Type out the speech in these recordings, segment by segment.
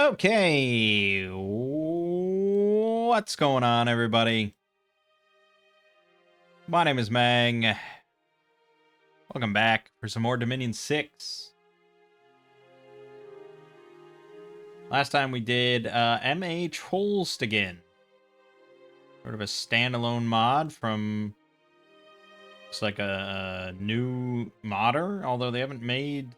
Okay, what's going on, everybody? My name is Mangg. Welcome back for some more Dominion 6. Last time we did M.A. Trollstigen. Sort of a standalone mod from... Looks like a new modder, although they haven't made...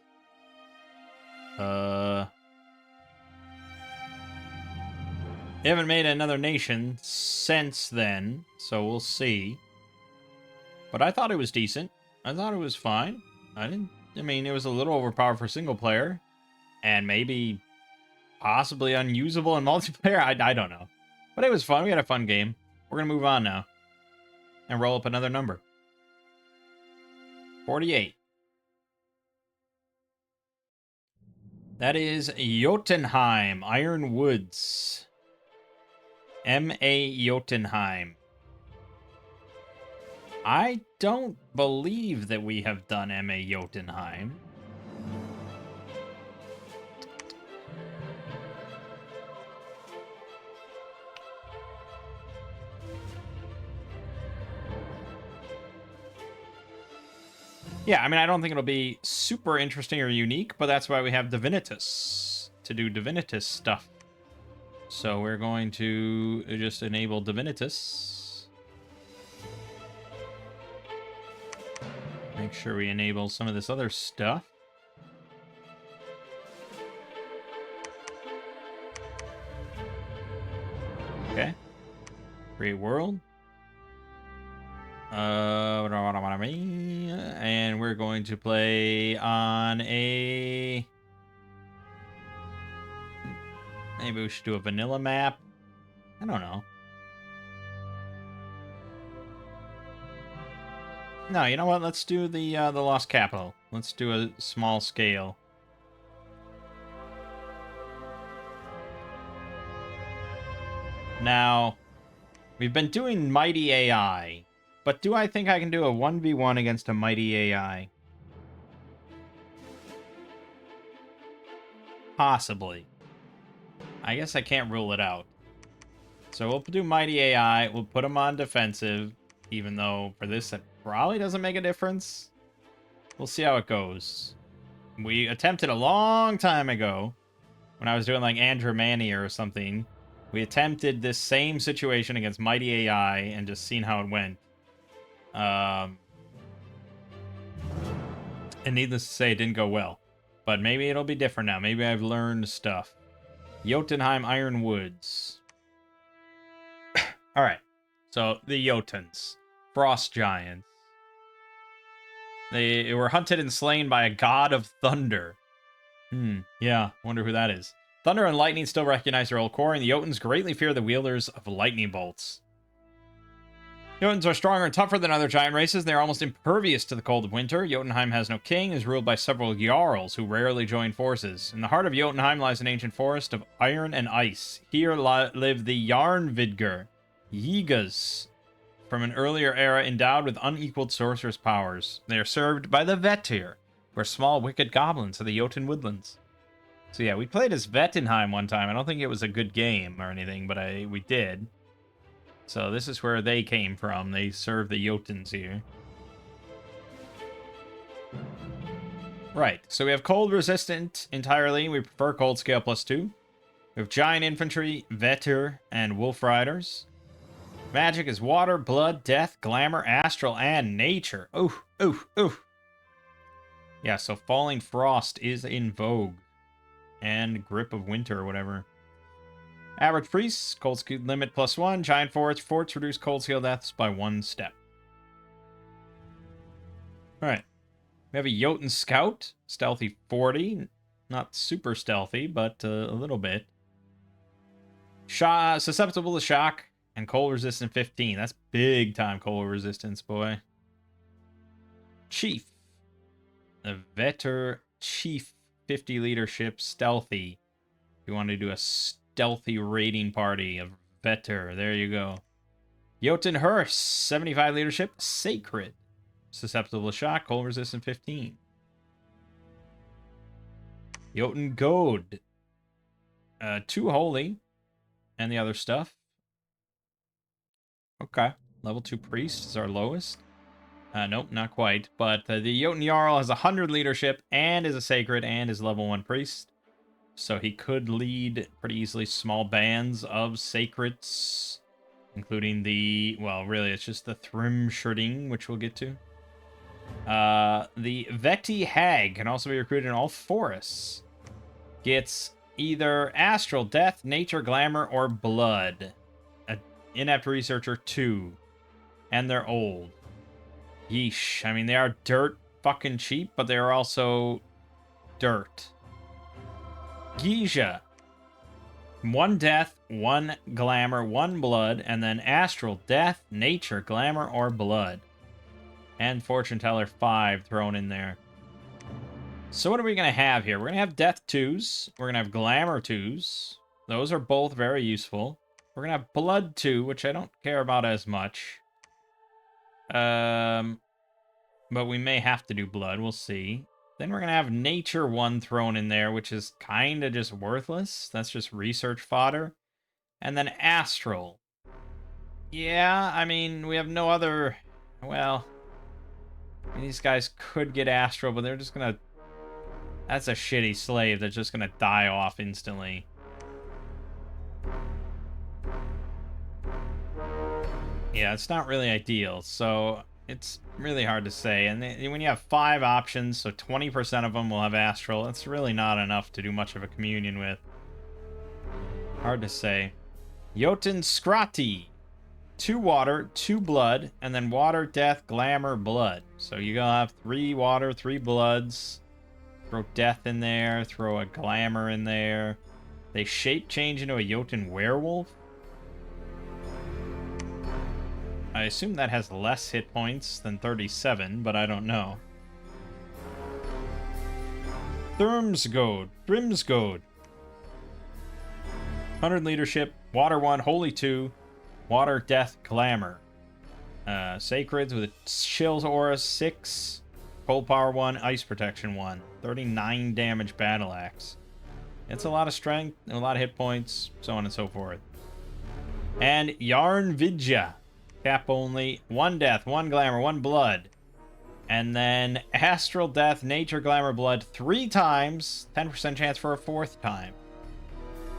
They haven't made another nation since then, so we'll see. But I thought it was decent. I thought it was fine. I mean, it was a little overpowered for single player. And maybe possibly unusable in multiplayer. I don't know. But it was fun. We had a fun game. We're going to move on now. And roll up another number. 48. That is Jotunheim. Iron Woods. M.A. Jotunheim. I don't believe that we have done M.A. Jotunheim. Yeah, I mean, I don't think it'll be super interesting or unique, but that's why we have Divinitus to do Divinitus stuff. So we're going to just enable Divinitus. Make sure we enable some of this other stuff. Okay. Create world. And we're going to play on a... Maybe we should do a vanilla map. I don't know. No, you know what? Let's do the Lost Capital. Let's do a small scale. Now, we've been doing Mighty AI, but do I think I can do a 1v1 against a Mighty AI? Possibly. I guess I can't rule it out. So we'll do Mighty AI. We'll put them on defensive, even though for this it probably doesn't make a difference. We'll see how it goes. We attempted a long time ago, when I was doing like Andromania or something. We attempted this same situation against Mighty AI and just seen how it went. And needless to say, it didn't go well. But maybe it'll be different now. Maybe I've learned stuff. Jotunheim Iron Woods. Alright. So, the Jotuns. Frost Giants. They were hunted and slain by a god of thunder. Yeah, wonder who that is. Thunder and lightning still recognize their old core, and the Jotuns greatly fear the wielders of lightning bolts. Jotuns are stronger and tougher than other giant races. They are almost impervious to the cold of winter. Jotunheim has no king, is ruled by several Jarls who rarely join forces. In the heart of Jotunheim lies an ancient forest of iron and ice. Here live the Jarnvidger, Yigas, from an earlier era endowed with unequaled sorceress powers. They are served by the Vetir, who are small wicked goblins of the Jotun woodlands. So yeah, we played as Jotunheim one time. I don't think it was a good game or anything, but we did. So this is where they came from. They serve the Jotuns here. Right, so we have cold resistant entirely. We prefer cold scale +2. We have giant infantry, Vetir, and wolf riders. Magic is water, blood, death, glamour, astral, and nature. Ooh, ooh, ooh. Yeah, so falling frost is in vogue. And grip of winter or whatever. Average priests, cold skill limit +1. Giant forts reduce cold skill deaths by 1 step. Alright. We have a Jotun Scout, stealthy 40. Not super stealthy, but a little bit. Susceptible to shock and cold resistant 15. That's big time cold resistance, boy. Chief. The Vetter Chief 50 leadership stealthy. If you want to do a stealthy raiding party of Vetter, there you go. Jotun Hearse, 75 leadership, sacred. Susceptible to shock, cold resistant 15. Jotun Goad. 2 holy. And the other stuff. Okay. Level 2 priest is our lowest. Nope, not quite. But the Jotun Jarl has 100 leadership and is a sacred and is level 1 priest. So he could lead pretty easily small bands of sacreds, including the, well, really, it's just the Thrimsherding, which we'll get to. The Veti Hag can also be recruited in all forests. Gets either Astral, Death, Nature, Glamour, or Blood. Inept Researcher 2. And they're old. Yeesh. I mean, they are dirt fucking cheap, but they are also dirt. Geisha. 1 Death, 1 Glamour, 1 Blood, and then Astral, Death, Nature, Glamour, or Blood. And Fortune Teller 5 thrown in there. So what are we going to have here? We're going to have Death 2s. We're going to have Glamour 2s. Those are both very useful. We're going to have Blood 2, which I don't care about as much. But we may have to do Blood. We'll see. Then we're going to have Nature 1 thrown in there, which is kind of just worthless. That's just research fodder. And then Astral. Yeah, I mean, we have no other... Well, I mean, these guys could get Astral, but they're just going to... That's a shitty slave that's just going to die off instantly. Yeah, it's not really ideal, so it's really hard to say. And when you have 5 options, so 20% of them will have Astral, that's really not enough to do much of a communion with. Hard to say. Jotun Scrati. 2 water, 2 blood, and then water, death, glamour, blood. So you're going to have 3 water, 3 bloods. Throw death in there, throw a glamour in there. They shape change into a Jotun werewolf. I assume that has less hit points than 37, but I don't know. Thrimsgode. 100 leadership, water 1, holy 2, water, death, glamour. Sacreds with a chills aura 6, cold power 1, ice protection 1, 39 damage battle axe. It's a lot of strength, a lot of hit points, so on and so forth. And Yarn Vidya. Cap only, 1 death, 1 glamour, 1 blood. And then Astral, Death, Nature, Glamour, Blood 3 times, 10% chance for a 4th time.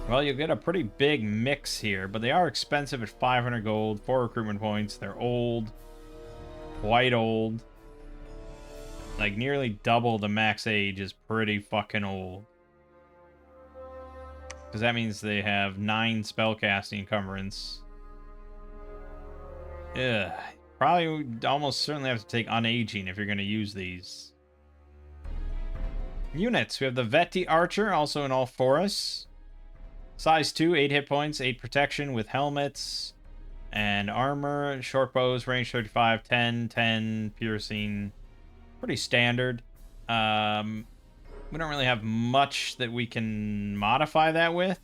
Well, you'll get a pretty big mix here, but they are expensive at 500 gold, 4 recruitment points. They're old, quite old. Like, nearly double the max age is pretty fucking old. Because that means they have 9 spellcasting encumbrance. Ugh. Probably would almost certainly have to take Unaging if you're going to use these. Units. We have the Veti Archer, also in all forests. Size 2, 8 hit points, 8 protection with helmets and armor. Short bows, range 35, 10, 10, piercing. Pretty standard. We don't really have much that we can modify that with.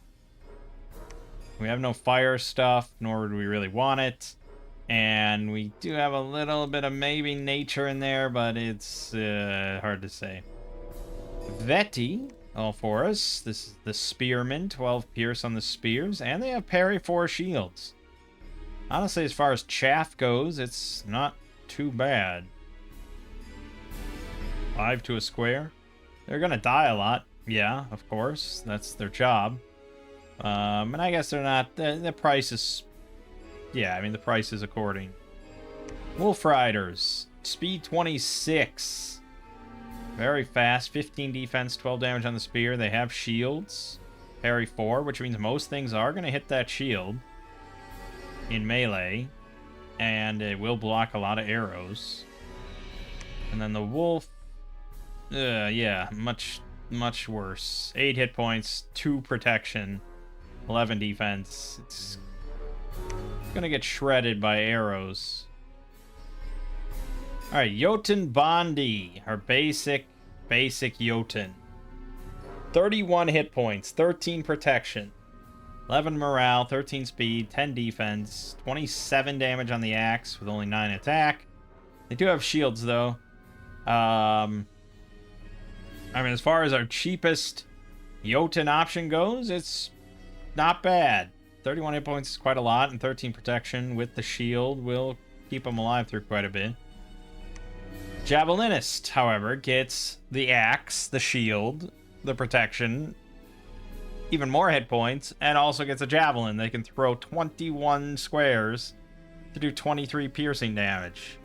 We have no fire stuff, nor do we really want it. And we do have a little bit of maybe nature in there, but it's hard to say. Veti, all for us. This is the Spearman, 12 pierce on the spears, and they have parry 4 shields. Honestly, as far as chaff goes, it's not too bad. 5 to a square. They're gonna die a lot. Yeah, of course. That's their job. And I guess they're not... The price is... Yeah, I mean, the price is according. Wolf Riders. Speed 26. Very fast. 15 defense, 12 damage on the spear. They have shields. Parry 4, which means most things are going to hit that shield in melee. And it will block a lot of arrows. And then the wolf... yeah, much worse. 8 hit points, 2 protection, 11 defense. It's gonna get shredded by arrows. Alright, Jotun Bondi. Our basic Jotun. 31 hit points, 13 protection, 11 morale, 13 speed, 10 defense, 27 damage on the axe with only 9 attack. They do have shields, though. I mean, as far as our cheapest Jotun option goes, it's not bad. 31 hit points is quite a lot, and 13 protection with the shield will keep him alive through quite a bit. Javelinist, however, gets the axe, the shield, the protection, even more hit points, and also gets a javelin. They can throw 21 squares to do 23 piercing damage.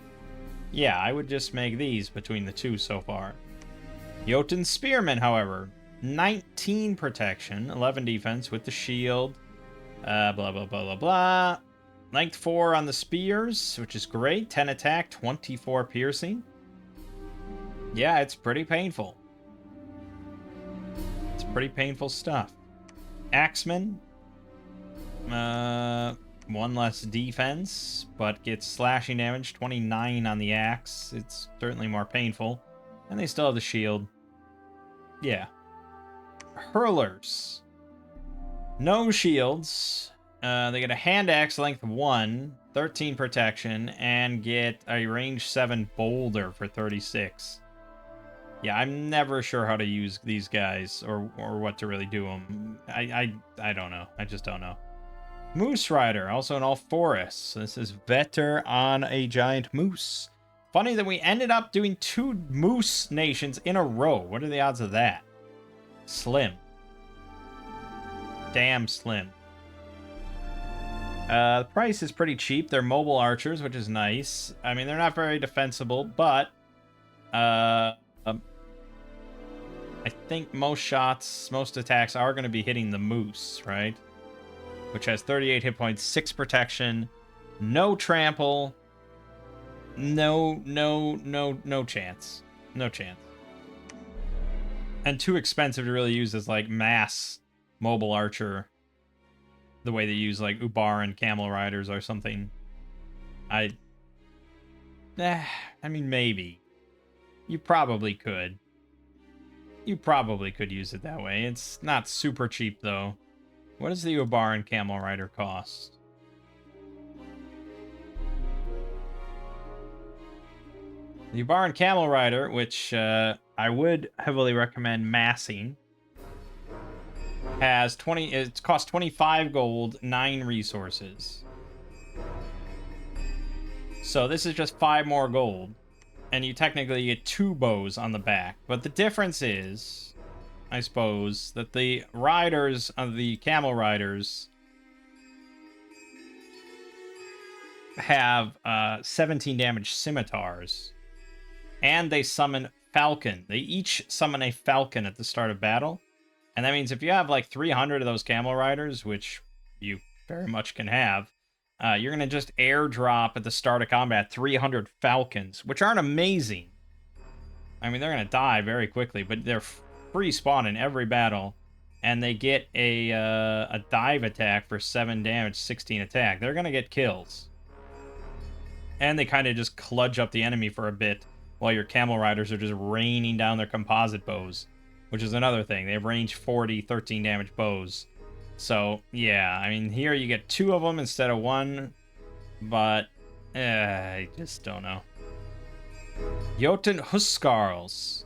Yeah, I would just make these between the two so far. Jotun Spearman, however, 19 protection, 11 defense with the shield, blah, blah, blah, blah, blah. Length 4 on the spears, which is great. 10 attack, 24 piercing. Yeah, it's pretty painful. It's pretty painful stuff. Axeman, 1 less defense, but gets slashing damage, 29 on the axe. It's certainly more painful. And they still have the shield. Yeah. Hurlers. No shields. They get a hand axe length 1, 13 protection, and get a range 7 boulder for 36. Yeah, I'm never sure how to use these guys or what to really do them. I don't know. I just don't know. Moose Rider, also in all forests. This is Vetter on a giant moose. Funny that we ended up doing 2 moose nations in a row. What are the odds of that? Slim. Damn slim. The price is pretty cheap. They're mobile archers, which is nice. I mean, they're not very defensible, but I think most shots, most attacks are going to be hitting the moose, right? Which has 38 hit points, 6 protection, no trample, no chance. No chance. And too expensive to really use as, like, mass mobile archer. The way they use, like, Ubar and Camel Riders or something. I mean, maybe. You probably could. You probably could use it that way. It's not super cheap, though. What does the Ubar and Camel Rider cost? The Ubar and Camel Rider, which I would heavily recommend massing, has it costs 25 gold, 9 resources. So this is just 5 more gold. And you technically get 2 bows on the back. But the difference is, I suppose, that the riders of the camel riders have 17 damage scimitars. And they summon falcon. They each summon a falcon at the start of battle. And that means if you have like 300 of those camel riders, which you very much can have, you're going to just airdrop at the start of combat 300 falcons, which aren't amazing. I mean, they're going to die very quickly, but they're free spawn in every battle. And they get a dive attack for 7 damage, 16 attack. They're going to get kills. And they kind of just kludge up the enemy for a bit while your camel riders are just raining down their composite bows, which is another thing. They have range 40, 13 damage bows. So, yeah, I mean, here you get 2 of them instead of 1, but I just don't know. Jotun Huskarls.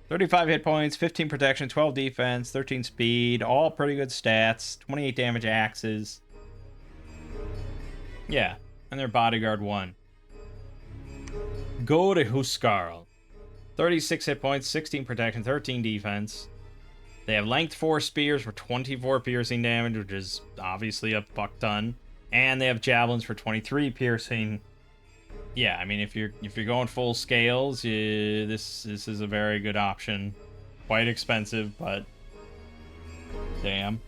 35 hit points, 15 protection, 12 defense, 13 speed, all pretty good stats, 28 damage axes. Yeah, and they're bodyguard 1. Go to Huskarl. 36 hit points, 16 protection, 13 defense. They have length 4 spears for 24 piercing damage, which is obviously a fuck ton. And they have javelins for 23 piercing. Yeah, I mean, if you're going full scales, this is a very good option. Quite expensive, but damn.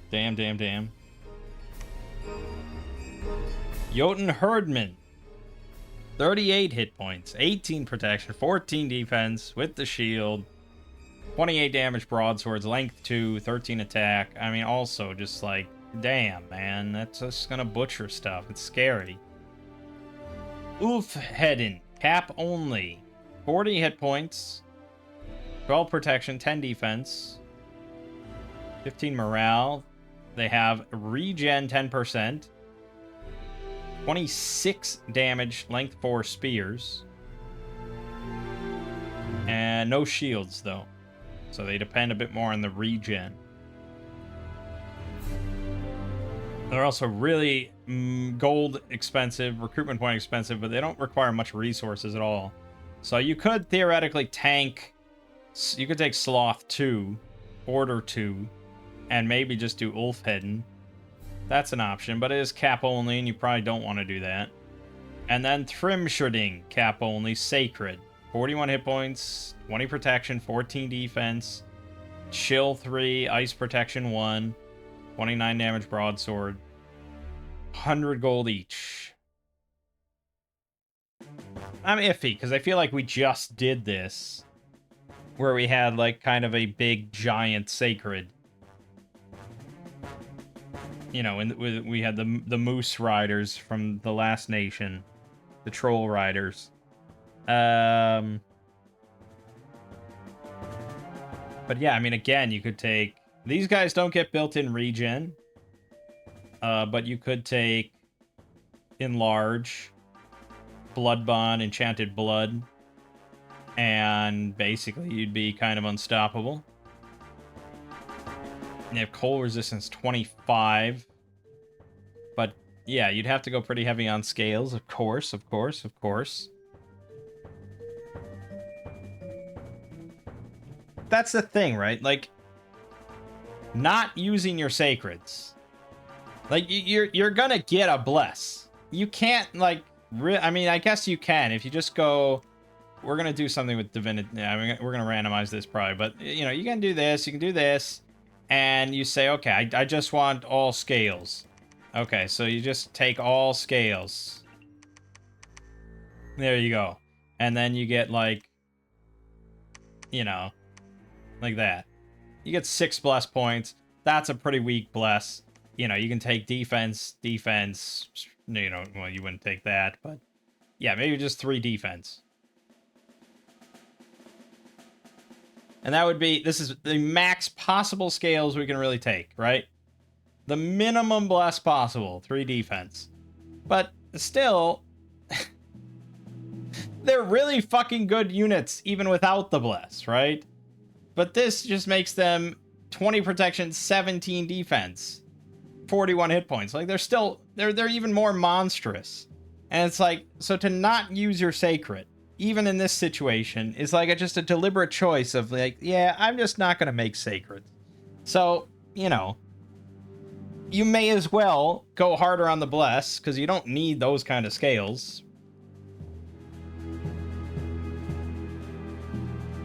Jotun Herdman. 38 hit points, 18 protection, 14 defense with the shield, 28 damage broadswords, length 2, 13 attack. I mean, also just like, damn, man, that's just gonna butcher stuff. It's scary. Ulfheden, cap only, 40 hit points, 12 protection, 10 defense, 15 morale. They have regen 10%. 26 damage, length 4 spears. And no shields, though. So they depend a bit more on the regen. They're also really gold expensive, recruitment point expensive, but they don't require much resources at all. So you could theoretically tank. You could take Sloth 2, Order 2, and maybe just do Ulfheden. That's an option, but it is cap only, and you probably don't want to do that. And then Thrimsherding, cap only, Sacred. 41 hit points, 20 protection, 14 defense, Chill 3, Ice Protection 1, 29 damage broadsword. 100 gold each. I'm iffy, because I feel like we just did this. Where we had, like, kind of a big, giant sacred. You know, and we had the Moose Riders from the last nation. The Troll Riders. But yeah, I mean, again, you could take... These guys don't get built-in regen. But you could take Enlarge, Blood Bond, Enchanted Blood, and basically you'd be kind of unstoppable. You have cold resistance 25, but yeah, you'd have to go pretty heavy on scales, of course. That's the thing, right? Like, not using your sacreds. Like, you're gonna get a bless. You can't, like, I mean, I guess you can if you just go... We're gonna do something with divinity. Yeah, I mean, we're gonna randomize this probably, but, you know, you can do this, you can do this, and you say, okay, I just want all scales. Okay, so you just take all scales. There you go. And then you get, like, you know, like that. You get 6 bless points. That's a pretty weak bless. You know, you can take defense, you know, well, you wouldn't take that, but yeah, maybe just 3 defense. And that would be, this is the max possible scales we can really take, right? The minimum bless possible, 3 defense. But still, they're really fucking good units, even without the bless, right? But this just makes them 20 protection, 17 defense, 41 hit points. Like, they're still, they're even more monstrous. And it's like, so to not use your sacred, even in this situation, is like just a deliberate choice of like, yeah, I'm just not going to make sacred. So, you know, you may as well go harder on the bless, because you don't need those kind of scales.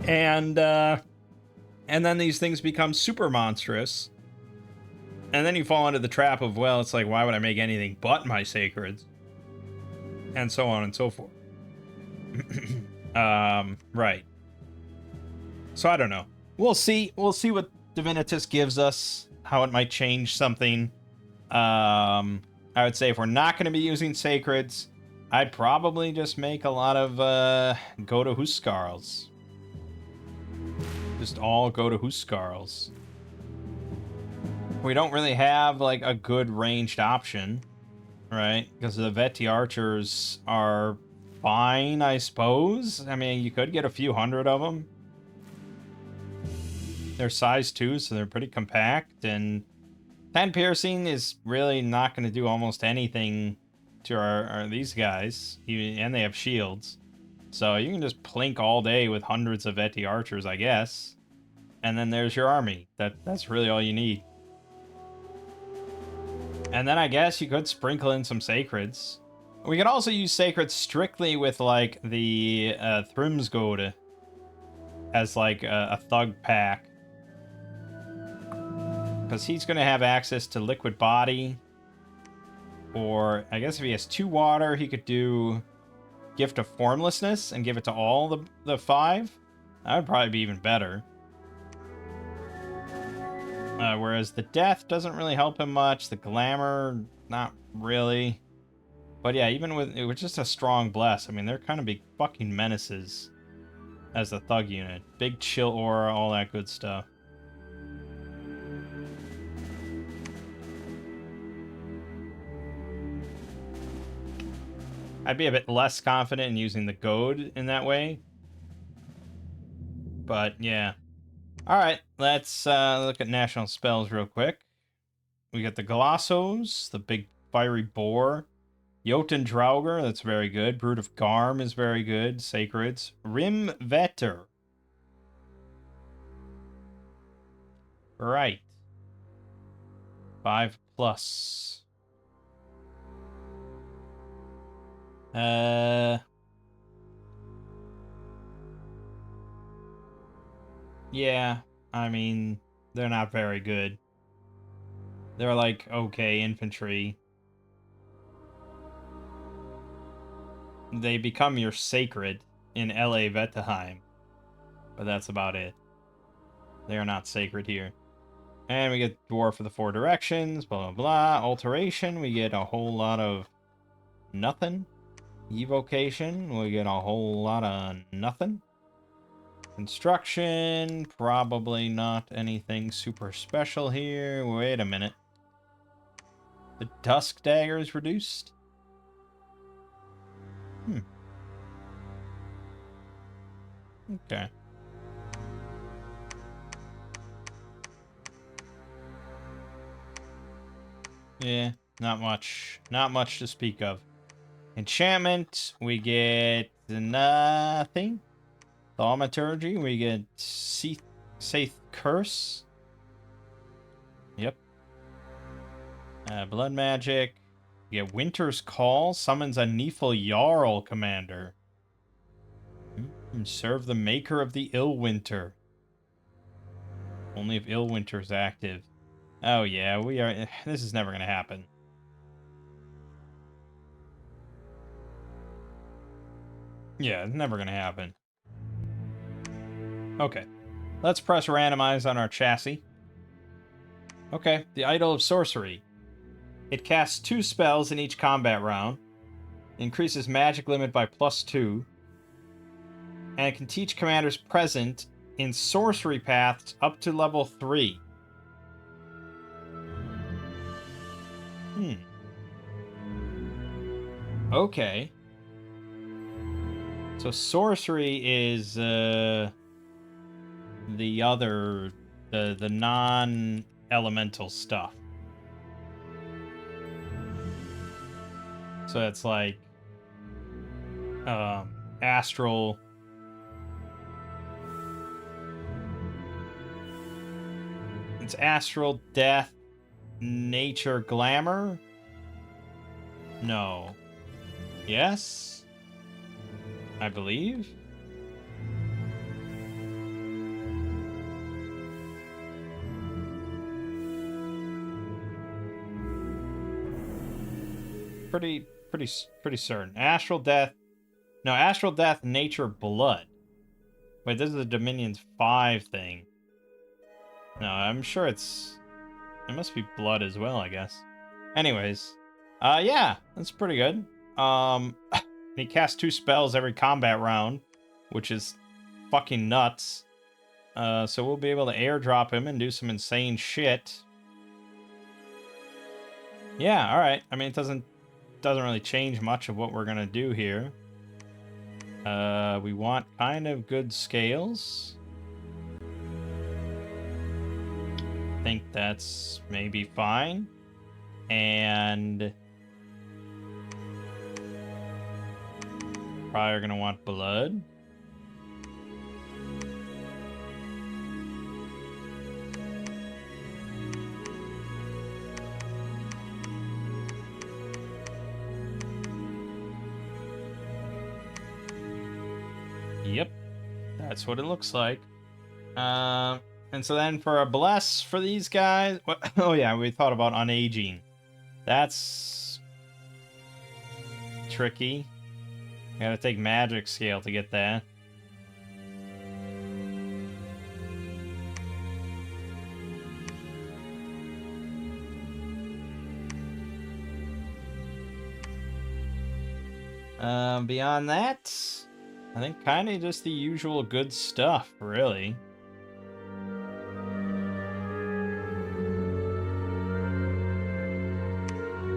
And then these things become super monstrous. And then you fall into the trap of, well, it's like, why would I make anything but my sacreds? And so on and so forth. Right. So I don't know. We'll see. We'll see what Divinitas gives us, how it might change something. I would say if we're not going to be using sacreds, I'd probably just make a lot of go to Huskarls. Just all go to Huskarls. We don't really have like a good ranged option, right? Because the Veti archers are fine, I suppose. I mean, you could get a few hundred of them. They're size 2, so they're pretty compact, and 10 piercing is really not going to do almost anything to our these guys, and they have shields. So you can just plink all day with hundreds of Veti archers, I guess. And then there's your army. That's really all you need. And then I guess you could sprinkle in some sacreds. We could also use sacreds strictly with, like, the Thrimsgode as, like, a thug pack. Because he's going to have access to Liquid Body. Or, I guess if he has 2 water, he could do Gift of Formlessness and give it to all the 5. That would probably be even better. Whereas the Death doesn't really help him much. The Glamour, not really. But yeah, even with just a strong bless, I mean, they're kind of big fucking menaces as the thug unit. Big chill aura, all that good stuff. I'd be a bit less confident in using the goad in that way. But yeah. Alright, let's look at national spells real quick. We got the Glossos, the big fiery boar. Jotundrauger, that's very good. Brood of Garm is very good. Sacreds. Rimvetter. Right. 5 plus. Yeah, I mean, they're not very good. They're like, okay, infantry. They become your sacred in LA Jotunheim. But that's about it. They are not sacred here. And we get Dwarf of the Four Directions, blah, blah, blah. Alteration, we get a whole lot of nothing. Evocation, we get a whole lot of nothing. Construction, probably not anything super special here. Wait a minute. The Dusk Dagger is reduced? Okay. Yeah, not much. Not much to speak of. Enchantment, we get nothing. Thaumaturgy, we get Saith Curse. Yep. Blood Magic. We get Winter's Call, summons a Nephil Jarl commander. Serve the Maker of the Illwinter. Only if Illwinter's active. Oh yeah, we are. This is never gonna happen. Yeah, it's never gonna happen. Okay. Let's press randomize on our chassis. Okay, the Idol of Sorcery. It casts 2 spells in each combat round, increases magic limit by +2, and it can teach commanders present in sorcery paths up to level 3. Okay. So sorcery is the other the non-elemental stuff. So it's like astral. It's astral, death, nature, glamour. No. Yes? I believe. Pretty certain. Astral death. No, astral death, nature, blood. Wait, this is the Dominion's 5 thing. No, I'm sure it must be blood as well, I guess. Anyways, yeah, that's pretty good. He casts 2 spells every combat round, which is fucking nuts. So we'll be able to airdrop him and do some insane shit. Yeah, all right. I mean, it doesn't really change much of what we're gonna do here. We want kind of good scales. I think that's maybe fine. And probably are gonna want blood. Yep, that's what it looks like. And so then for a bless for these guys, oh yeah, we thought about unaging. That's tricky. Gotta take magic scale to get that. Beyond that, I think kind of just the usual good stuff, really.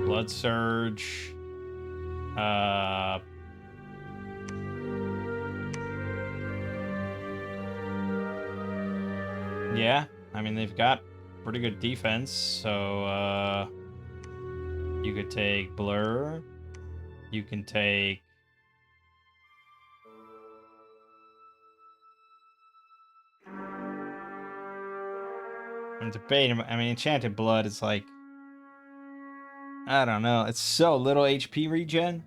Blood Surge. Yeah, I mean, they've got pretty good defense, so you could take Blur. You can take... I'm debating. I mean, Enchanted Blood is like... I don't know. It's so little HP regen.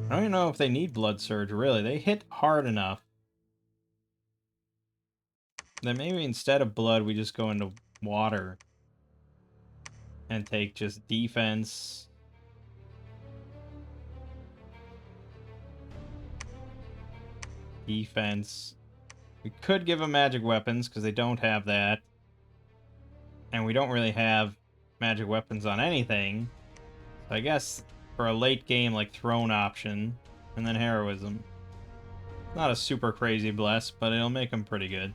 I don't even know if they need Blood Surge, really. They hit hard enough. Then maybe instead of Blood, we just go into Water. And take just Defense. Defense. We could give them magic weapons, because they don't have that. And we don't really have magic weapons on anything. So I guess for a late game, like Throne option, and then Heroism. Not a super crazy bless, but it'll make them pretty good.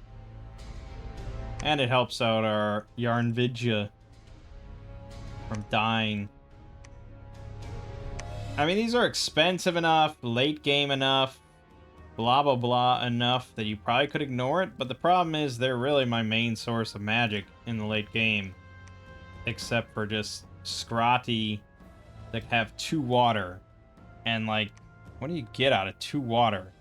And it helps out our Yarnvidya from dying. I mean, these are expensive enough, late game enough, blah blah blah enough that you probably could ignore it, but the problem is they're really my main source of magic in the late game. Except for just Scrotty that have 2 water. And like, what do you get out of 2 water?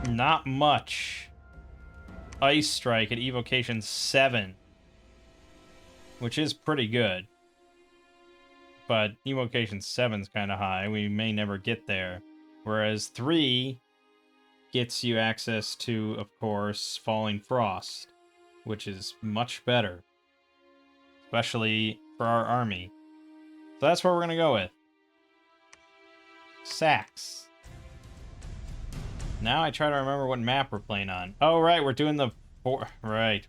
Not much. Ice Strike at Evocation 7. Which is pretty good. But Evocation 7's kind of high. We may never get there. Whereas 3 gets you access to, of course, Falling Frost. Which is much better. Especially for our army. So that's what we're going to go with. Sax. Now I try to remember what map we're playing on. Oh, right, we're doing the... Right.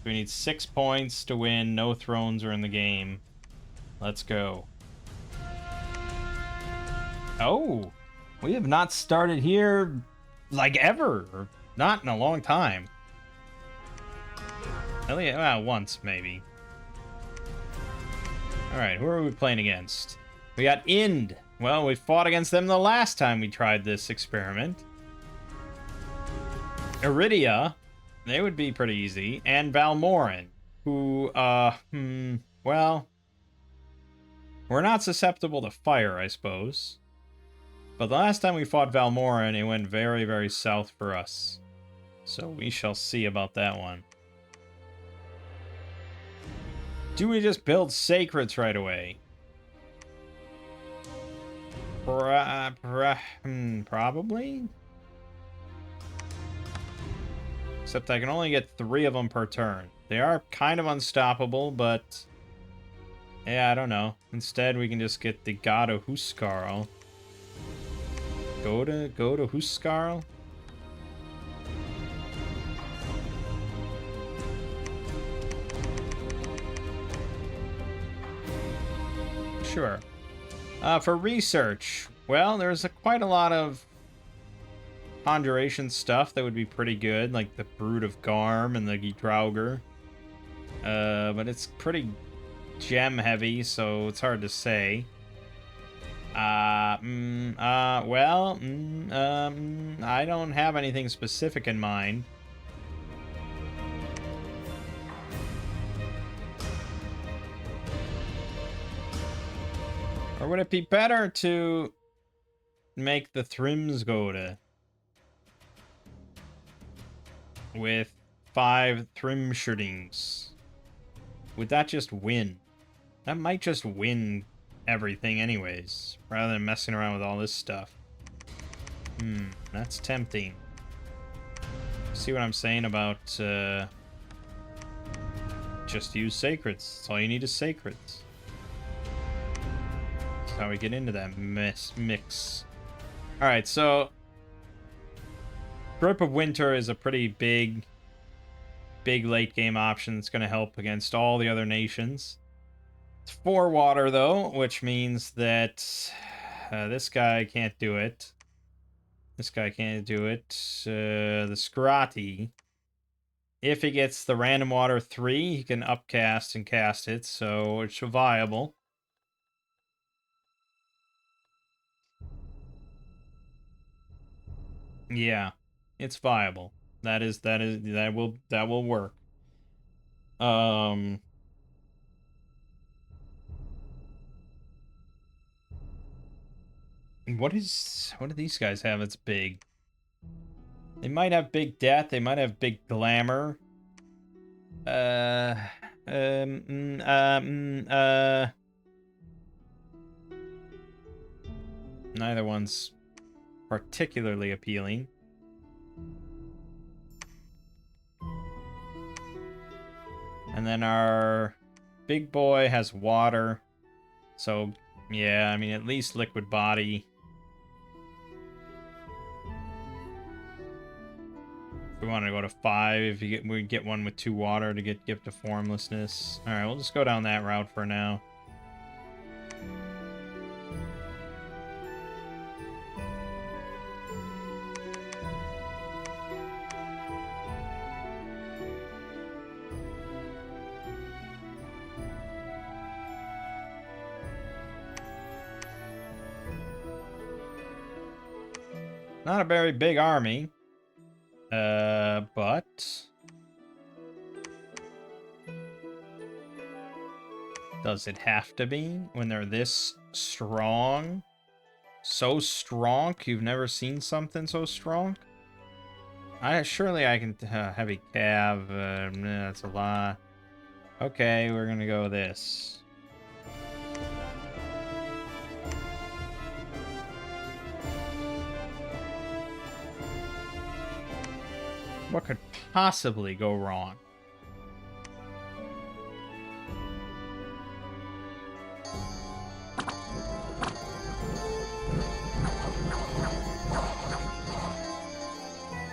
We need 6 points to win. No thrones are in the game. Let's go. Oh! We have not started here, like, ever. Or not in a long time. At least, well, once, maybe. Alright, who are we playing against? We got Ind. Well, we fought against them the last time we tried this experiment. Iridia, they would be pretty easy. And Valmorin, who, well, we're not susceptible to fire, I suppose. But the last time we fought Valmorin, it went very, very south for us. So we shall see about that one. Do we just build Sacreds right away? Probably? Except I can only get 3 of them per turn. They are kind of unstoppable, but... yeah, I don't know. Instead, we can just get the God of Huskarl. Go to Huskarl? Sure. For research, well, there's quite a lot of conjuration stuff that would be pretty good, like the Brood of Garm and the Draugr. But it's pretty gem heavy, so it's hard to say. I don't have anything specific in mind. Or would it be better to make the Thrimsgode with 5 Thrimsherdings? Would that just win? That might just win everything anyways, rather than messing around with all this stuff. That's tempting. See what I'm saying about, just use Sacreds. That's all you need is Sacreds. That's how we get into that mix. Alright, so... Grip of Winter is a pretty big late game option that's going to help against all the other nations. It's 4 water, though, which means that this guy can't do it. This guy can't do it. The Scrotty, if he gets the random water 3, he can upcast and cast it, so it's viable. Yeah, it's viable. That will work. Um, what do these guys have that's big? They might have big death. They might have big glamour. Uh, um, mm, Neither one's particularly appealing. And then our big boy has water. So, yeah, I mean, at least liquid body. If we want to go to 5, we get one with 2 water to get Gift of Formlessness. Alright, we'll just go down that route for now. Not a very big army. But... does it have to be when they're this strong? So strong? You've never seen something so strong? Surely I can... heavy cav. Nah, that's a lot. Okay, we're gonna go this. What could possibly go wrong?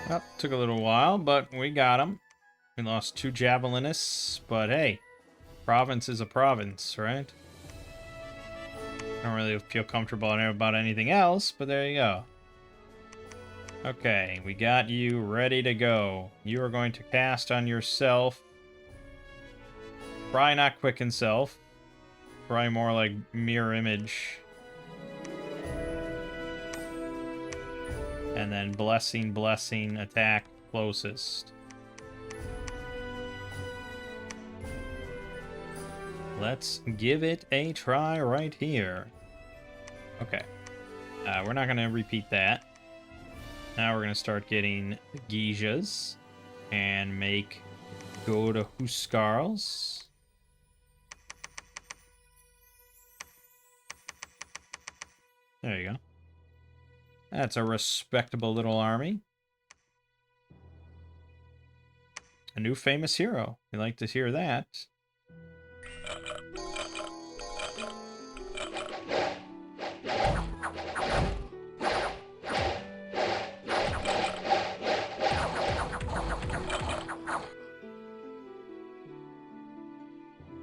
Well, took a little while, but we got him. We lost 2 javelinists, but hey, province is a province, right? I don't really feel comfortable about anything else, but there you go. Okay, we got you ready to go. You are going to cast on yourself. Probably not Quicken Self. Probably more like Mirror Image. And then Blessing, Blessing, attack closest. Let's give it a try right here. Okay. We're not going to repeat that. Now we're going to start getting Geishas and make go to Huskarls. There you go. That's a respectable little army. A new famous hero. You like to hear that.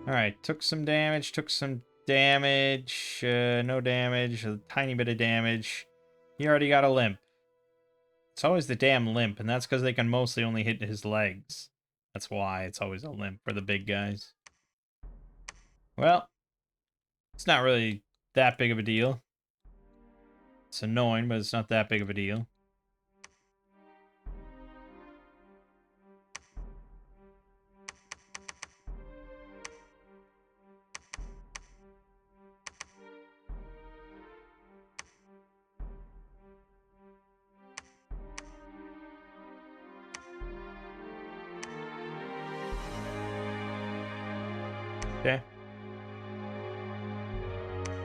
Alright, took some damage, no damage, a tiny bit of damage. He already got a limp. It's always the damn limp, and that's because they can mostly only hit his legs. That's why it's always a limp for the big guys. Well, it's not really that big of a deal. It's annoying, but it's not that big of a deal. Okay.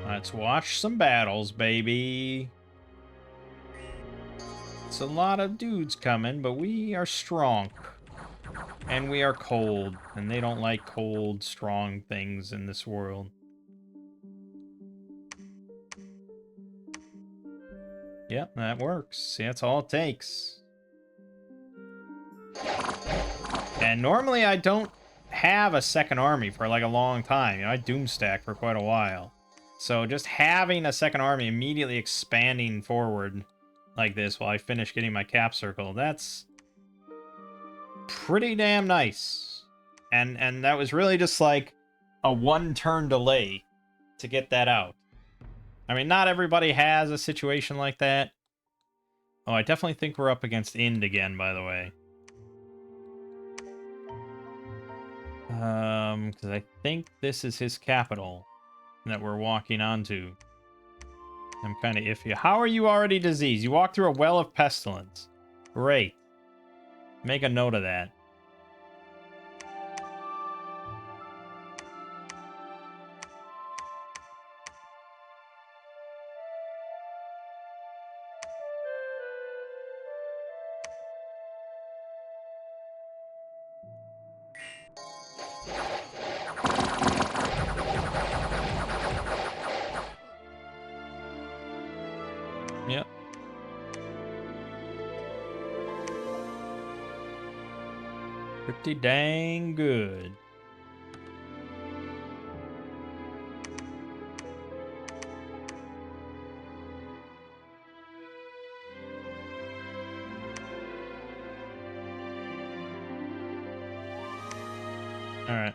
Let's watch some battles, baby. It's a lot of dudes coming, but we are strong. And we are cold. And they don't like cold, strong things in this world. Yep, that works. See, that's all it takes. And normally I don't have a second army for like a long time. You know, I doomstack for quite a while. So just having a second army immediately expanding forward like this while I finish getting my cap circle, that's pretty damn nice. And that was really just like a 1-turn delay to get that out. I mean, not everybody has a situation like that. Oh, I definitely think we're up against Ind again, by the way. Because I think this is his capital that we're walking onto. I'm kind of iffy. How are you already diseased? You walked through a well of pestilence. Great. Make a note of that. Yep. Pretty dang good. Alright.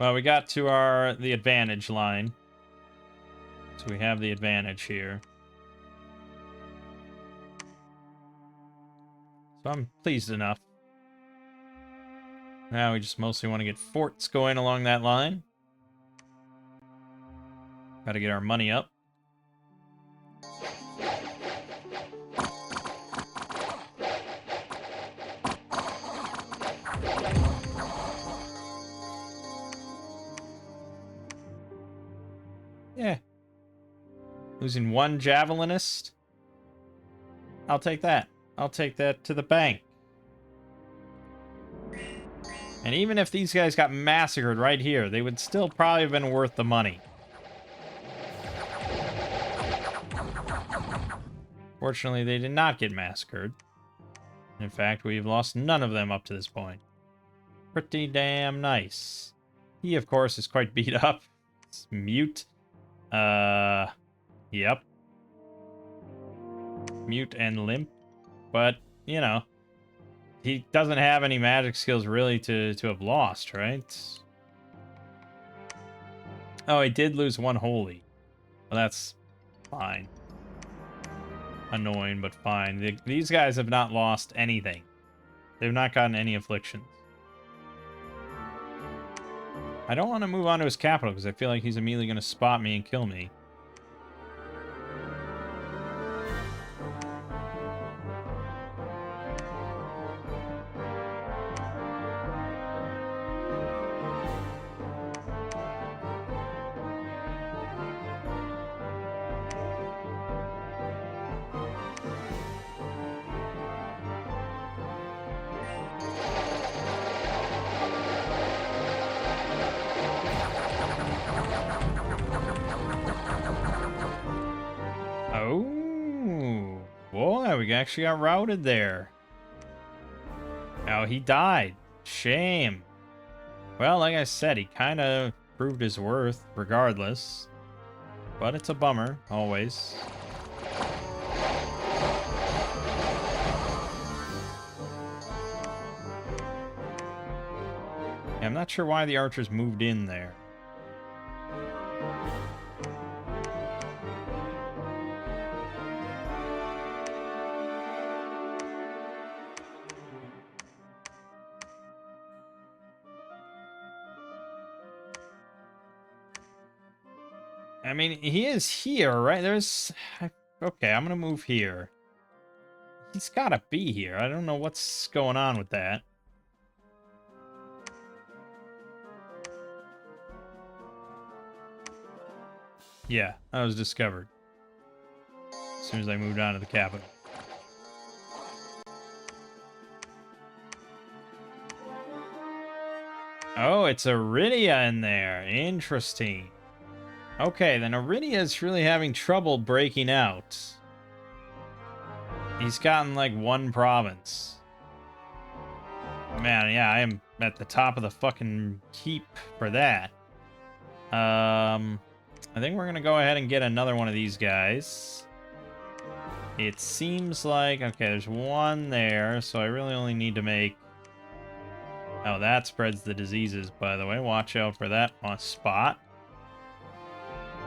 Well, we got to the advantage line. So we have the advantage here. So I'm pleased enough. Now we just mostly want to get forts going along that line. Got to get our money up. Yeah. Losing one javelinist. I'll take that. I'll take that to the bank. And even if these guys got massacred right here, they would still probably have been worth the money. Fortunately, they did not get massacred. In fact, we've lost none of them up to this point. Pretty damn nice. He, of course, is quite beat up. It's mute. Yep. Mute and limp. But, you know, he doesn't have any magic skills really to have lost, right? Oh, he did lose one holy. Well, that's fine. Annoying, but fine. These guys have not lost anything. They've not gotten any afflictions. I don't want to move on to his capital because I feel like he's immediately going to spot me and kill me. Oh, boy, we actually got routed there. Oh, he died. Shame. Well, like I said, he kind of proved his worth regardless. But it's a bummer, always. Yeah, I'm not sure why the archers moved in there. I mean, he is here, right? Okay, I'm gonna move here. He's gotta be here. I don't know what's going on with that. Yeah, that was discovered. As soon as I moved on to the capital. Oh, it's Iridia in there. Interesting. Okay, then Iridia's really having trouble breaking out. He's gotten like one province. Man, yeah, I am at the top of the fucking heap for that. I think we're gonna go ahead and get another one of these guys. It seems like... Okay, there's one there, so I really only need to make... Oh, that spreads the diseases, by the way. Watch out for that on spot.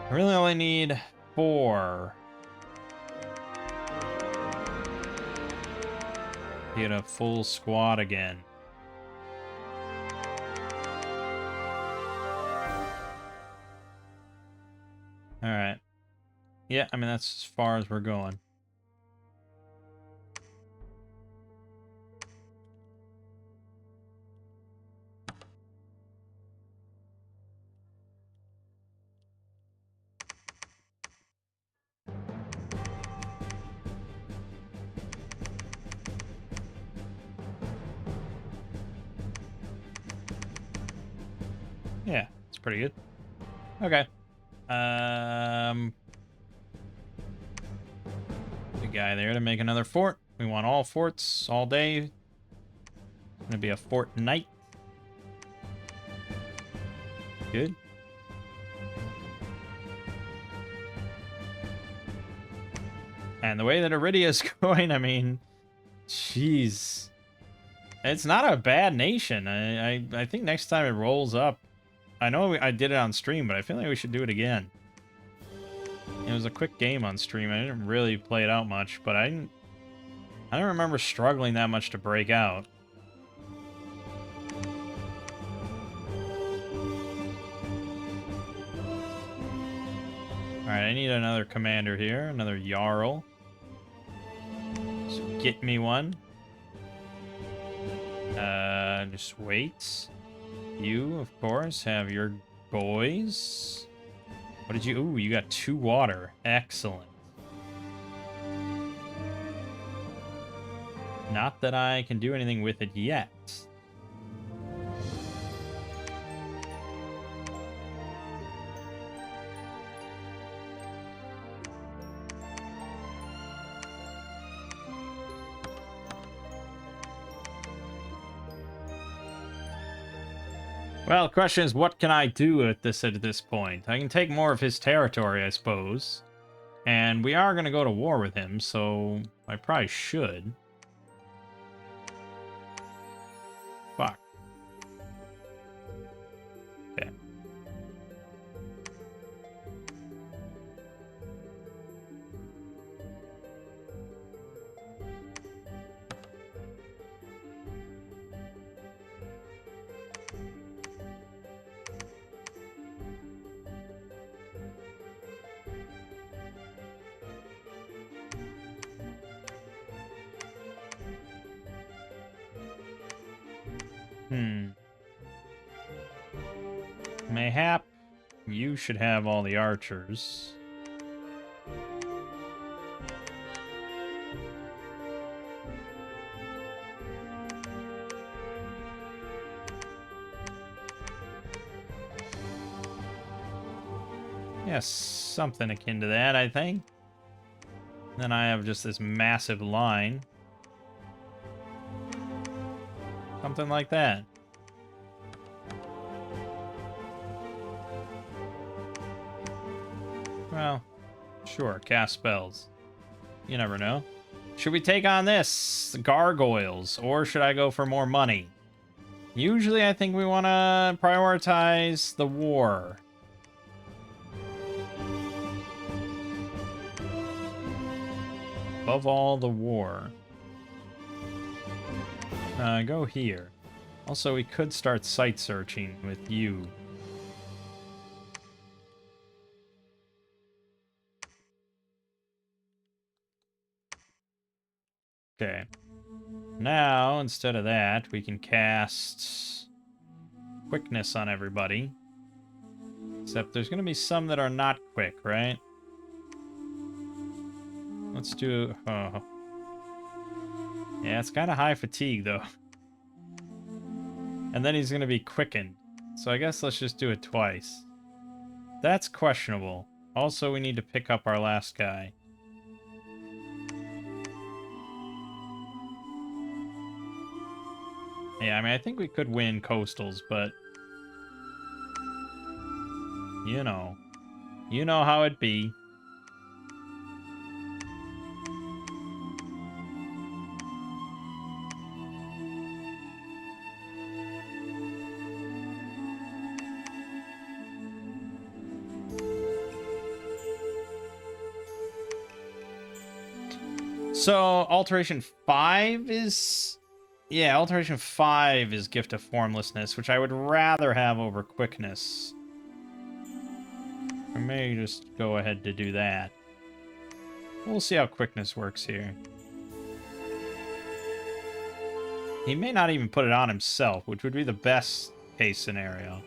I really only need 4. Get a full squad again. Alright. Yeah, I mean, that's as far as we're going. Yeah, it's pretty good. Okay. The guy there to make another fort. We want all forts all day. It's gonna be a fortnight. Good. And the way that Iridia's going, I mean, jeez. It's not a bad nation. I think next time it rolls up, I know I did it on stream, but I feel like we should do it again. It was a quick game on stream. I didn't really play it out much, but I don't remember struggling that much to break out. Alright, I need another commander here. Another Jarl. So get me one. Just wait. You, of course, have your boys. What did you... Ooh, you got 2 water. Excellent. Not that I can do anything with it yet. Well, the question is, what can I do at this point? I can take more of his territory, I suppose. And we are going to go to war with him, so I probably should. Fuck. Okay. Mayhap, you should have all the archers. Yes, something akin to that, I think. Then I have just this massive line. Something like that. Well, sure, cast spells. You never know. Should we take on this? Gargoyles, or should I go for more money? Usually I think we want to prioritize the war. Above all, the war. Go here. Also, we could start site searching with you. Okay. Now, instead of that, we can cast quickness on everybody. Except there's going to be some that are not quick, right? Let's do... Oh. Yeah, it's kind of high fatigue, though. And then he's going to be quickened. So I guess let's just do it twice. That's questionable. Also, we need to pick up our last guy. Yeah, I mean, I think we could win coastals, but... You know. You know how it be. So, Alteration 5 is... Yeah, Alteration 5 is Gift of Formlessness, which I would rather have over Quickness. I may just go ahead to do that. We'll see how Quickness works here. He may not even put it on himself, which would be the best case scenario.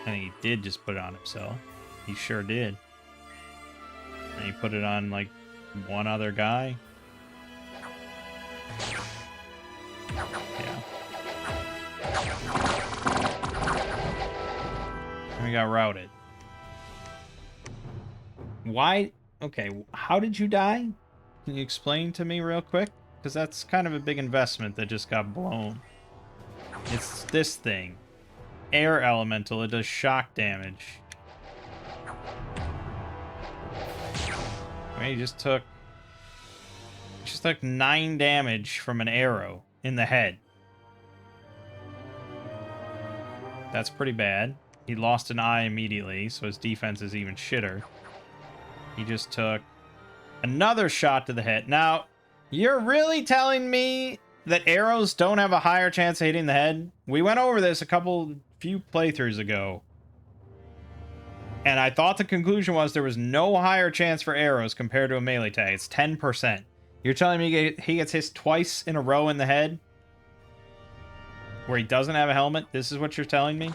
I think he did just put it on himself. He sure did. And he put it on, like, one other guy. Yeah. And we got routed. Why? Okay, how did you die? Can you explain to me real quick? Because that's kind of a big investment that just got blown. It's this thing. Air elemental, it does shock damage. I mean, he just took 9 damage from an arrow in the head. That's pretty bad. He lost an eye immediately, so his defense is even shitter. He just took another shot to the head. Now, you're really telling me that arrows don't have a higher chance of hitting the head? We went over this few playthroughs ago. And I thought the conclusion was there was no higher chance for arrows compared to a melee tag. It's 10%. You're telling me he gets hit twice in a row in the head? Where he doesn't have a helmet? This is what you're telling me?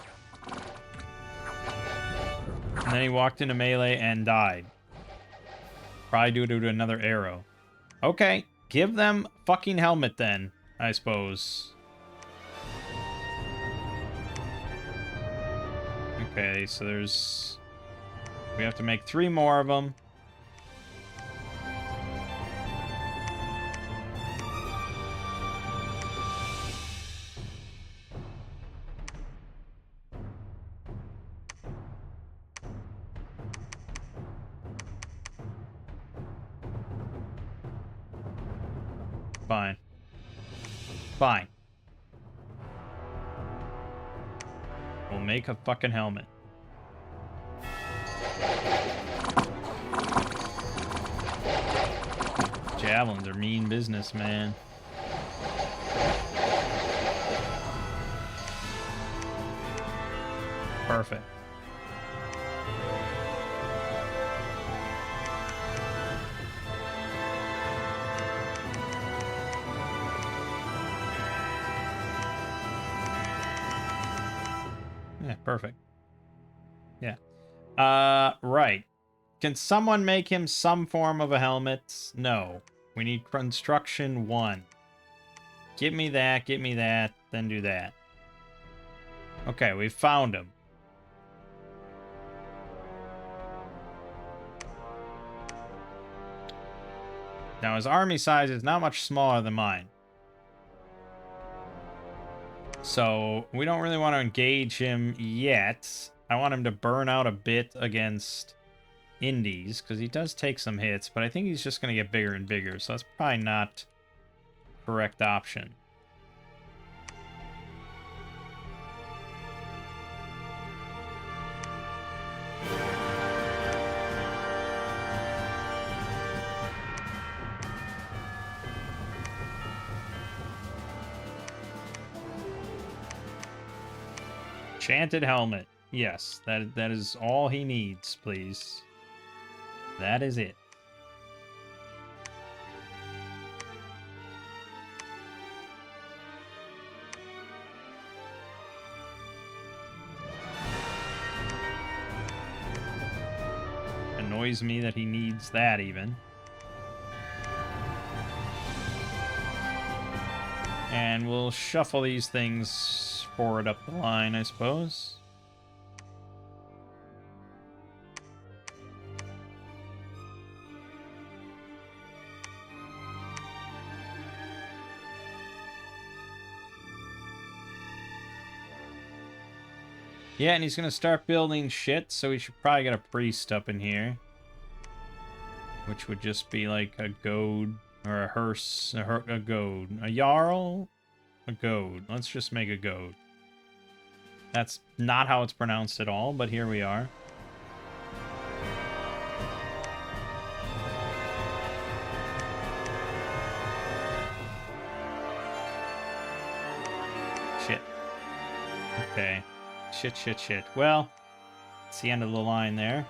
And then he walked into melee and died. Probably due to another arrow. Okay, give them fucking helmet then, I suppose. Okay, so there's... We have to make 3 more of them. Fine. Fine. We'll make a fucking helmet. Javelins are mean business, man. Perfect. Yeah, perfect. Yeah. Right. Can someone make him some form of a helmet? No. We need construction 1. Give me that, then do that. Okay, we found him. Now his army size is not much smaller than mine. So we don't really want to engage him yet. I want him to burn out a bit against Indies, because he does take some hits, but I think he's just going to get bigger and bigger, so that's probably not the correct option. Enchanted helmet. Yes, that is all he needs, please. That is it. Annoys me that he needs that even. And we'll shuffle these things forward up the line, I suppose. Yeah, and he's going to start building shit, so we should probably get a priest up in here. Which would just be like a goad, or a hearse, a goad. A jarl? A goad. Let's just make a goad. That's not how it's pronounced at all, but here we are. Okay. Shit. Well, it's the end of the line there.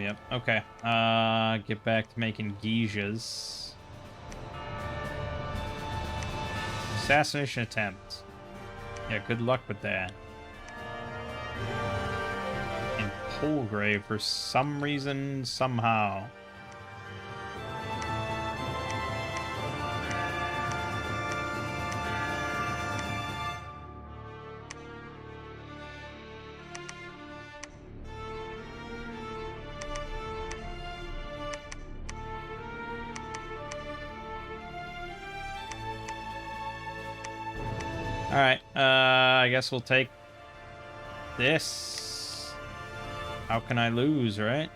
Yep. Okay. Get back to making geishas. Assassination attempt. Yeah, good luck with that. And Polgrave for some reason, somehow. Alright, I guess we'll take this. How can I lose, right?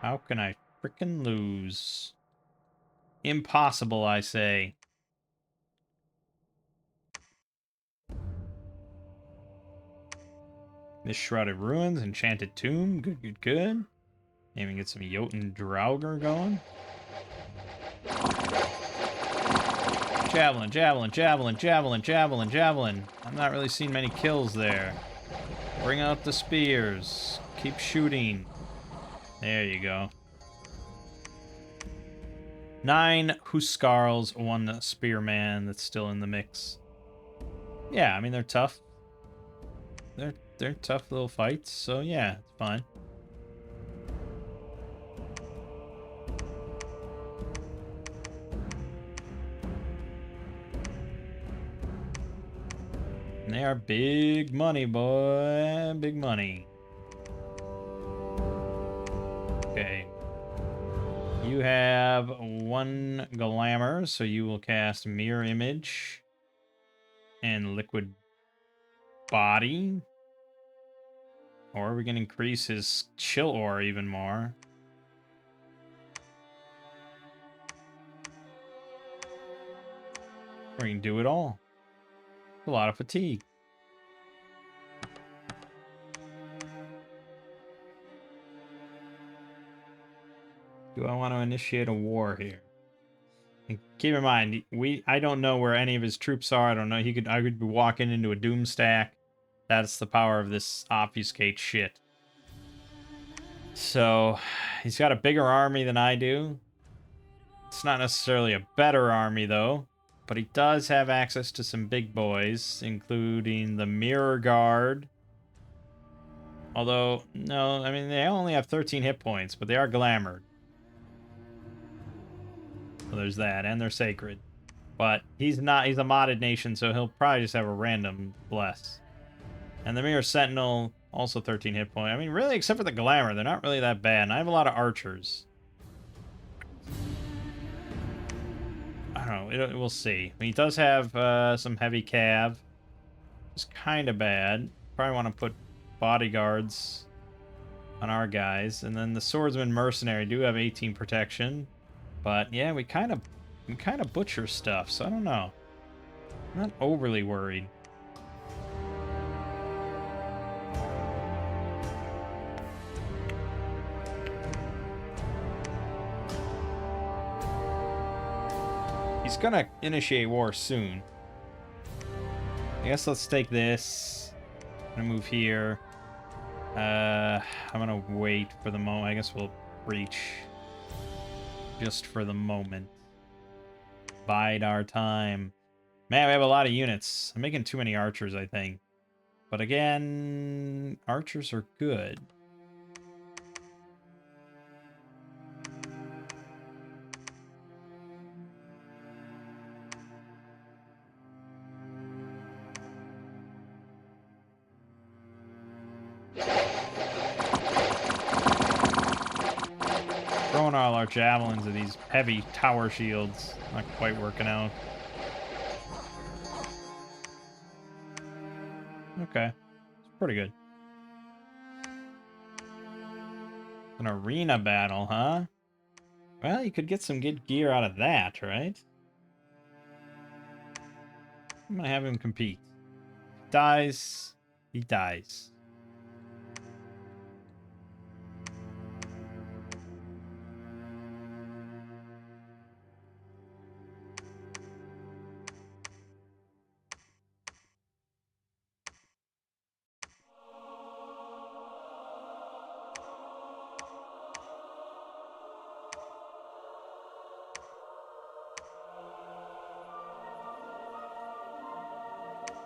How can I frickin' lose? Impossible, I say. This Shrouded Ruins, Enchanted Tomb, good. Maybe get some Jotun Draugr going. Javelin. I'm not really seeing many kills there. Bring out the spears. Keep shooting. There you go. 9 Huskarls, 1 Spearman that's still in the mix. Yeah, I mean, they're tough. They're tough little fights, so yeah, it's fine. And they are big money, boy. Big money. Okay. You have 1 Glamour, so you will cast Mirror Image and Liquid Body. Or we can increase his Chill Aura even more. Or you can do it all. A lot of fatigue. Do I want to initiate a war here? And keep in mind, I don't know where any of his troops are. I don't know. I could be walking into a doom stack. That's the power of this obfuscate shit. So, he's got a bigger army than I do. It's not necessarily a better army, though. But he does have access to some big boys, including the Mirror Guard. Although, no, I mean, they only have 13 hit points, but they are glamored. So there's that, and they're sacred. But he's a modded nation, so he'll probably just have a random bless. And the Mirror Sentinel, also 13 hit point. I mean, really, except for the glamour, they're not really that bad. And I have a lot of archers. I don't know, we'll see. I mean, he does have some heavy cav. It's kind of bad. Probably want to put bodyguards on our guys. And then the Swordsman Mercenary do have 18 protection. But yeah, we kind of butcher stuff, so I don't know. I'm not overly worried. He's gonna initiate war soon. I guess let's take this. I'm gonna move here. I'm gonna wait for the moment. I guess we'll reach just for the moment. Bide our time. Man, we have a lot of units. I'm making too many archers, I think. But again, archers are good. Throwing all our javelins at these heavy tower shields. Not quite working out. Okay. It's pretty good. An arena battle, huh? Well, you could get some good gear out of that, right? I'm gonna have him compete. Dies. He dies.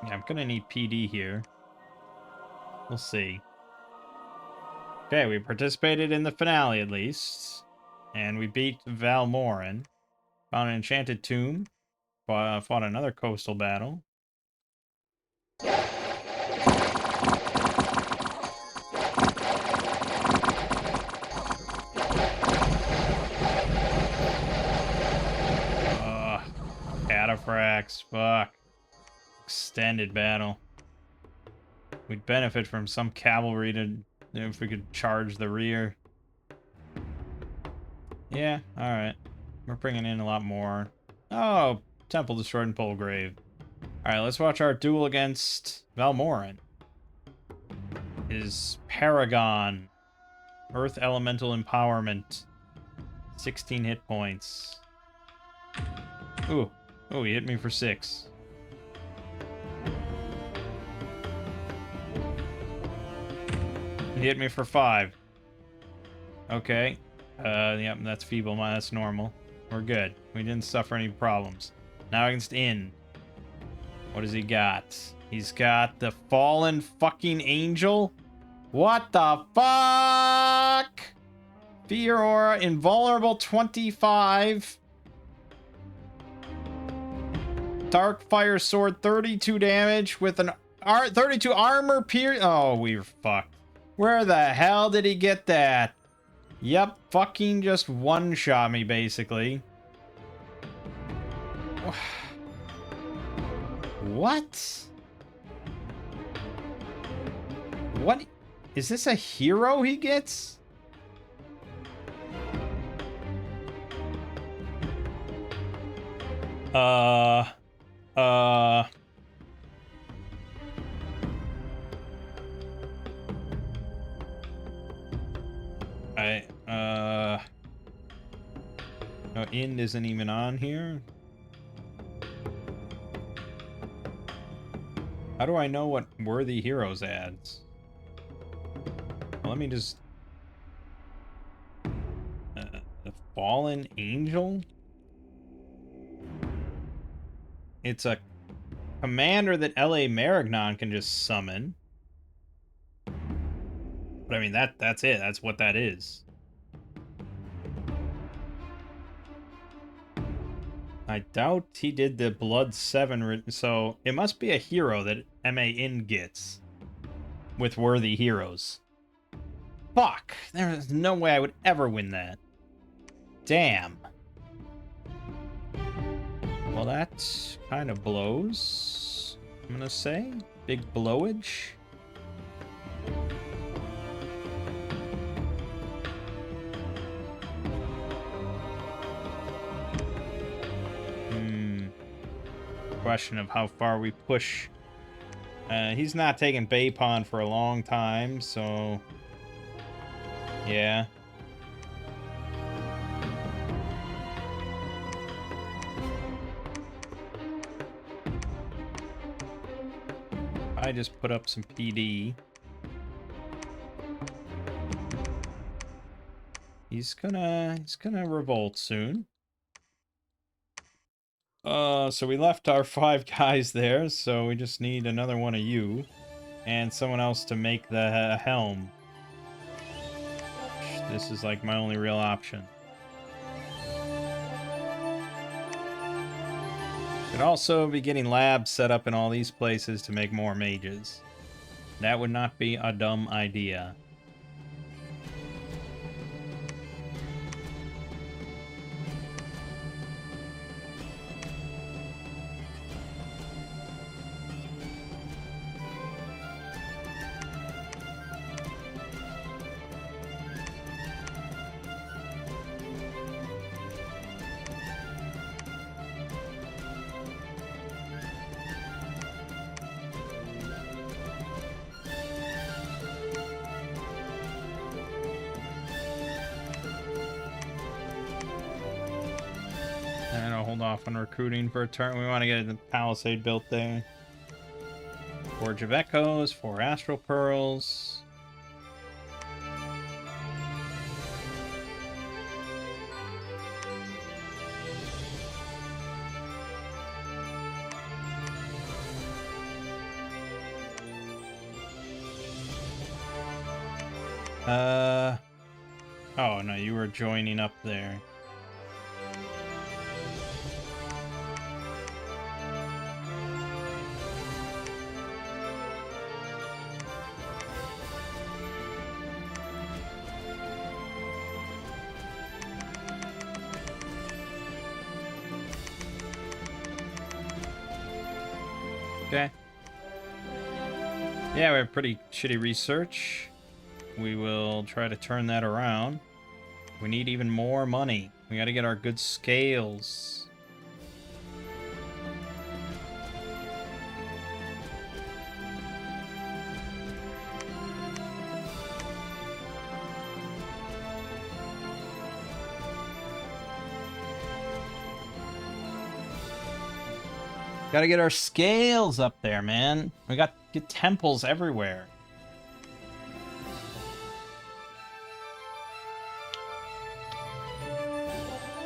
Yeah, I'm gonna need PD here. We'll see. Okay, we participated in the finale at least. And we beat Valmorin. Found an enchanted tomb. Fought another coastal battle. Cataphracts. Fuck. Extended battle. We'd benefit from some cavalry to if we could charge the rear. Yeah, alright. We're bringing in a lot more. Oh, temple destroyed in Polegrave. Alright, let's watch our duel against Valmorin. His Paragon. Earth Elemental Empowerment. 16 hit points. Ooh. Oh, he hit me for 6. He hit me for 5. Okay. Yep, that's feeble. That's normal. We're good. We didn't suffer any problems. Now against In. What does he got? He's got the Fallen fucking Angel? What the fuck? Fear Aura, Invulnerable 25. Dark Fire Sword, 32 damage with an 32 armor pierce. Oh, we're fucked. Where the hell did he get that? Yep, fucking just one-shot me, basically. What? What? Is this a hero he gets? No, Ind isn't even on here. How do I know what Worthy Heroes adds? Well, let me just... the Fallen Angel? It's a commander that L.A. Marignon can just summon. But I mean, that's it. That's what that is. I doubt he did the Blood 7, so it must be a hero that MAN gets with Worthy Heroes. Fuck! There's no way I would ever win that. Damn. Well, that kind of blows, I'm gonna say. Big blowage. Question of how far we push. He's not taking Baypon for a long time, so yeah. I just put up some PD. He's gonna revolt soon. So we left our 5 guys there, so we just need another one of you. And someone else to make the helm. This is like my only real option. Could also be getting labs set up in all these places to make more mages. That would not be a dumb idea. off on recruiting for a turn. We want to get the palisade built there. Forge of Echoes, 4 Astral Pearls. Oh no, you were joining up there. Okay. Yeah, we have pretty shitty research. We will try to turn that around. We need even more money. We gotta get our good scales. Gotta get our scales up there, man. We got get temples everywhere.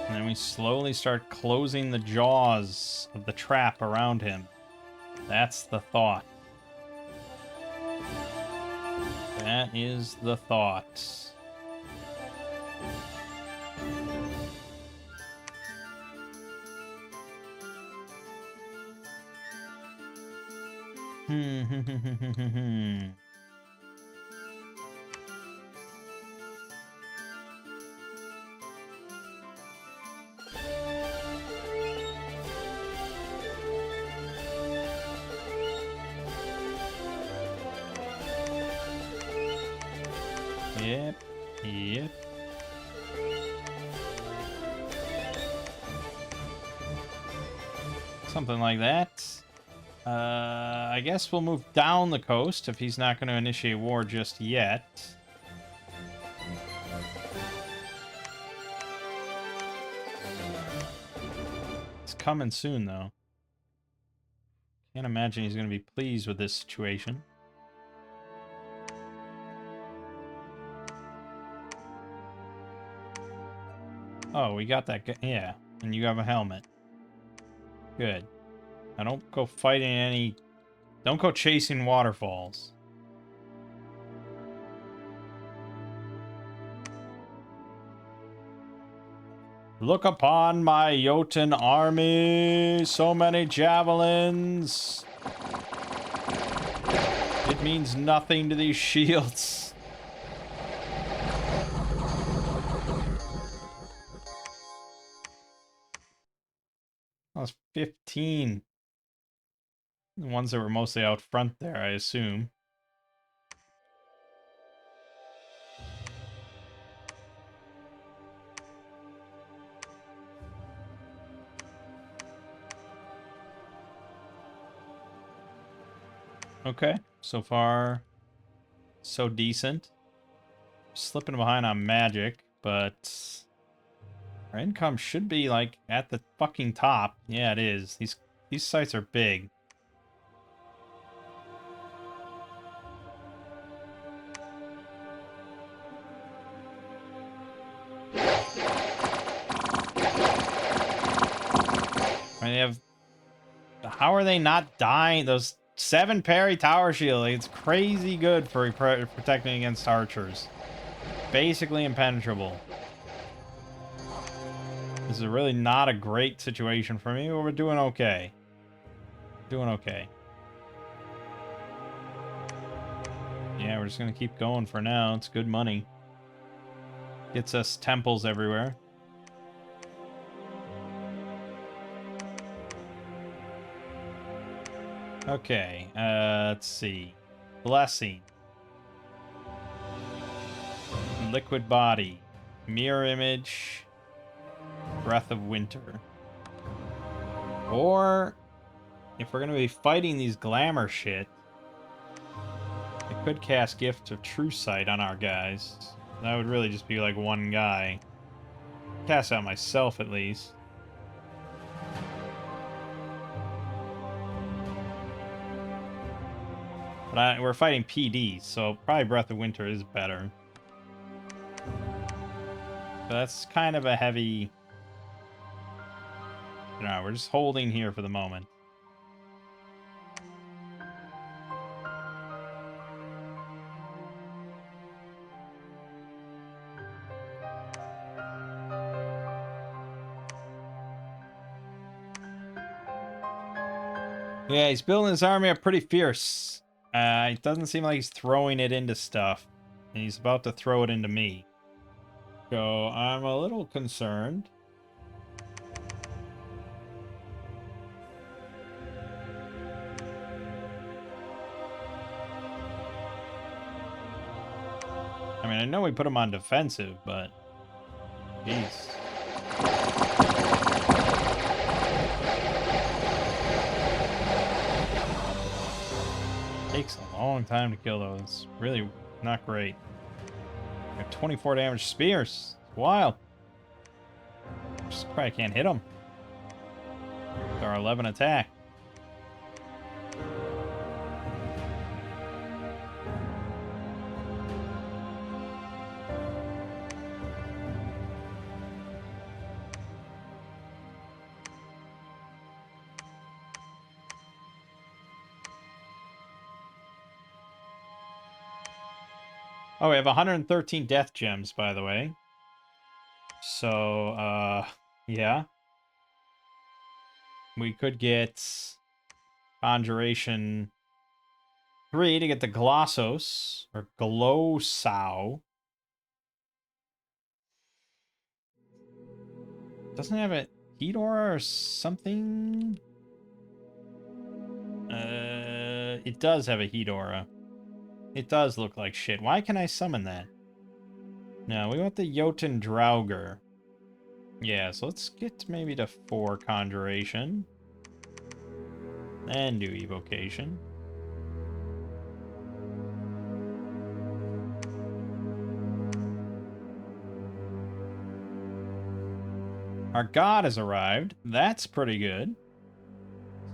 And then we slowly start closing the jaws of the trap around him. That's the thought. That is the thought. Yep. Yep. Something like that. I guess we'll move down the coast if he's not going to initiate war just yet. It's coming soon, though. Can't imagine he's going to be pleased with this situation. Oh, we got that guy. Yeah, and you have a helmet. Good. Now don't go fighting any... Don't go chasing waterfalls. Look upon my Jotun army. So many javelins. It means nothing to these shields. That was 15. The ones that were mostly out front there, I assume. Okay, so far, so decent. Slipping behind on magic, but our income should be like at the fucking top. Yeah, it is. These sites are big. I mean, they have... How are they not dying? Those 7 parry tower shield. Like, it's crazy good for protecting against archers. Basically impenetrable. This is really not a great situation for me, but we're doing okay. Doing okay. Yeah, we're just gonna keep going for now. It's good money. Gets us temples everywhere. Okay, let's see. Blessing. Liquid body. Mirror image. Breath of winter. Or, if we're gonna be fighting these glamour shit, I could cast Gift of True Sight on our guys. That would really just be like one guy. Cast out myself, at least. But we're fighting PD, so probably Breath of Winter is better. But that's kind of a heavy... No, we're just holding here for the moment. Yeah, he's building his army up pretty fierce. It doesn't seem like he's throwing it into stuff. And he's about to throw it into me. So I'm a little concerned. I mean, I know we put him on defensive, but... Jeez. Takes a long time to kill those. Really not great. We have 24 damage spears. It's wild. Just probably can't hit them. With our 11 attack. Oh, we have 113 death gems, by the way. So, yeah. We could get Conjuration 3 to get the Glossos, or Glossow. Doesn't it have a heat aura or something? It does have a heat aura. It does look like shit. Why can I summon that? No, we want the Jotun Draugr. Yeah, so let's get maybe to 4 Conjuration. And do Evocation. Our god has arrived. That's pretty good.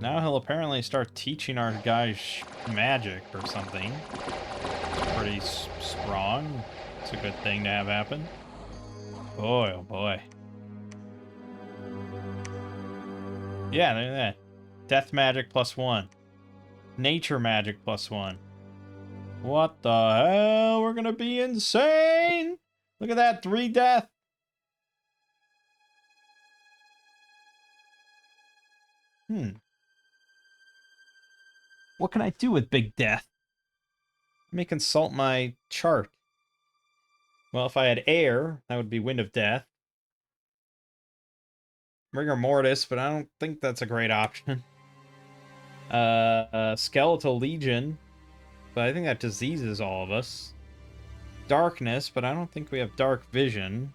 Now he'll apparently start teaching our guys magic or something. It's pretty strong. It's a good thing to have happen. Boy, oh boy. Yeah, look at that. Death magic +1. Nature magic +1. What the hell? We're gonna be insane! Look at that, 3 death! What can I do with big death? Let me consult my chart. Well, if I had air, that would be Wind of Death. Rigor Mortis, but I don't think that's a great option. Skeletal Legion, but I think that diseases all of us. Darkness, but I don't think we have Dark Vision.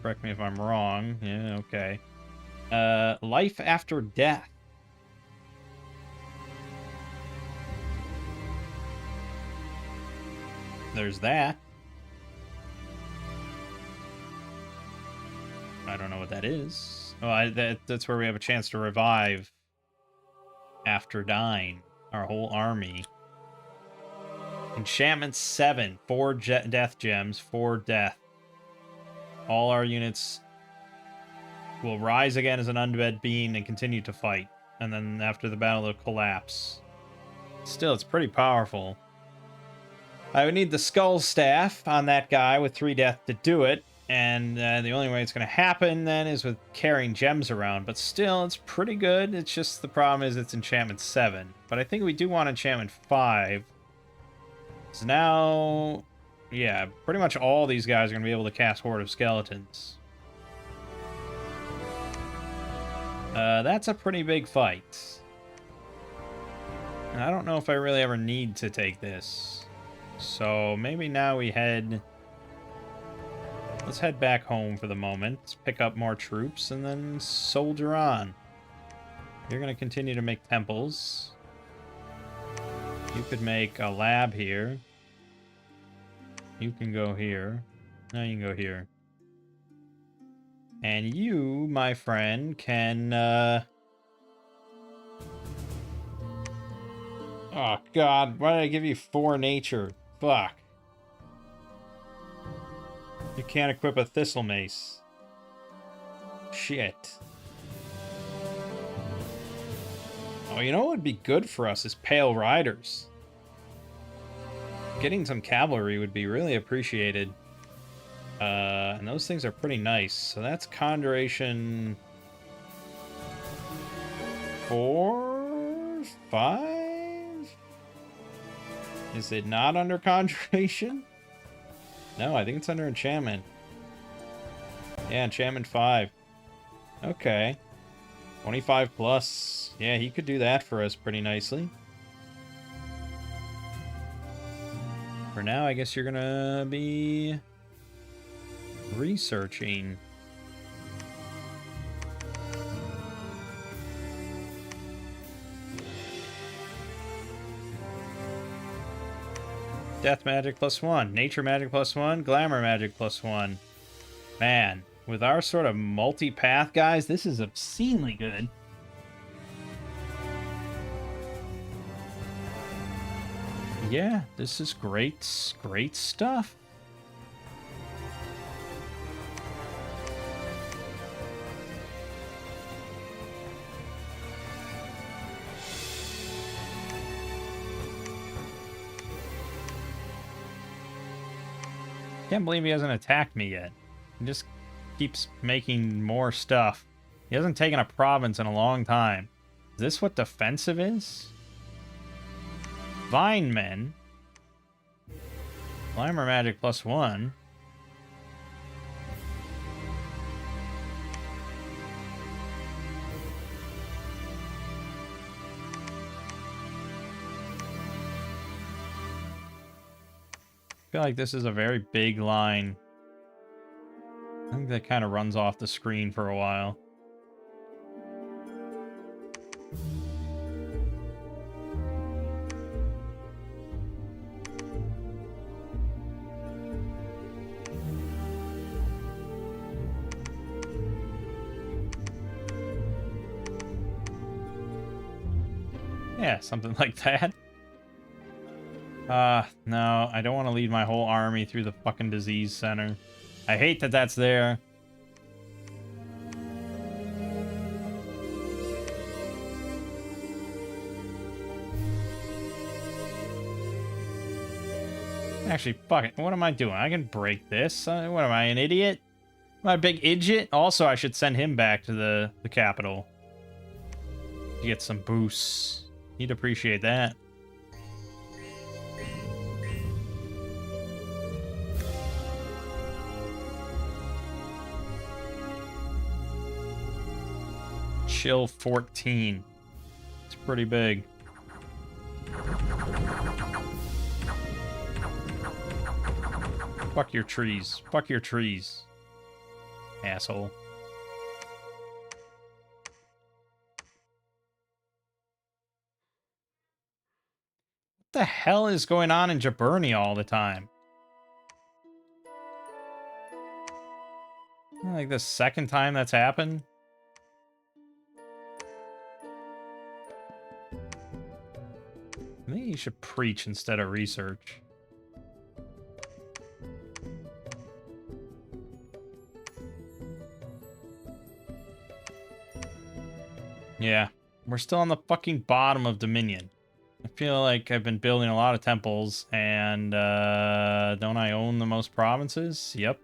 Correct me if I'm wrong. Yeah, okay. Life After Death. There's that. I don't know what that is. Oh, that's where we have a chance to revive after dying. Our whole army. Enchantment 7. 4 death gems. 4 death. All our units will rise again as an undead being and continue to fight. And then after the battle, they'll collapse. Still, it's pretty powerful. I would need the Skull Staff on that guy with 3 death to do it. And the only way it's going to happen then is with carrying gems around. But still, it's pretty good. It's just the problem is it's Enchantment 7. But I think we do want Enchantment 5. So now, yeah, pretty much all these guys are going to be able to cast Horde of Skeletons. That's a pretty big fight. And I don't know if I really ever need to take this. So maybe now we head... Let's head back home for the moment. Let's pick up more troops and then soldier on. You're going to continue to make temples. You could make a lab here. You can go here. No, you can go here. And you, my friend, can... Oh, God. Why did I give you 4 nature? Fuck. You can't equip a Thistle Mace. Shit. Oh, you know what would be good for us is Pale Riders. Getting some cavalry would be really appreciated. And those things are pretty nice. So that's Conjuration 4, 5? Is it not under Conjuration? No, I think it's under Enchantment. Yeah, Enchantment 5. Okay. 25 plus. Yeah, he could do that for us pretty nicely. For now, I guess you're gonna be researching. Death magic +1, nature magic +1, glamour magic +1. Man, with our sort of multi-path guys, this is obscenely good. Yeah, this is great, great stuff. Can't believe he hasn't attacked me yet. He just keeps making more stuff. He hasn't taken a province in a long time. Is this what defensive is? Vine Men. Glamour magic +1. I feel like this is a very big line. I think that kind of runs off the screen for a while. Yeah, something like that. No, I don't want to lead my whole army through the fucking disease center. I hate that that's there. Actually, fuck it. What am I doing? I can break this. What am I, an idiot? Am I a big idiot? Also, I should send him back to the capital to get some boosts. He'd appreciate that. Chill 14. It's pretty big. Fuck your trees. Fuck your trees. Asshole. What the hell is going on in Jaburni all the time? Like the second time that's happened? I think you should preach instead of research. Yeah, we're still on the fucking bottom of Dominion. I feel like I've been building a lot of temples, and don't I own the most provinces? Yep.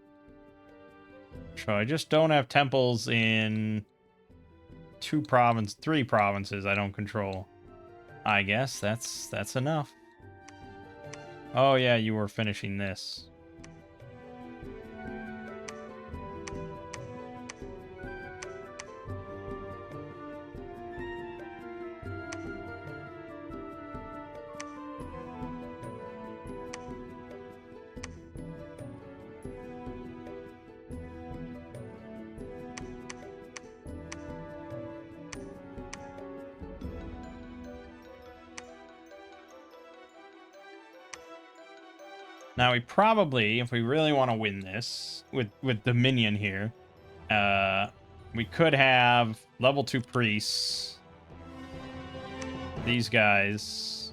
So I just don't have temples in 3 provinces I don't control. I guess that's enough. Oh yeah, you were finishing this. Now we probably, if we really want to win this with Dominion here, we could have level 2 priests. These guys.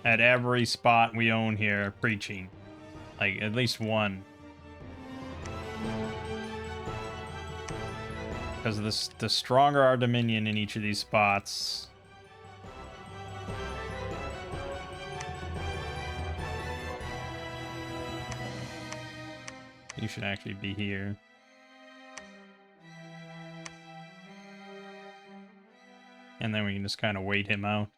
at every spot we own here preaching. Like, at least one. Because the stronger our dominion in each of these spots... You should actually be here. And then we can just kind of wait him out.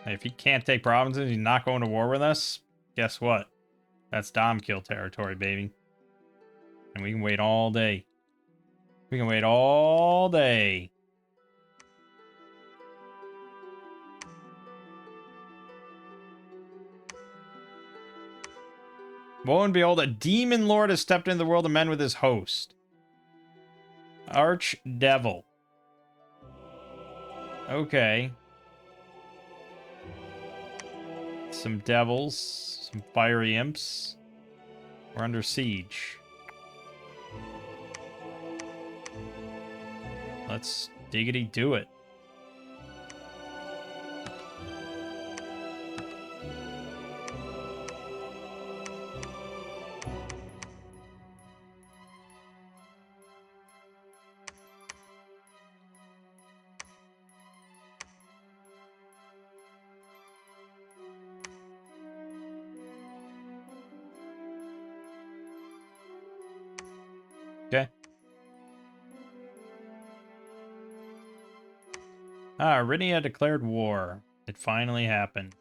If he can't take provinces, he's not going to war with us, guess what? That's Dom kill territory, baby. And we can wait all day. We can wait all day. Woe and behold, a demon lord has stepped into the world of men with his host. Archdevil. Okay. Some devils. Some fiery imps. We're under siege. Let's diggity do it. Okay. Rydia declared war. It finally happened.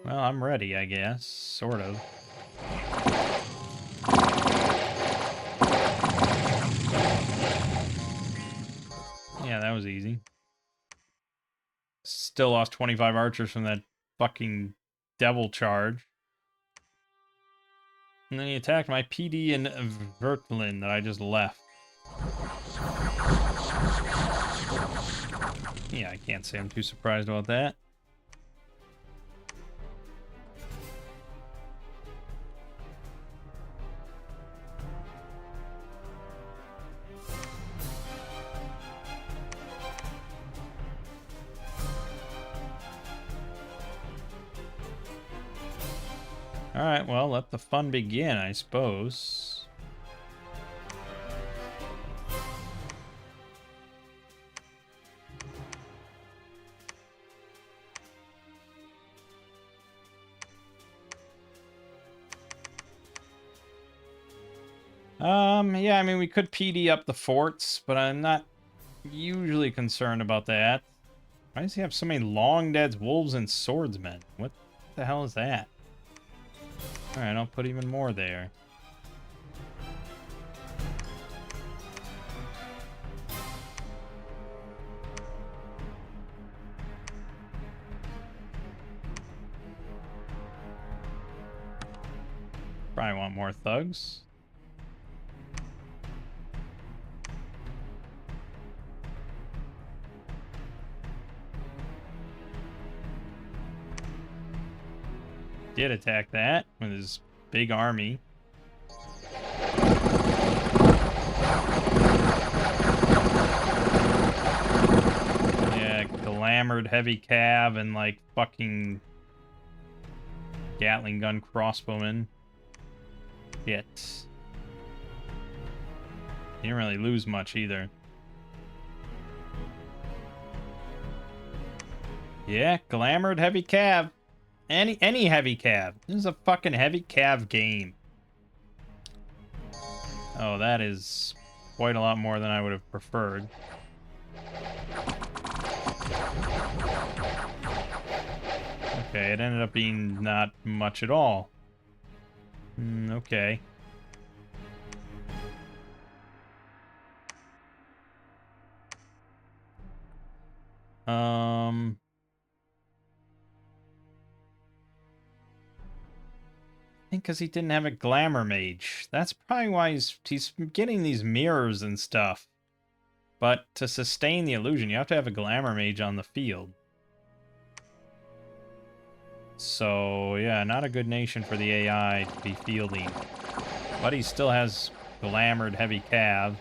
Well, I'm ready, I guess. Sort of. Yeah, that was easy. Still lost 25 archers from that fucking devil charge. And then he attacked my PD in Vertlin that I just left. Yeah, I can't say I'm too surprised about that. Alright, well, let the fun begin, I suppose. Yeah, I mean, we could PD up the forts, but I'm not usually concerned about that. Why does he have so many long deads, wolves, and swordsmen? What the hell is that? Alright, I'll put even more there. Probably want more thugs. Did attack that with his big army. Yeah, glamored heavy cav and like fucking Gatling gun crossbowmen. Hit. Didn't really lose much either. Yeah, glamored heavy cav. Any heavy cav. This is a fucking heavy cav game. Oh, that is quite a lot more than I would have preferred. Okay, it ended up being not much at all. Okay. I think because he didn't have a glamour mage. That's probably why he's getting these mirrors and stuff. But to sustain the illusion, you have to have a glamour mage on the field. So, yeah, not a good nation for the AI to be fielding. But he still has glamored heavy cav.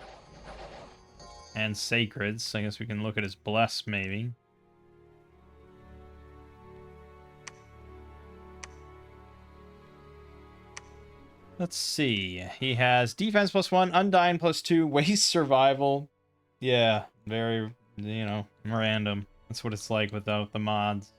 And sacreds. So I guess we can look at his bless, maybe. Let's see. He has defense +1, undying +2, waste survival. Yeah, very, you know, random. That's what it's like without the mods.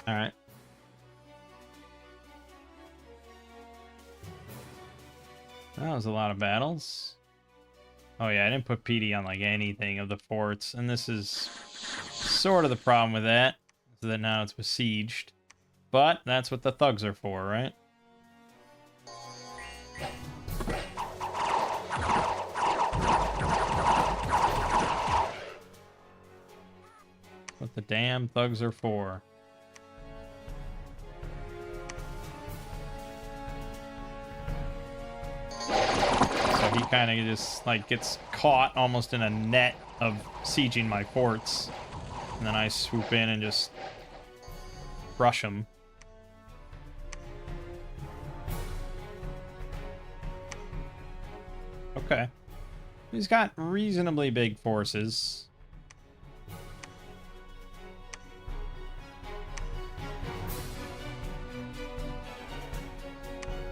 All right. That was a lot of battles. Oh yeah, I didn't put PD on like anything of the forts, and this is sort of the problem with that, is that now it's besieged. But that's what the thugs are for, right? What the damn thugs are for. So he kind of just like gets caught almost in a net of sieging my forts. And then I swoop in and just crush him. Okay. He's got reasonably big forces.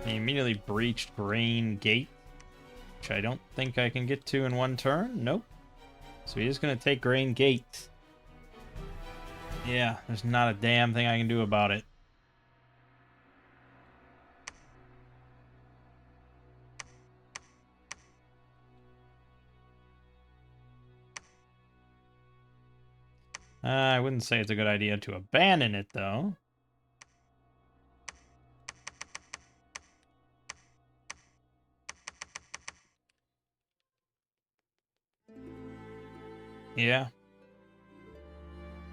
He immediately breached Grain Gate, which I don't think I can get to in one turn. Nope. So he's going to take Grain Gate. Yeah, there's not a damn thing I can do about it. I wouldn't say it's a good idea to abandon it, though. Yeah.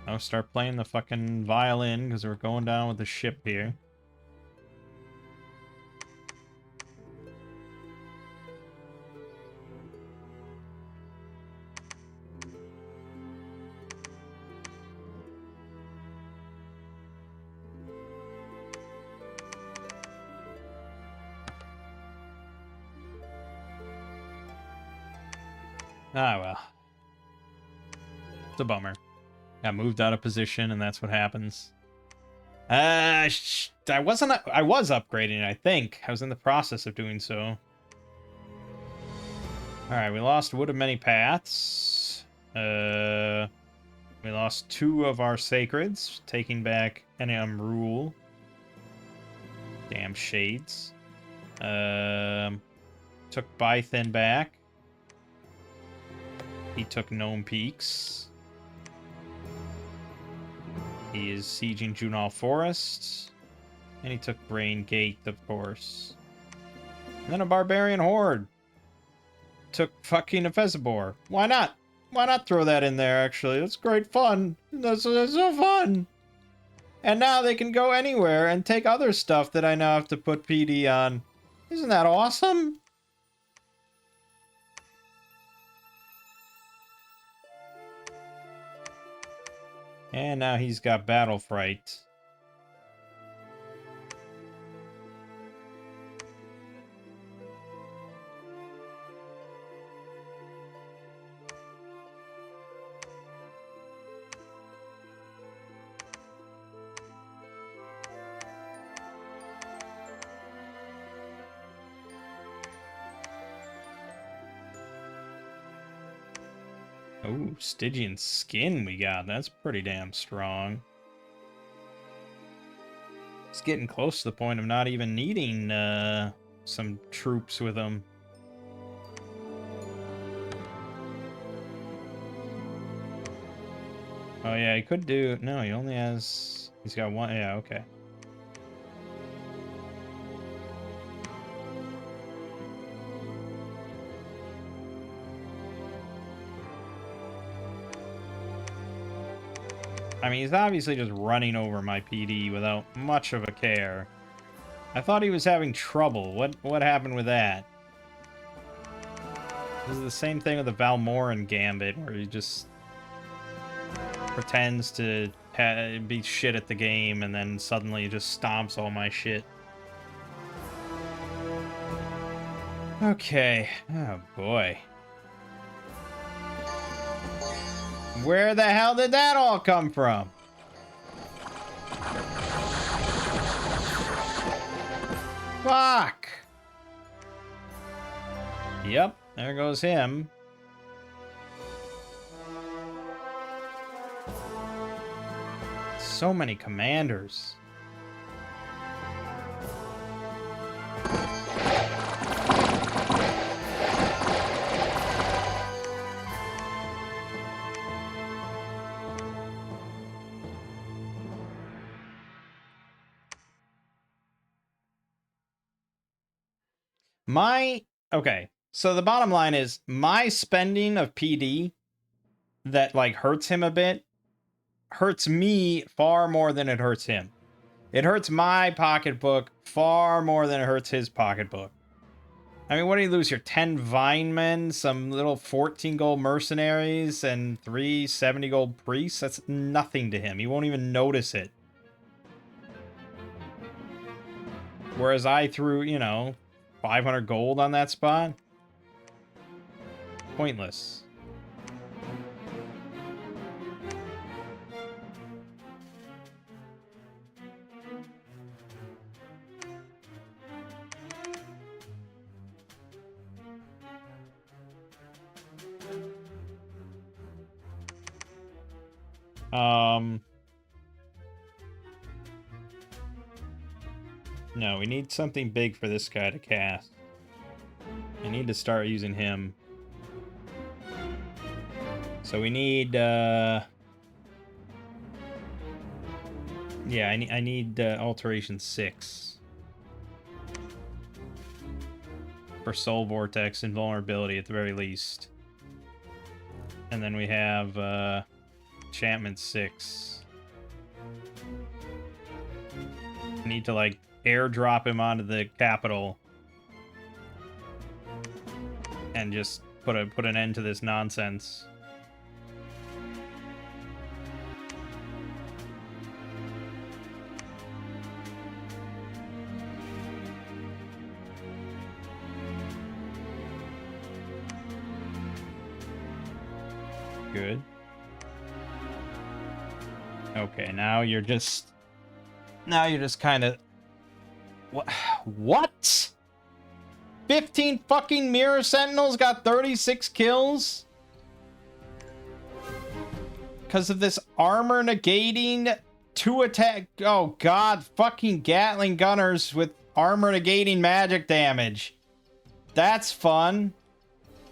I'll start playing the fucking violin, because we're going down with the ship here. Ah, well. It's a bummer. Got moved out of position, and that's what happens. I was upgrading, I think. I was in the process of doing so. Alright, we lost Wood of Many Paths. We lost 2 of our Sacreds, taking back Enam Rule. Damn shades. Took Bythin back. He took Gnome Peaks. He is sieging Junal Forest. And he took Brain Gate, of course. And then a Barbarian Horde took fucking Ephesibor. Why not? Why not throw that in there, actually? It's great fun. That's so fun. And now they can go anywhere and take other stuff that I now have to put PD on. Isn't that awesome? And now he's got Battle Fright. Oh, Stygian Skin we got. That's pretty damn strong. It's getting close to the point of not even needing some troops with him. Oh yeah, he could do... No, he only has... He's got one... Yeah, okay. I mean, he's obviously just running over my PD without much of a care. I thought he was having trouble. What happened with that? This is the same thing with the Valmoran Gambit, where he just pretends to be shit at the game, and then suddenly just stomps all my shit. Okay. Oh, boy. Where the hell did that all come from? Fuck! Yep, there goes him. So many commanders. Okay, so the bottom line is my spending of PD that like hurts him a bit hurts me far more than it hurts him. It hurts my pocketbook far more than it hurts his pocketbook. I mean, what did he lose here? 10 Vinemen, some little 14 gold mercenaries, and 3 70 gold priests? That's nothing to him. He won't even notice it. Whereas I threw, you know, 500 gold on that spot. Pointless. No, we need something big for this guy to cast. I need to start using him. So we need, yeah, I need Alteration 6. For Soul Vortex and Vulnerability at the very least. And then we have, Enchantment 6. I need to, like, airdrop him onto the capital. And just put an end to this nonsense. Good. Okay, now you're just kind of what? 15 fucking Mirror Sentinels got 36 kills? Because of this armor negating 2 attack. Oh god, fucking Gatling gunners with armor negating magic damage. That's fun.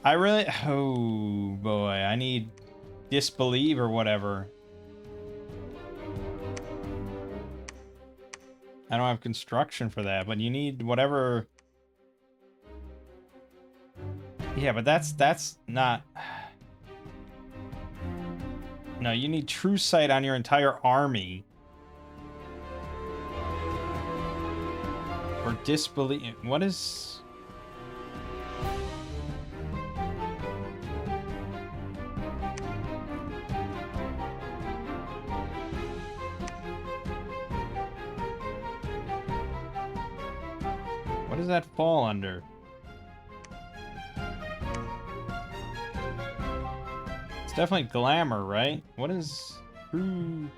I really, oh boy, I need Disbelieve or whatever. I don't have construction for that, but you need whatever. Yeah, but that's not. No, you need True Sight on your entire army. Or Disbelieve. What is. What does that fall under? It's definitely glamour, right? What is true?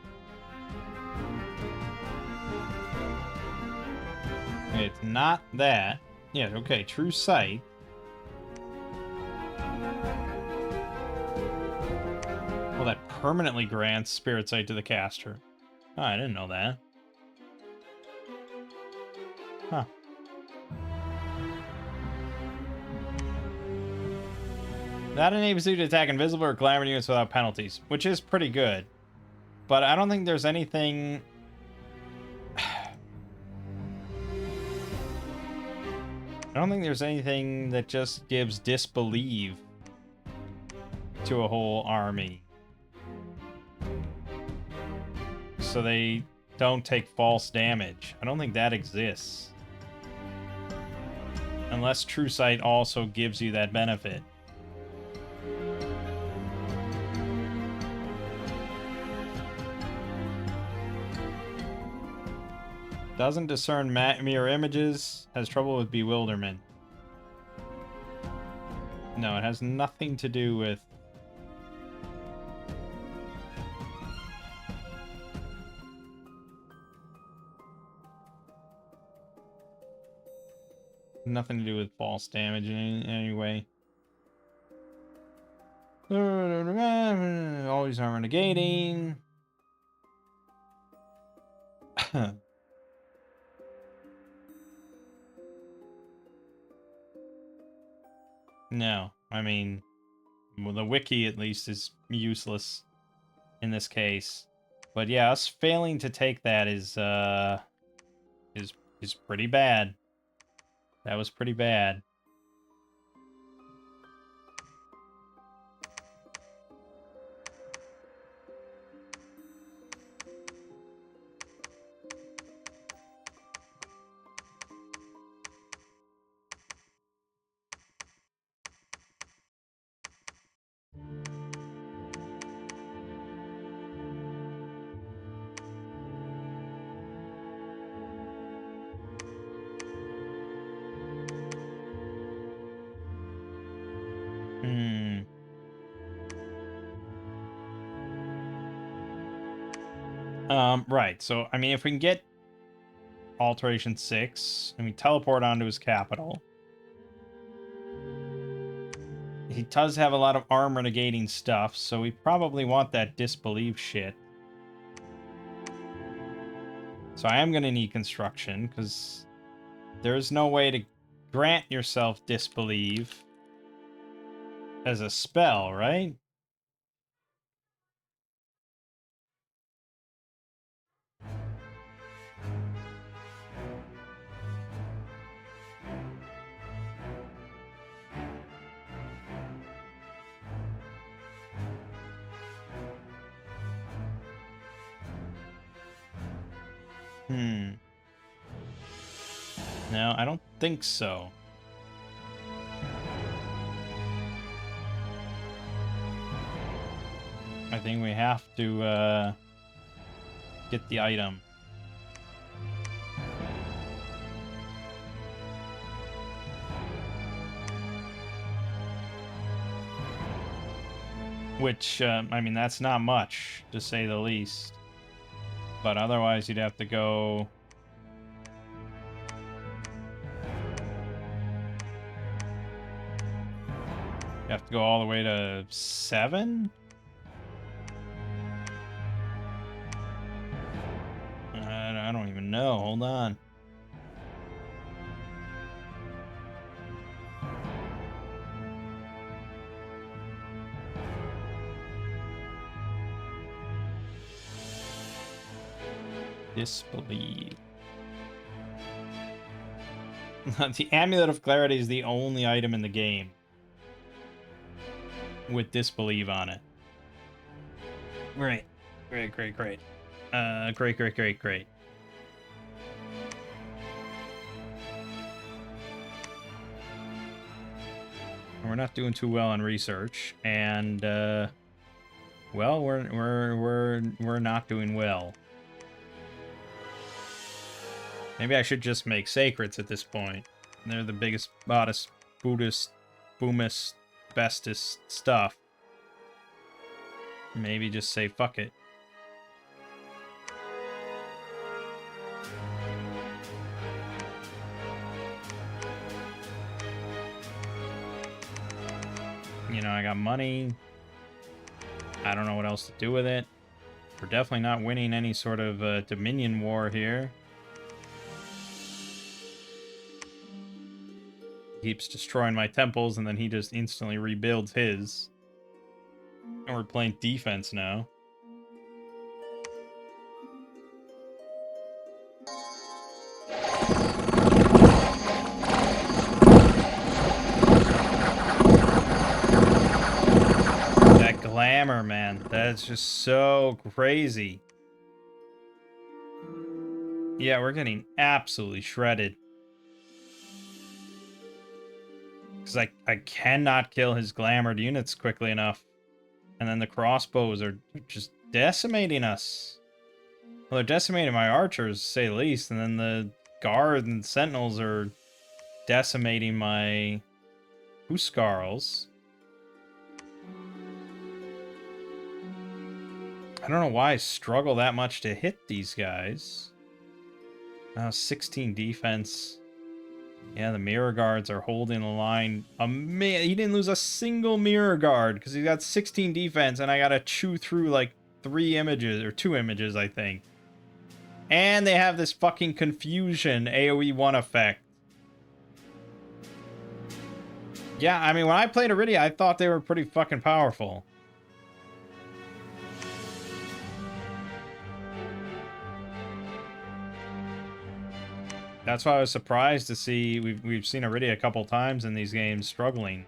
Okay, it's not that. Yeah, okay, True Sight. Well, that permanently grants Spirit Sight to the caster. Oh, I didn't know that. Huh. That enables you to attack invisible or glamour units without penalties, which is pretty good. But I don't think there's anything. I don't think there's anything that just gives Disbelieve to a whole army. so they don't take false damage. I don't think that exists. Unless True Sight also gives you that benefit. Doesn't discern mirror images. Has trouble with bewilderment. No, it has nothing to do with... Nothing to do with false damage in any way. Always armor negating. No, I mean, well, the wiki at least is useless in this case. But yeah, us failing to take that is pretty bad. That was pretty bad. Right. So, I mean, if we can get Alteration 6, and we teleport onto his capital. He does have a lot of armor negating stuff, so we probably want that disbelieve shit. So I am going to need construction, because there's no way to grant yourself disbelieve as a spell, right? No, I don't think so. I think we have to get the item. Which, I mean, that's not much, to say the least. But otherwise, you'd have to go... You have to go all the way to 7? I don't even know. Hold on. Disbelieve. The Amulet of Clarity is the only item in the game with disbelieve on it. Great. Great. Great. We're not doing too well on research, and well, we're not doing well. Maybe I should just make sacreds at this point. They're the biggest, boddest, Buddhist, boomist, bestest stuff. Maybe just say fuck it. You know, I got money. I don't know what else to do with it. We're definitely not winning any sort of Dominion war here. Keeps destroying my temples, and then he just instantly rebuilds his. And we're playing defense now. That glamour, man. That's just so crazy. Yeah, we're getting absolutely shredded. Because I cannot kill his glamored units quickly enough. And then the crossbows are just decimating us. Well, they're decimating my archers, to say the least. And then the guard and sentinels are decimating my Huskarls. I don't know why I struggle that much to hit these guys. 16 defense. Yeah, the mirror guards are holding the line. He didn't lose a single mirror guard because he got 16 defense, and I gotta chew through like 3 images, or 2 images, I think. And they have this fucking confusion AoE 1 effect. Yeah, I mean, when I played Iridia, I thought they were pretty fucking powerful. That's why I was surprised to see we've seen Iridia a couple times in these games struggling.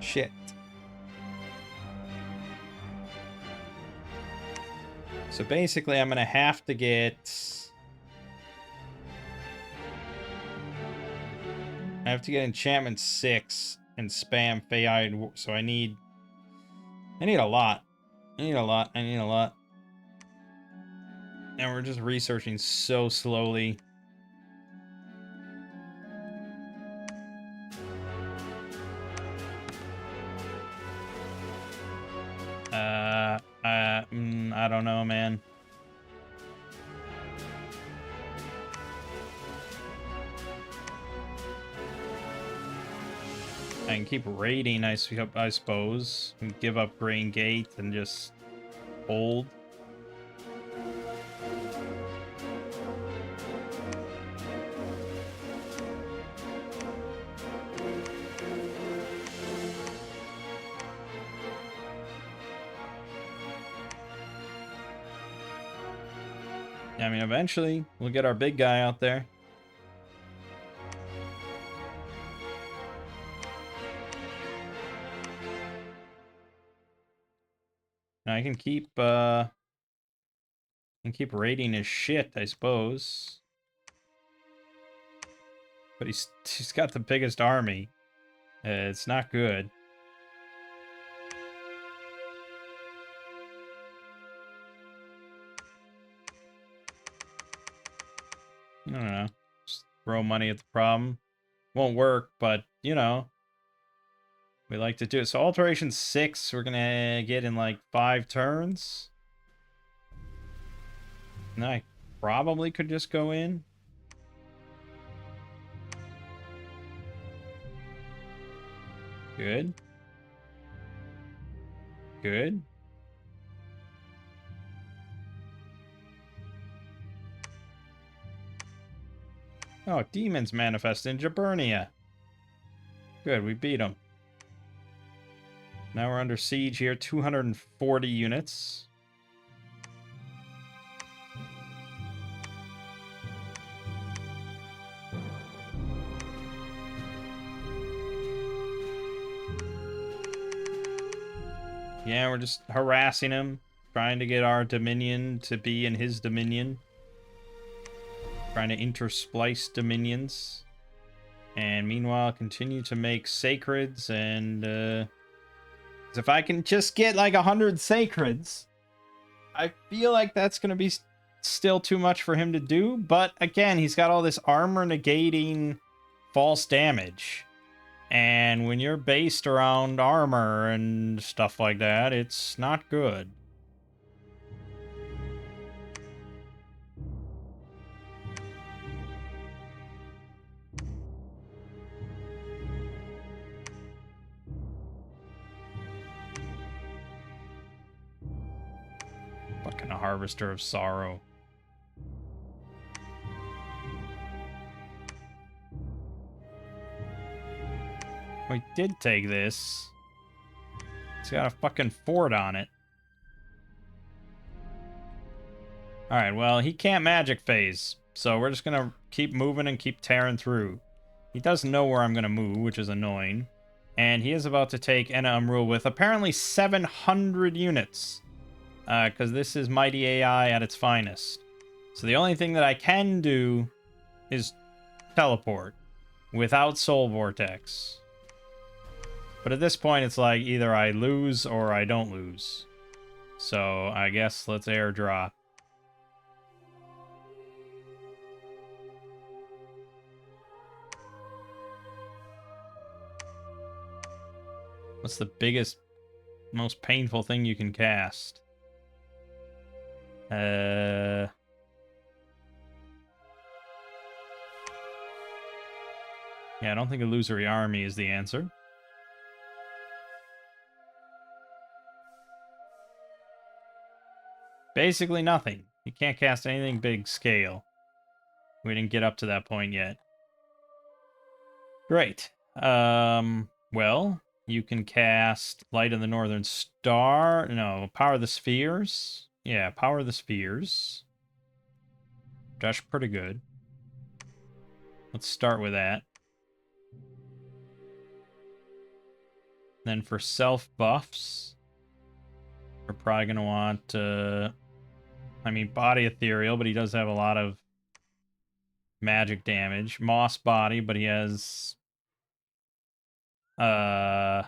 Shit. So basically, I'm gonna have to get... I have to get enchantment 6 and spam Feyide, so I need a lot. I need a lot. And we're just researching so slowly. I don't know, man. I can keep raiding, I suppose. And give up Grain Gate and just hold. I mean, eventually, we'll get our big guy out there. I can keep raiding his shit, I suppose. But he's got the biggest army. It's not good. I don't know. Just throw money at the problem. Won't work, but, you know. We like to do it. So Alteration 6, we're gonna get in like 5 turns. And I probably could just go in. Good. Good. Oh, demons manifest in Jaburnia. Good, we beat them. Now we're under siege here, 240 units. Yeah, we're just harassing him, trying to get our dominion to be in his dominion. Trying to intersplice dominions. And meanwhile, continue to make sacreds and, if I can just get like 100 sacreds, I feel like that's going to be still too much for him to do. But again, he's got all this armor negating false damage. And when you're based around armor and stuff like that, it's not good. Fucking a harvester of sorrow. We did take this. It's got a fucking fort on it. Alright, well, he can't magic phase. So we're just gonna keep moving and keep tearing through. He does know where I'm going to move, which is annoying. And he is about to take Enna Umrul with apparently 700 units. Because this is Mighty AI at its finest. So the only thing that I can do is teleport without Soul Vortex. But at this point, it's like either I lose or I don't lose. So I guess let's airdrop. What's the biggest, most painful thing you can cast? Yeah, I don't think Illusory Army is the answer. Basically nothing. You can't cast anything big scale. We didn't get up to that point yet. Great. Well, you can cast Light of the Northern Star. No, Power of the Spheres. Yeah, Power of the Spheres. That's pretty good. Let's start with that. Then for self buffs, we're probably going to want, I mean, Body Ethereal, but he does have a lot of magic damage. Moss Body, but he has a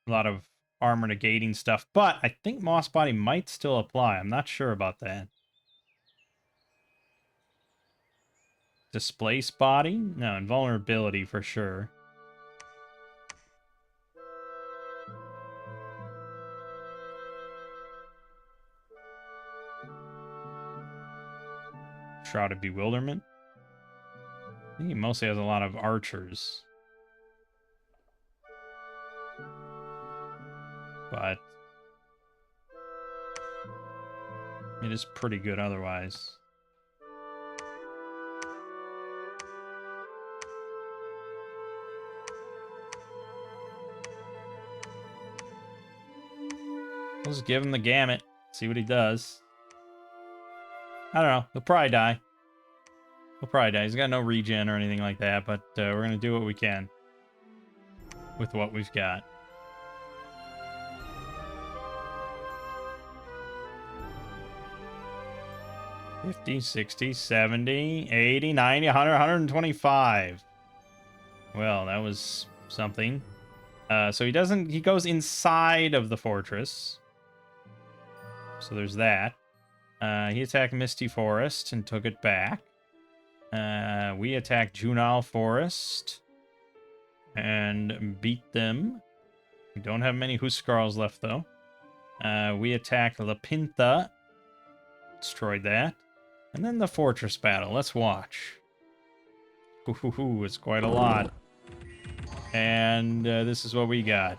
lot of armor negating stuff. But I think Moss Body might still apply. I'm not sure about that. Displace Body? No, invulnerability for sure. Shroud of Bewilderment. I think he mostly has a lot of archers. But it is pretty good otherwise. We'll just give him the gamut. See what he does. I don't know. He'll probably die. He'll probably die. He's got no regen or anything like that, but we're going to do what we can with what we've got. $50, $60, $70, $80, $90, $100, $125. Well, that was something. So he goes inside of the fortress. So there's that. He attacked Misty Forest and took it back. We attacked Junal Forest and beat them. We don't have many Huskarls left, though. We attacked La Pinta. Destroyed that. And then the fortress battle. Let's watch. Ooh, it's quite a lot. And this is what we got.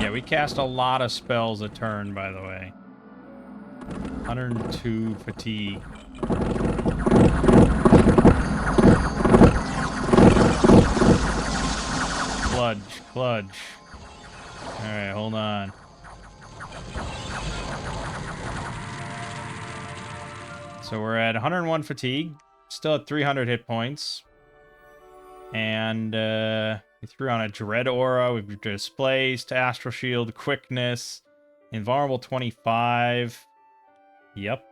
Yeah, we cast a lot of spells a turn, by the way. 102 fatigue. Kludge. Alright, hold on. So we're at 101 fatigue. Still at 300 hit points. And we threw on a Dread Aura. We've displaced Astral Shield, Quickness, Invulnerable 25. Yep.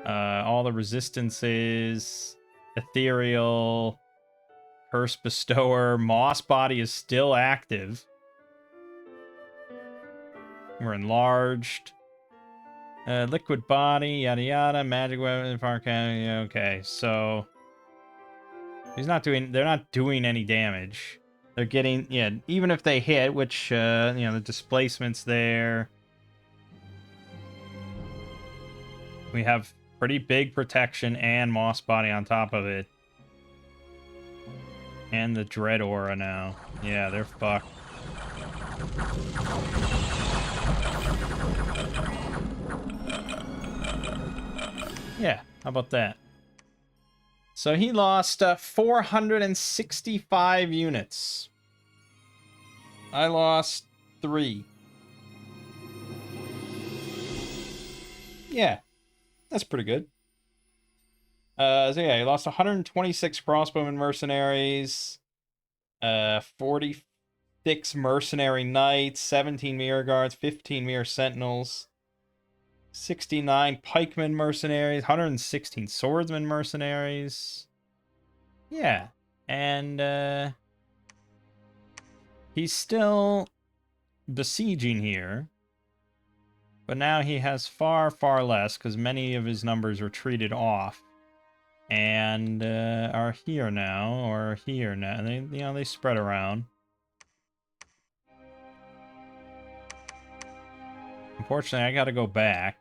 All the resistances. Ethereal. Curse Bestower. Moss Body is still active. We're enlarged. Liquid Body, yada yada, Magic Weapon, okay, so they're not doing any damage. They're getting, yeah, even if they hit, which, the displacement's there. We have pretty big protection and Moss Body on top of it. And the Dread Aura now. Yeah, they're fucked. Yeah, how about that? So he lost 465 units. I lost 3. Yeah, that's pretty good. So yeah, he lost 126 crossbowmen mercenaries, 46 mercenary knights, 17 mirror guards, 15 mirror sentinels, 69 pikemen mercenaries, 116 swordsman mercenaries. Yeah, and he's still besieging here, but now he has far, far less because many of his numbers retreated off. And are here now, or here now. They spread around. Unfortunately, I gotta go back.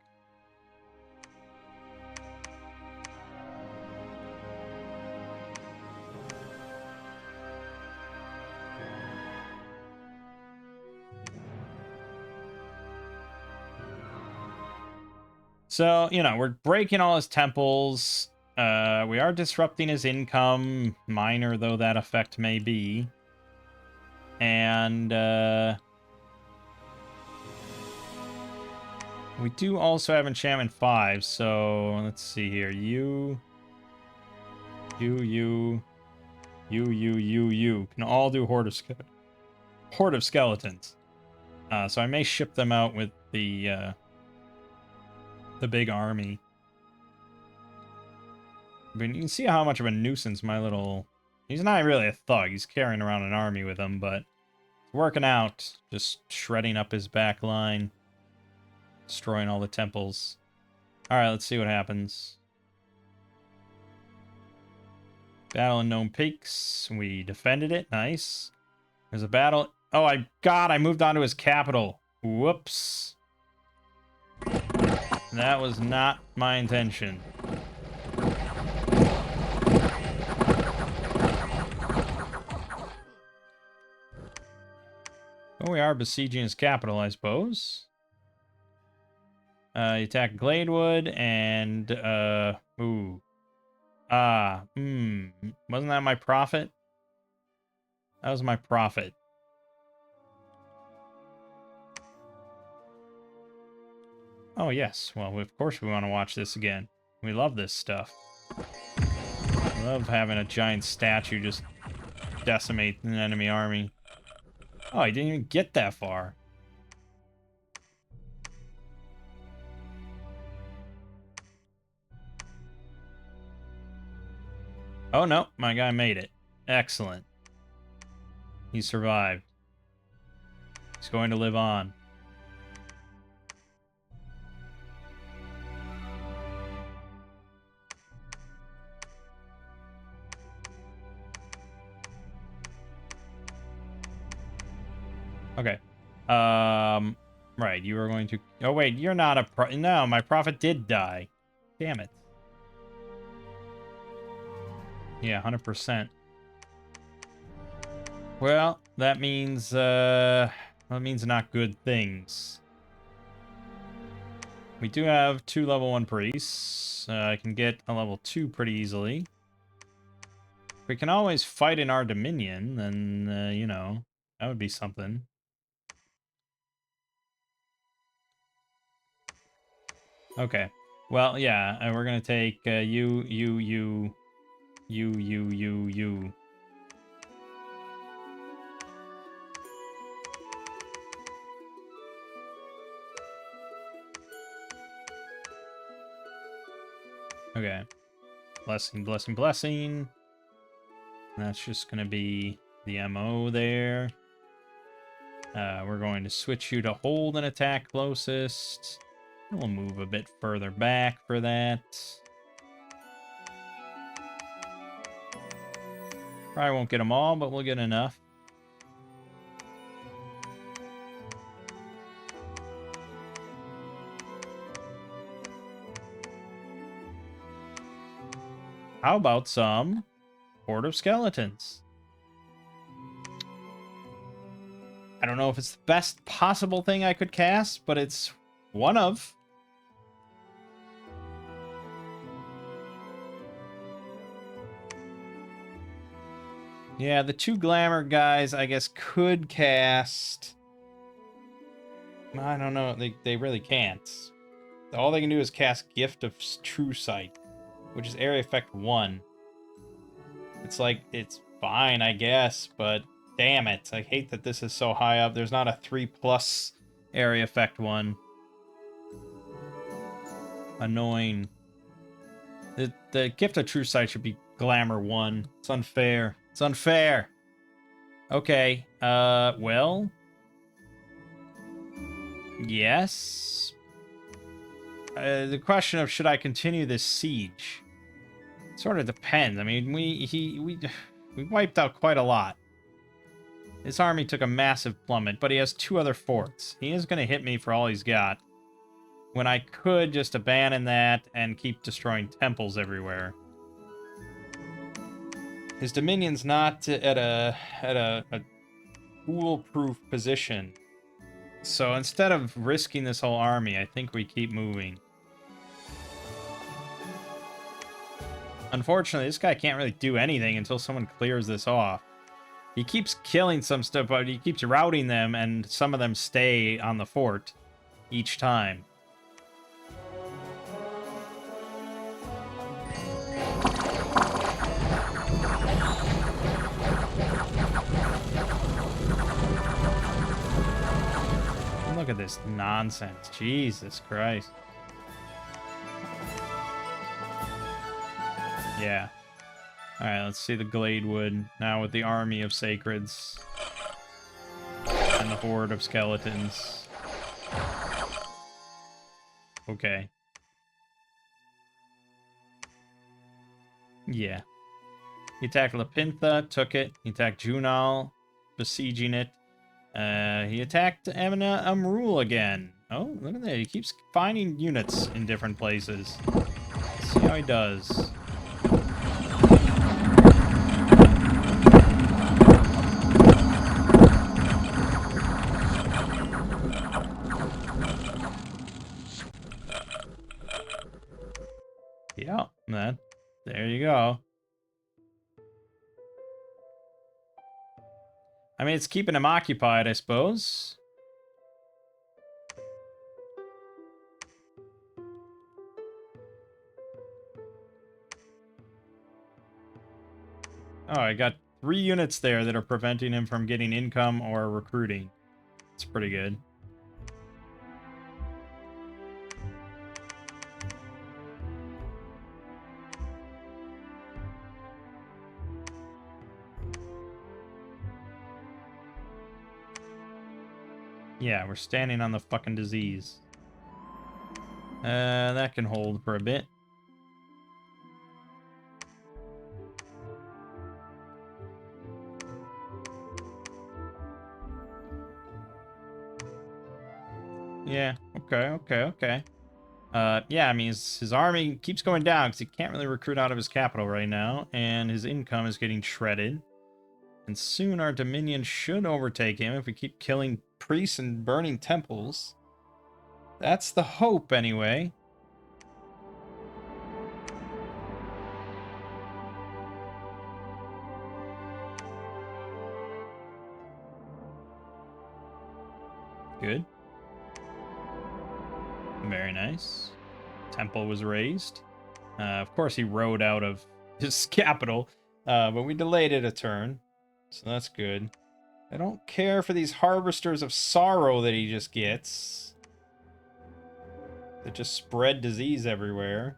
So, we're breaking all his temples. We are disrupting his income, minor though that effect may be. And, we do also have enchantment 5, so let's see here. You can all do Horde of Skeletons. So I may ship them out with the big army. I mean, you can see how much of a nuisance my little... He's not really a thug. He's carrying around an army with him, but it's working out. Just shredding up his back line. Destroying all the temples. Alright, let's see what happens. Battle in Gnome Peaks. We defended it. Nice. There's a battle... Oh, I moved on to his capital. Whoops. That was not my intention. Well, we are besieging his capital, I suppose. You attack Gladewood, and, ooh. Wasn't that my profit? That was my profit. Oh, yes. Well, of course we want to watch this again. We love this stuff. We love having a giant statue just decimate an enemy army. Oh, he didn't even get that far. Oh, no. My guy made it. Excellent. He survived. He's going to live on. Okay. Right, you were going to... Oh, wait, you're not a... No, my prophet did die. Damn it. Yeah, 100%. Well, that means not good things. We do have 2 level 1 priests. I can get a level 2 pretty easily. We can always fight in our dominion, then, that would be something. Okay. Well, yeah, we're gonna take you. Okay. Blessing, blessing, blessing. That's just gonna be the MO there. We're going to switch you to hold and attack closest. We'll move a bit further back for that. Probably won't get them all, but we'll get enough. How about some Horde of Skeletons? I don't know if it's the best possible thing I could cast, but it's one of. Yeah, the 2 glamour guys, I guess, could cast... I don't know. They really can't. All they can do is cast Gift of True Sight, which is area effect 1. It's like, it's fine, I guess, but damn it. I hate that this is so high up. There's not a 3+ area effect 1. Annoying. The Gift of True Sight should be Glamour 1. It's unfair. It's unfair! Okay, well... Yes? The question of should I continue this siege sort of depends. I mean, we wiped out quite a lot. His army took a massive plummet, but he has 2 other forts. He is going to hit me for all he's got, when I could just abandon that and keep destroying temples everywhere. His dominion's not at a foolproof position. So instead of risking this whole army, I think we keep moving. Unfortunately, this guy can't really do anything until someone clears this off. He keeps killing some stuff, but he keeps routing them, and some of them stay on the fort each time. Look at this nonsense. Jesus Christ. Yeah. Alright, let's see the Gladewood. Now with the army of sacreds. And the horde of skeletons. Okay. Yeah. He attacked Lapintha, took it. He attacked Junal, besieging it. He attacked Amina Amrul again. Oh, look at that. He keeps finding units in different places. Let's see how he does. Yeah, there you go. I mean, it's keeping him occupied, I suppose. Oh, I got 3 units there that are preventing him from getting income or recruiting. It's pretty good. Yeah, we're standing on the fucking disease. That can hold for a bit. Yeah, okay. Yeah, I mean, his army keeps going down because he can't really recruit out of his capital right now, and his income is getting shredded. And soon our dominion should overtake him if we keep killing priests and burning temples. That's the hope, anyway. Good. Very nice. Temple was raised. Of course, he rode out of his capital, but we delayed it a turn, so that's good. I don't care for these harvesters of sorrow that he just gets. That just spread disease everywhere.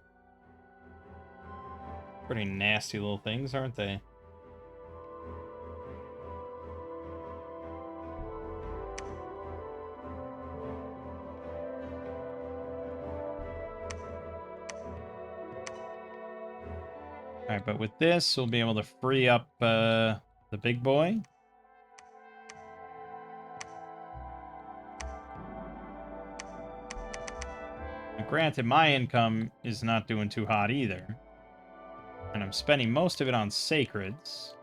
Pretty nasty little things, aren't they? Alright, but with this, we'll be able to free up the big boy. Now, granted, my income is not doing too hot either. And I'm spending most of it on sacreds.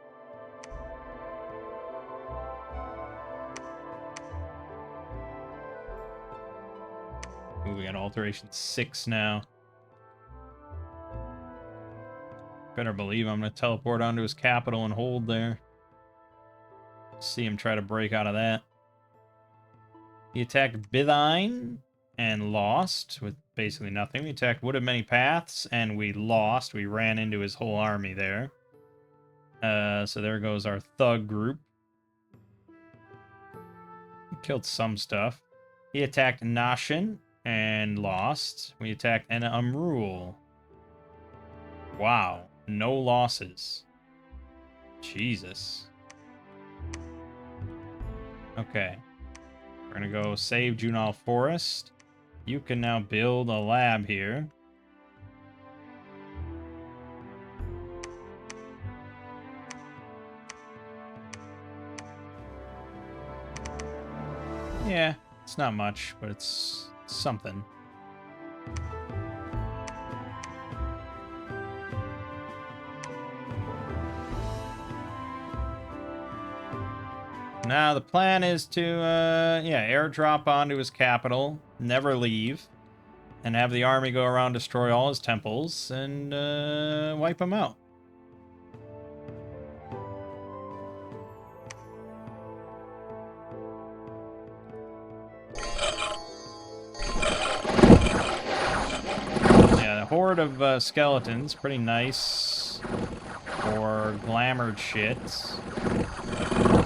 Ooh, we got alteration 6 now. Better believe I'm going to teleport onto his capital and hold there. See him try to break out of that. He attacked Bithine and lost with basically nothing. We attacked Wood of Many Paths, and we lost. We ran into his whole army there. So there goes our thug group. We killed some stuff. He attacked Nashin and lost. We attacked Ena Umrul. Wow. No losses. Jesus. Okay. We're gonna go save Junal Forest. You can now build a lab here. Yeah, it's not much, but it's something. Now the plan is to, airdrop onto his capital, never leave, and have the army go around, destroy all his temples, and wipe him out. Yeah, the horde of skeletons, pretty nice for glamored shit.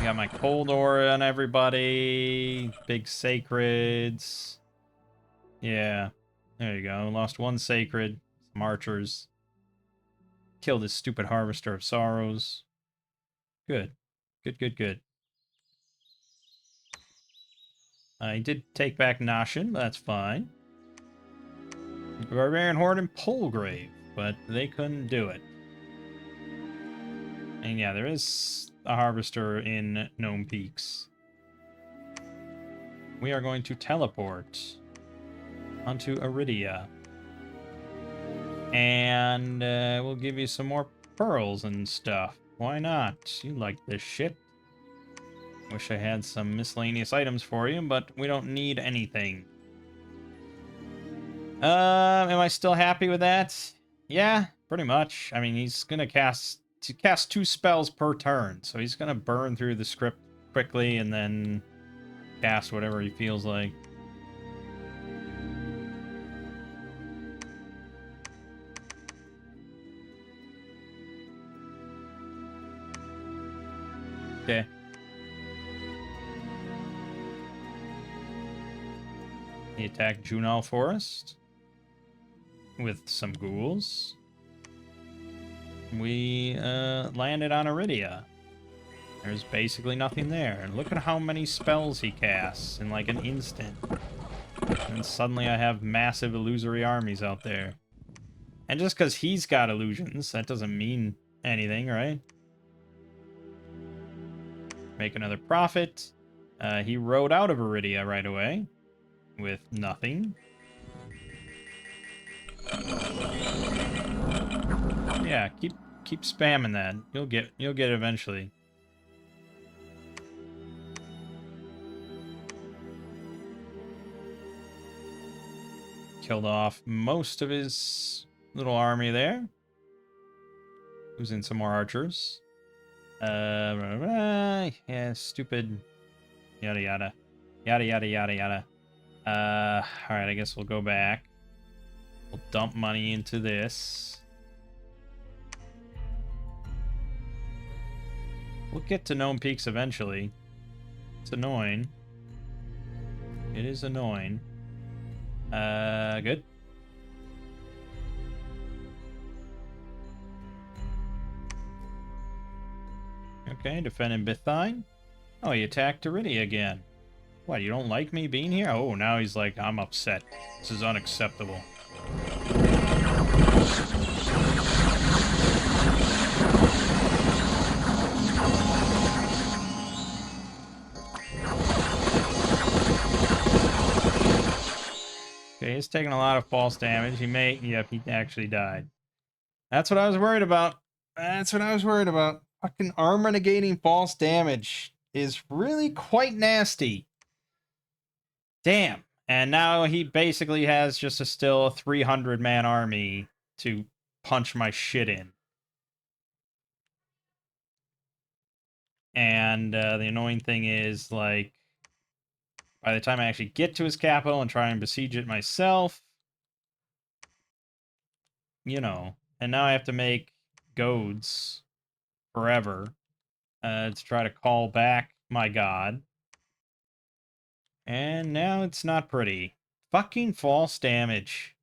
Got my cold aura on everybody. Big sacreds. Yeah. There you go. Lost one sacred. Some archers. Killed this stupid harvester of sorrows. Good. Good. I did take back Nashin. That's fine. Barbarian Horde and Polgrave. But they couldn't do it. And yeah, there is a harvester in Gnome Peaks. We are going to teleport onto Iridia. And we'll give you some more pearls and stuff. Why not? You like this shit. Wish I had some miscellaneous items for you, but we don't need anything. Am I still happy with that? Yeah, pretty much. I mean, he's gonna cast 2 spells per turn, so he's gonna burn through the script quickly and then cast whatever he feels like. Okay. He attacked Junal Forest with some ghouls. We landed on Iridia. There's basically nothing there. And look at how many spells he casts in like an instant. And suddenly I have massive illusory armies out there. And just because he's got illusions, that doesn't mean anything, right? Make another profit. He rode out of Iridia right away with nothing. Yeah, keep spamming that. You'll get it eventually. Killed off most of his little army there. Who's in some more archers? Yeah, stupid. Yada yada. Yada. Alright, I guess we'll go back. We'll dump money into this. We'll get to Gnome Peaks eventually. It's annoying. It is annoying. Good. Okay, defending Bithine. Oh, he attacked Iridia again. What, you don't like me being here? Oh, now he's like, I'm upset. This is unacceptable. Okay, he's taking a lot of false damage. Yep, he actually died. That's what I was worried about. Fucking armor negating false damage is really quite nasty. Damn. And now he basically has just still a 300-man army to punch my shit in. And the annoying thing is, like, by the time I actually get to his capital and try and besiege it myself, you know. And now I have to make goads forever to try to call back my god. And now it's not pretty. Fucking false damage.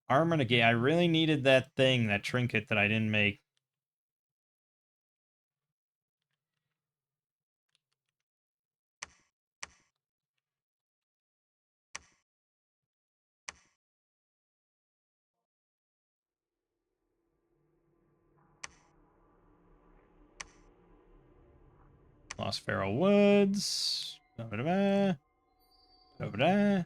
Armor negate. I really needed that thing, that trinket that I didn't make. Lost Feral Woods. Da-ba-da-ba. Da-ba-da.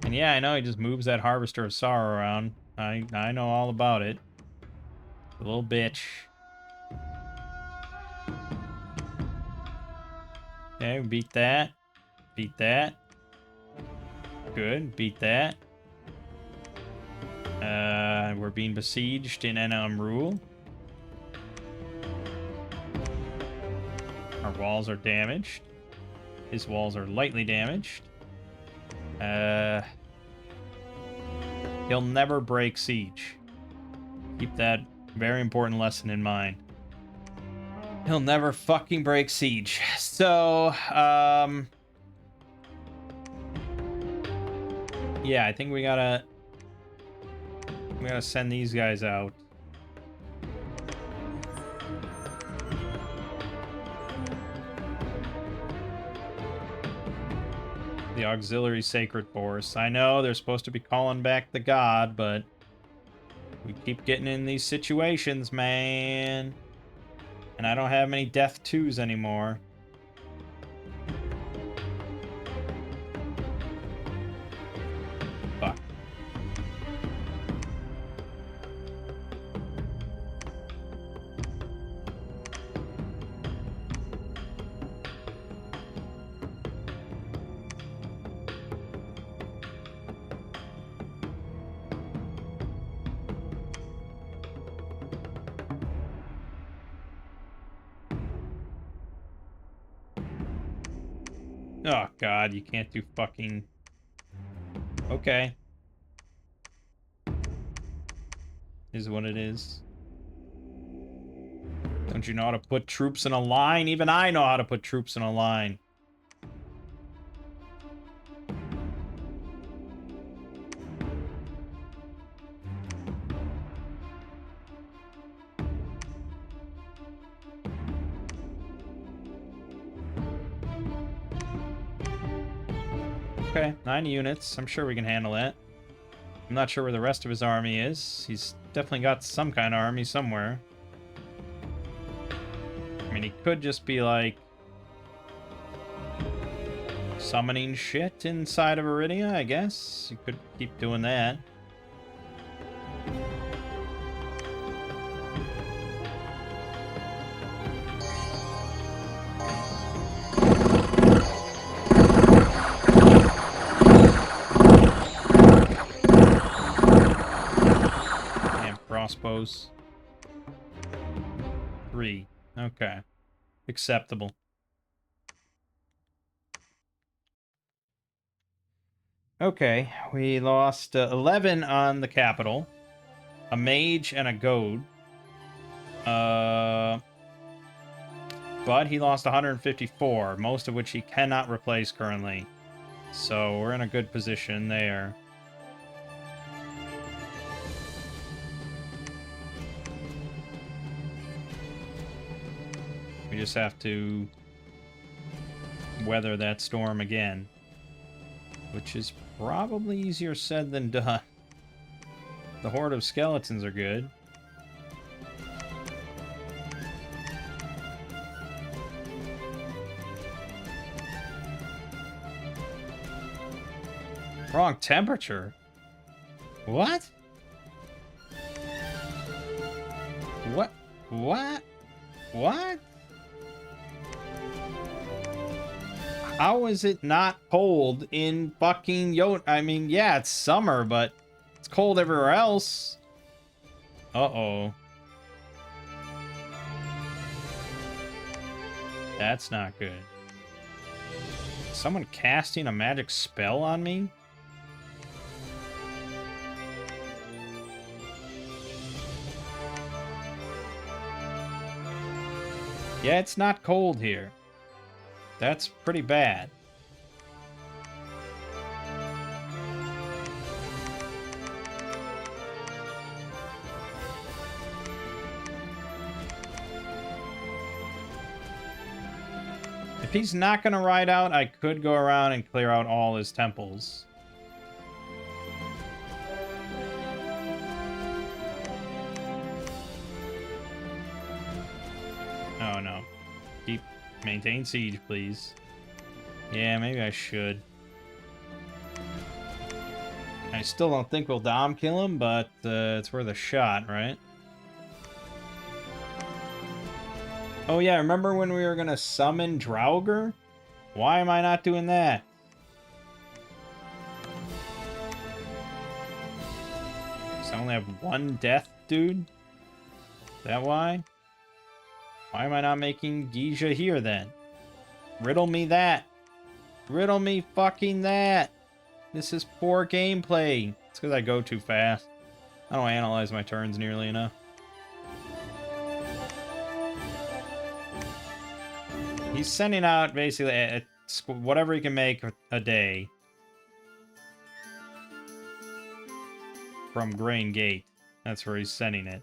And yeah, I know he just moves that Harvester of Sorrow around. I know all about it. The little bitch. Okay, we beat that. Beat that. Good, beat that. We're being besieged in Enam Rule. Our walls are damaged. His walls are lightly damaged. He'll never break siege. Keep that very important lesson in mind. He'll never fucking break siege. So, yeah, I think we gotta send these guys out. The Auxiliary Sacred Force. I know they're supposed to be calling back the god, but we keep getting in these situations, man. And I don't have many Death 2s anymore. Fuck. Oh, God, you can't do fucking... Okay. Is what it is. Don't you know how to put troops in a line? Even I know how to put troops in a line. Okay, 9 units. I'm sure we can handle that. I'm not sure where the rest of his army is. He's definitely got some kind of army somewhere. I mean, he could just be, like, summoning shit inside of Iridia, I guess. He could keep doing that. Damn crossbows. 3. Okay. Acceptable. Okay, we lost 11 on the capital. A mage and a goad. But he lost 154, most of which he cannot replace currently. So we're in a good position there. We just have to weather that storm again. Which is probably easier said than done. The horde of skeletons are good. Wrong temperature? What? What? What? What? How is it not cold in fucking I mean, yeah, it's summer, but it's cold everywhere else. Uh-oh. That's not good. Someone casting a magic spell on me? Yeah, it's not cold here. That's pretty bad. If he's not going to ride out, I could go around and clear out all his temples. Oh, no. Maintain siege, please. Yeah, maybe I should. I still don't think we'll Dom kill him, but it's worth a shot, right? Oh yeah, remember when we were gonna summon Draugr? Why am I not doing that? So I only have one death, dude? Is that why? Why am I not making Geisha here, then? Riddle me that. Riddle me fucking that. This is poor gameplay. It's because I go too fast. I don't analyze my turns nearly enough. He's sending out basically whatever he can make a day from Grain Gate. That's where he's sending it.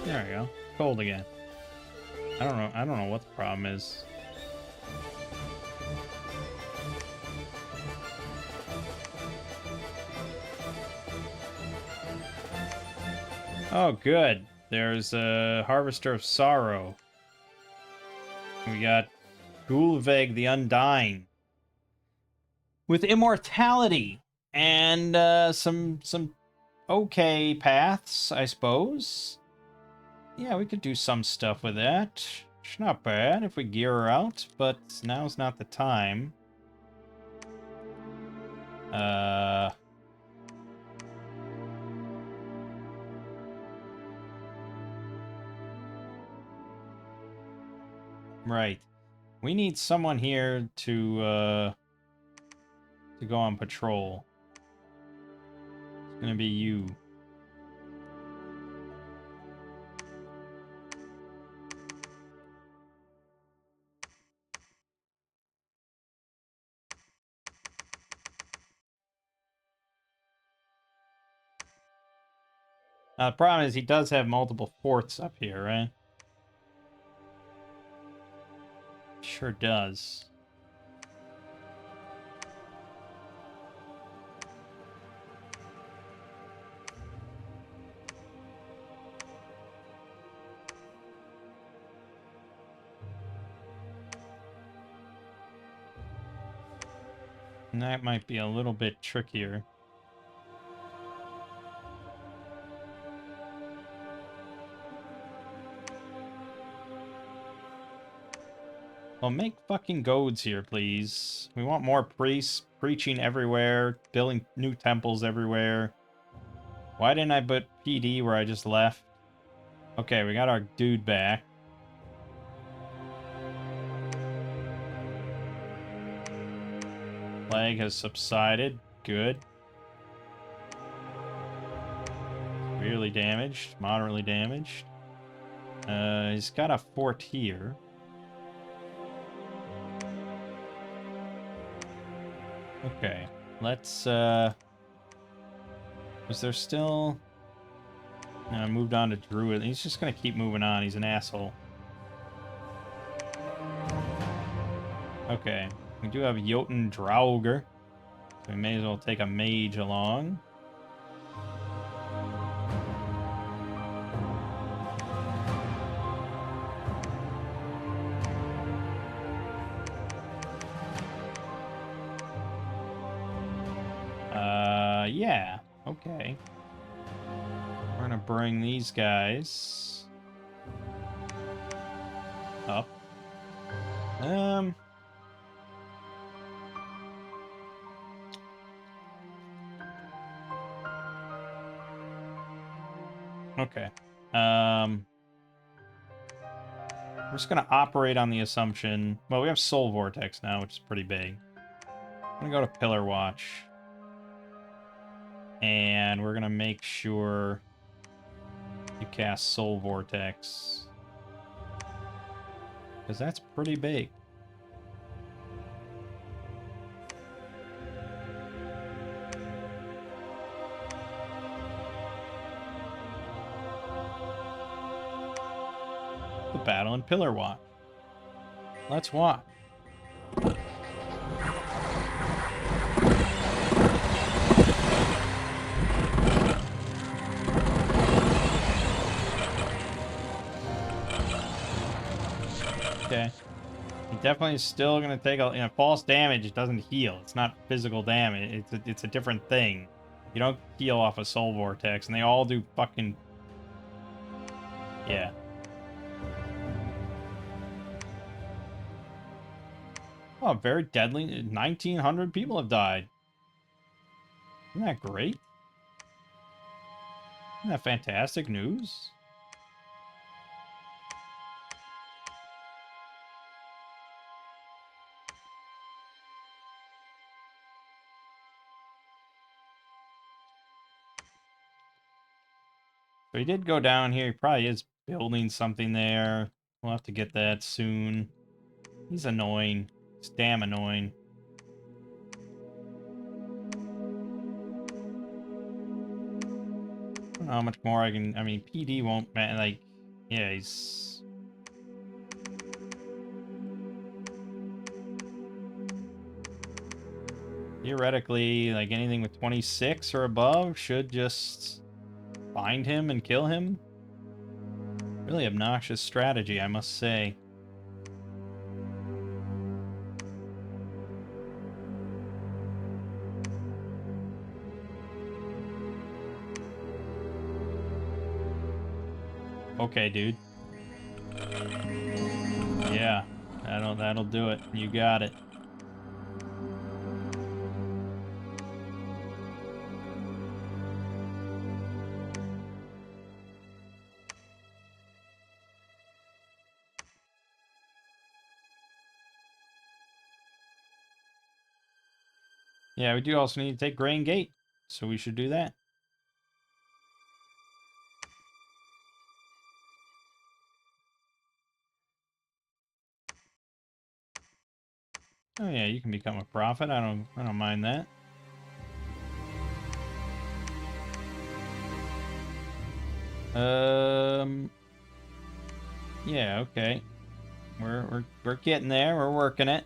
There we go. Cold again. I don't know what the problem is. Oh, good. There's a Harvester of Sorrow. We got Gulveg the Undying. With immortality. And some okay paths, I suppose. Yeah, we could do some stuff with that. It's not bad if we gear her out, but now's not the time. Right. We need someone here to go on patrol. It's gonna be you. Now, the problem is he does have multiple forts up here, right? Sure does. And that might be a little bit trickier. Well, make fucking goads here, please. We want more priests preaching everywhere, building new temples everywhere. Why didn't I put PD where I just left? Okay, we got our dude back. Plague has subsided. Good. Severely damaged. Moderately damaged. He's got a fort here. Okay, let's, was there still... No, I moved on to Druid. He's just gonna keep moving on. He's an asshole. Okay, we do have Jotun Draugr, so we may as well take a mage along. Yeah. Okay. We're gonna bring these guys up. Okay. We're just gonna operate on the assumption... Well, we have Soul Vortex now, which is pretty big. I'm gonna go to Pillar Watch. And we're gonna make sure you cast Soul Vortex. Because that's pretty big. The battle in Pillar Watch. Let's watch. Okay. He definitely is still gonna take a false damage. It doesn't heal. It's not physical damage. It's a different thing. You don't heal off a Soul Vortex, and they all do fucking... Yeah. Oh, very deadly. 1,900 people have died. Isn't that great? Isn't that fantastic news? So he did go down here. He probably is building something there. We'll have to get that soon. He's annoying. He's damn annoying. I don't know how much more I can... I mean, PD won't... Like, yeah, he's... Theoretically, like, anything with 26 or above should just find him and kill him. Really obnoxious strategy, I must say. Okay, dude. Yeah, that'll do it. You got it. Yeah, we do also need to take Grain Gate, so we should do that. Oh yeah, you can become a prophet. I don't mind that. Yeah, okay. We're getting there. We're working it.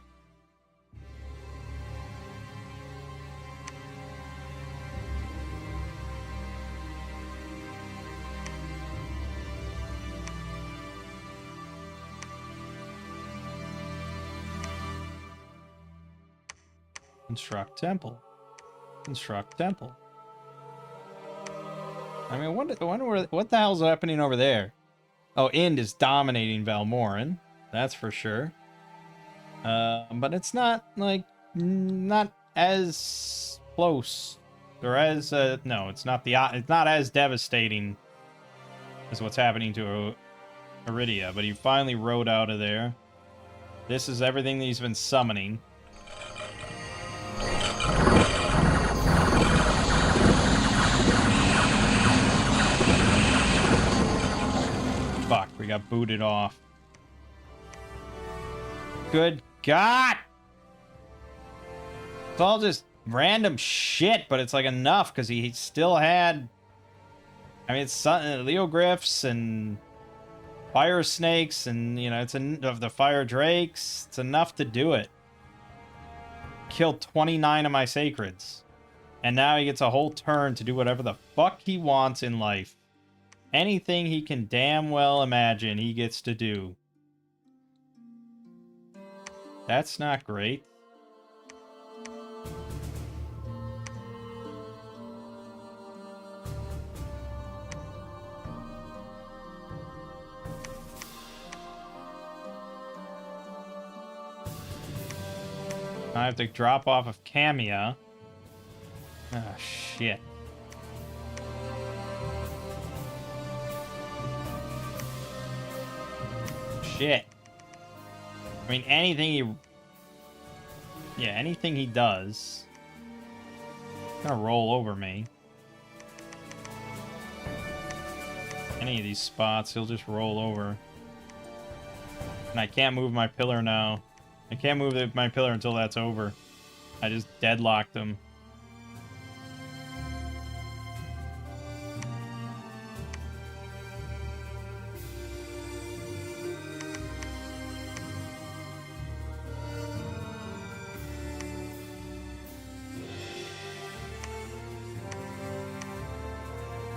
Construct temple. Construct temple. I mean, what the hell's happening over there? Oh, Ind is dominating Valmorin. That's for sure. But it's not, like, not as close. Or as, no, it's not as devastating as what's happening to Iridia, but he finally rode out of there. This is everything that he's been summoning. Fuck, we got booted off. Good God! It's all just random shit, but it's like enough because he still had... I mean, it's Leogryphs and fire snakes and, you know, it's of the fire drakes. It's enough to do it. Killed 29 of my sacreds. And now he gets a whole turn to do whatever the fuck he wants in life. Anything he can damn well imagine, he gets to do. That's not great. I have to drop off of Camia. Ah, shit. Shit. I mean, anything he... Yeah, anything he does... He's gonna roll over me. Any of these spots, he'll just roll over. And I can't move my pillar now. I can't move my pillar until that's over. I just deadlocked him.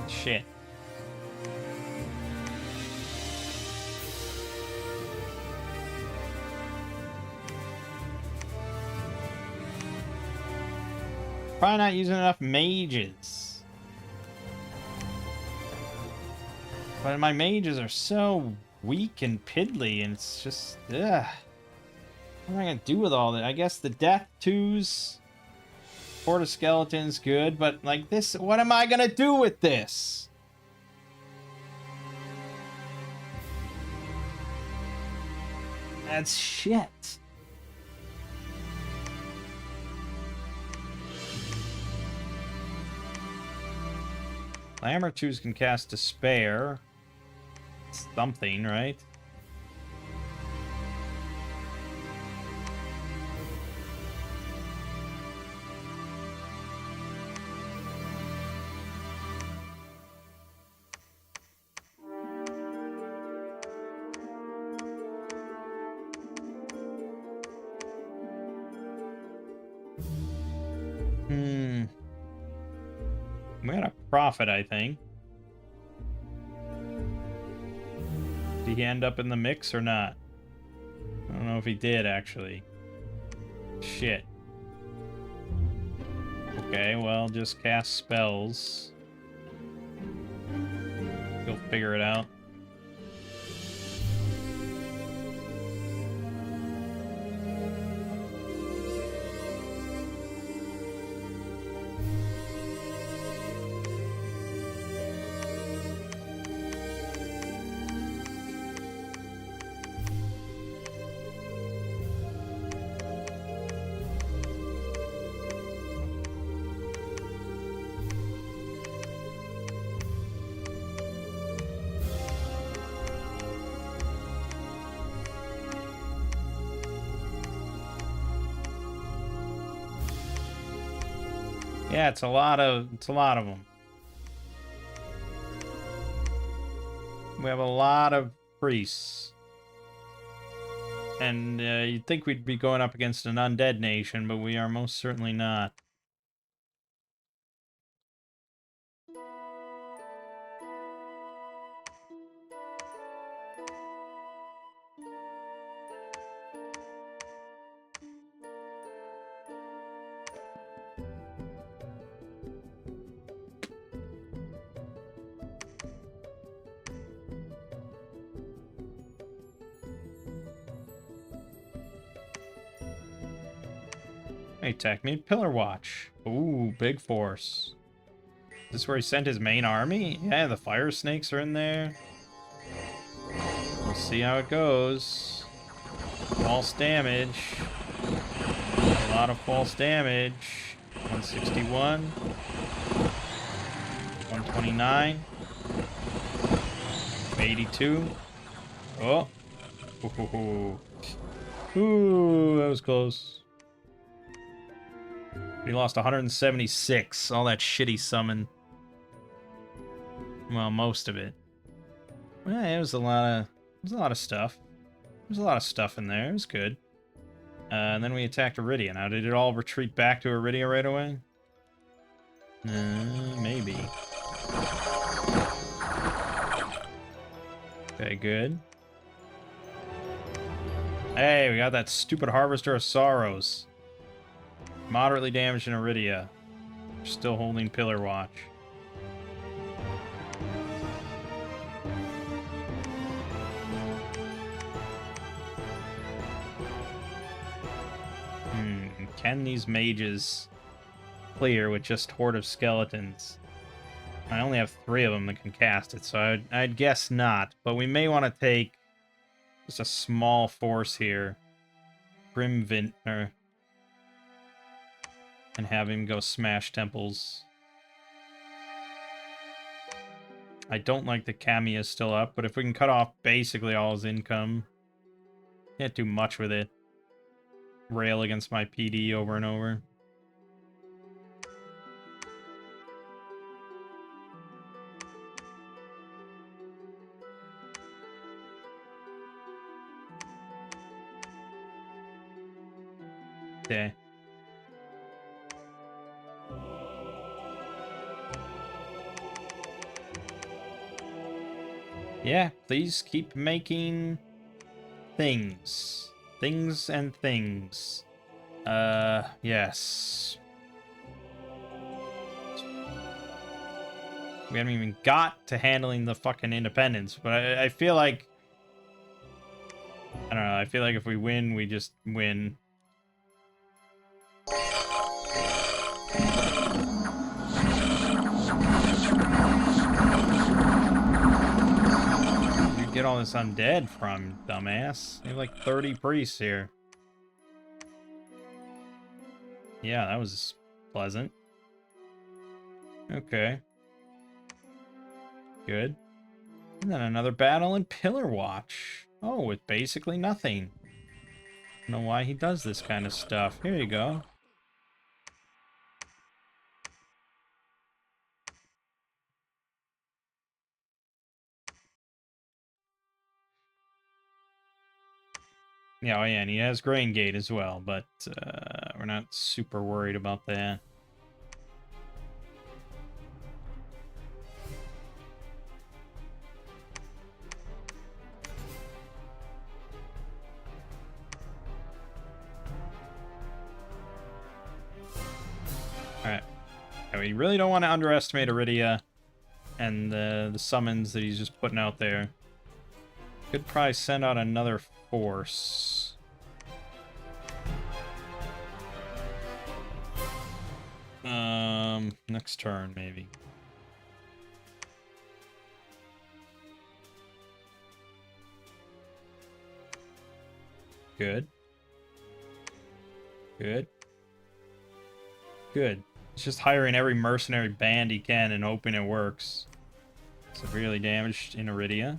Shit. Probably not using enough mages. But my mages are so weak and piddly, and it's just, ugh. What am I gonna do with all that? I guess the Death 2s, Horde of Skeletons, good, but like this, what am I gonna do with this? That's shit. Hammer 2s can cast Despair. Something, right? We got a profit, I think. Did he end up in the mix or not? I don't know if he did, actually. Shit. Okay, well, just cast spells. He'll figure it out. Yeah, it's a lot of them. We have a lot of priests. And you'd think we'd be going up against an undead nation, but we are most certainly not. Hey, Techmede, Pillar Watch. Ooh, big force. Is this where he sent his main army? Yeah, the fire snakes are in there. We'll see how it goes. False damage. A lot of false damage. 161. 129. 82. Oh. Ooh, that was close. He lost 176. All that shitty summon. Well, most of it. Well, it was a lot of stuff. There's a lot of stuff in there. It was good. And then we attacked Iridia. Now, did it all retreat back to Iridia right away? Maybe. Okay, good. Hey, we got that stupid Harvester of Sorrows. Moderately damaged in Iridia. Still holding Pillar Watch. And can these mages clear with just Horde of Skeletons? I only have 3 of them that can cast it, so I'd guess not. But we may want to take just a small force here. Grim Vintner. And have him go smash temples. I don't like the Kami is still up, but if we can cut off basically all his income, can't do much with it. Rail against my PD over and over. Okay. Yeah, please keep making things. Things and things. Yes. We haven't even got to handling the fucking independence, but I feel like... I don't know, I feel like if we win, we just win. Get all this undead from, dumbass. They have like 30 priests here. Yeah, that was pleasant. Okay. Good. And then another battle in Pillar Watch. Oh, with basically nothing. I don't know why he does this kind of stuff. Here you go. Yeah, oh yeah, and he has Grain Gate as well, but we're not super worried about that. Alright. Yeah, we really don't want to underestimate Iridia and the summons that he's just putting out there. Could probably send out another force. Next turn, maybe. Good. Good. Good. He's just hiring every mercenary band he can and hoping it works. Severely damaged in Iridia.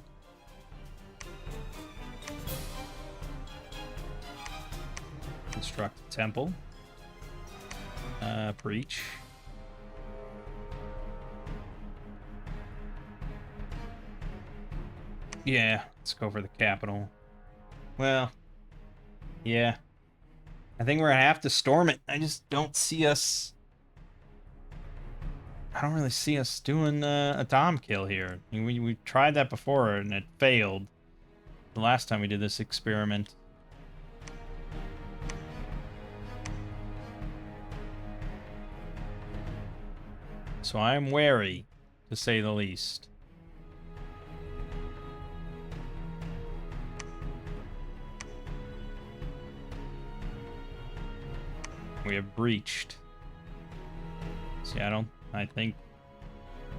Construct a temple. Preach. Yeah, let's go for the capital. Well, yeah. I think we're gonna have to storm it. I just don't see us... I don't really see us doing a Dom kill here. I mean, we tried that before and it failed. The last time we did this experiment. So I'm wary, to say the least. We have breached. See, I think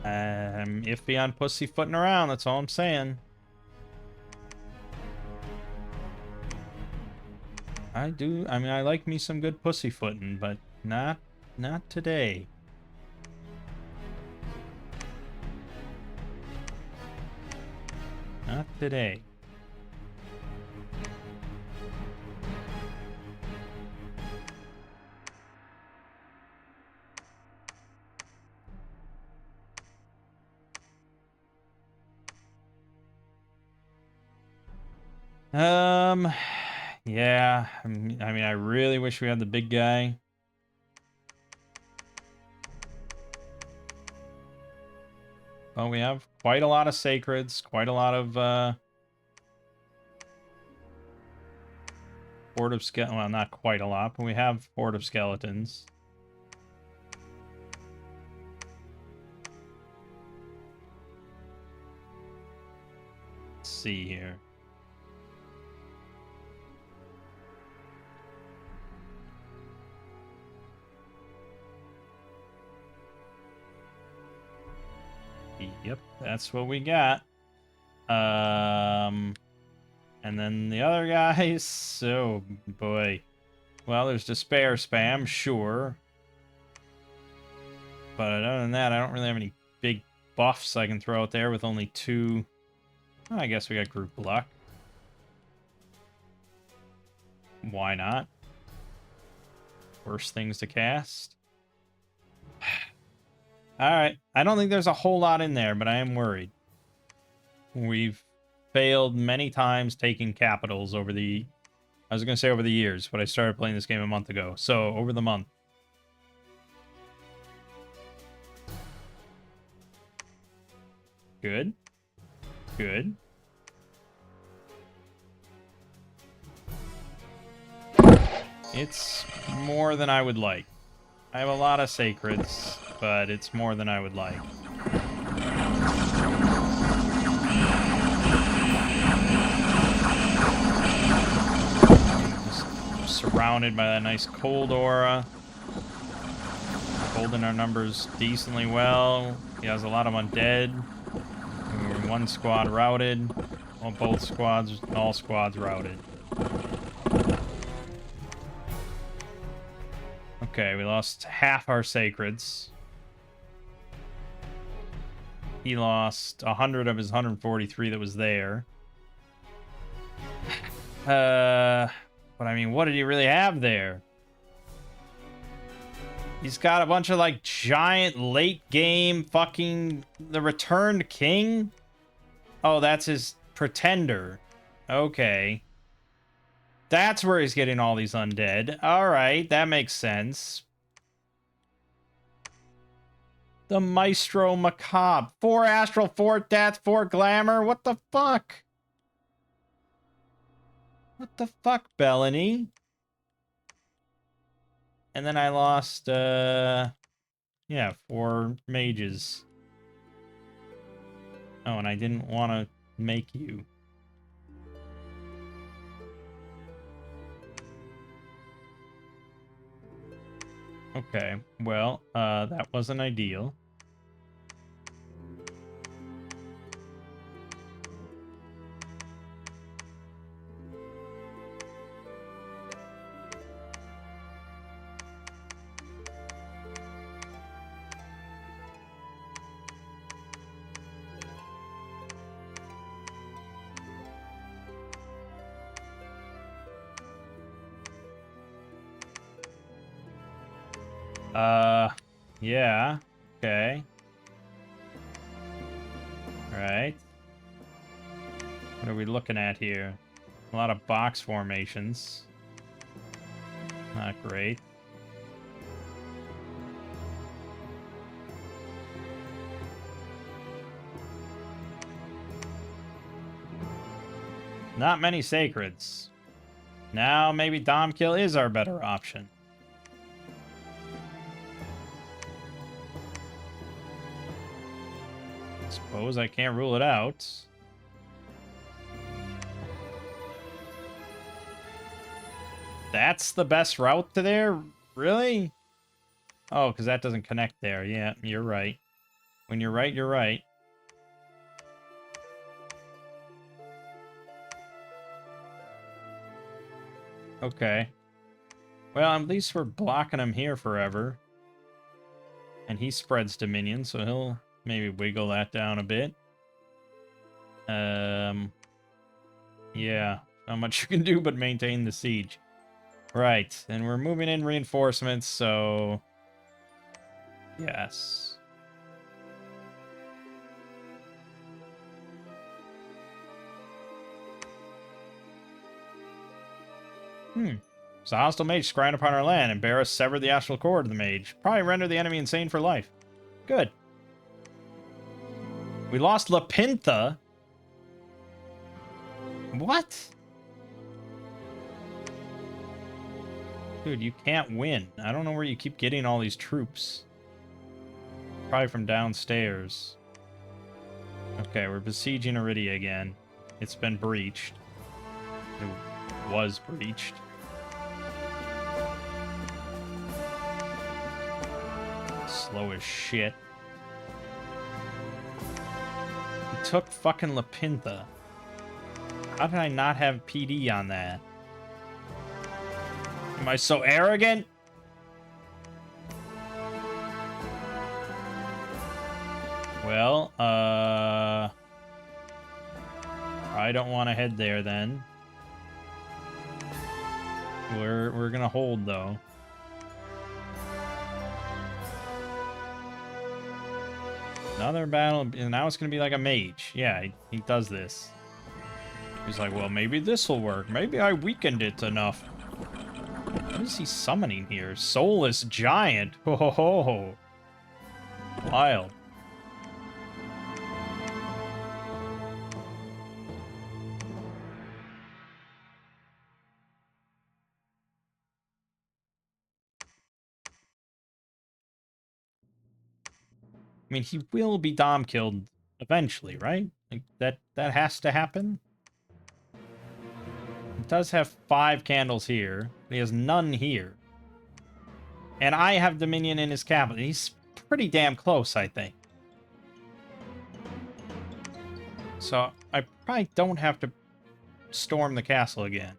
I'm iffy on pussyfooting around, that's all I'm saying. I mean, I like me some good pussyfooting, but not today. Not today. Yeah, I mean, I really wish we had the big guy. Well, we have quite a lot of sacreds, quite a lot of, Horde of Skeletons. Well, not quite a lot, but we have Horde of Skeletons. Let's see here. Yep, that's what we got. And then the other guys, oh boy. Well, there's despair spam, sure. But other than that, I don't really have any big buffs I can throw out there with only 2. I guess we got group luck. Why not? Worst things to cast. Alright, I don't think there's a whole lot in there, but I am worried. We've failed many times taking capitals over the... I was going to say over the years, but I started playing this game a month ago. So, over the month. Good. Good. It's more than I would like. I have a lot of sacreds, but it's more than I would like. Just surrounded by that nice cold aura. Holding our numbers decently well. He has a lot of undead. We're one squad routed. Well, both squads, all squads routed. Okay, we lost half our sacreds. He lost 100 of his 143 that was there. But I mean, what did he really have there? He's got a bunch of, like, giant late game fucking... The Returned King? Oh, that's his Pretender. Okay. That's where he's getting all these undead. Alright, that makes sense. The Maestro Macabre. 4 Astral, 4 Death, 4 Glamour. What the fuck? What the fuck, Bellany? And then I lost, yeah, 4 mages. Oh, and I didn't want to make you. Okay, well, that wasn't ideal. Yeah. Okay. Alright. What are we looking at here? A lot of box formations. Not great. Not many sacreds. Now maybe Dom Kill is our better option. Suppose I can't rule it out. That's the best route to there? Really? Oh, because that doesn't connect there. Yeah, you're right. When you're right, you're right. Okay. Well, at least we're blocking him here forever. And he spreads Dominion, so he'll maybe wiggle that down a bit. Yeah. Not much you can do but maintain the siege. Right. And we're moving in reinforcements, so... Yes. So a hostile mage scrying upon our land, and Barris severed the astral cord of the mage. Probably render the enemy insane for life. Good. We lost Lapintha. What? Dude, you can't win. I don't know where you keep getting all these troops. Probably from downstairs. Okay, we're besieging Iridia again. It's been breached. It was breached. Slow as shit. Took fucking Lapintha. How did I not have PD on that? Am I so arrogant? Well, I don't want to head there then. We're gonna hold though. Another battle, and now it's gonna be like a mage. Yeah, he does this. He's like, well, maybe this will work. Maybe I weakened it enough. What is he summoning here? Soulless Giant. Ho ho ho. Wild. I mean, he will be dom killed eventually, right? Like that has to happen. He does have 5 candles here. But he has none here. And I have Dominion in his capital. He's pretty damn close, I think. So I probably don't have to storm the castle again.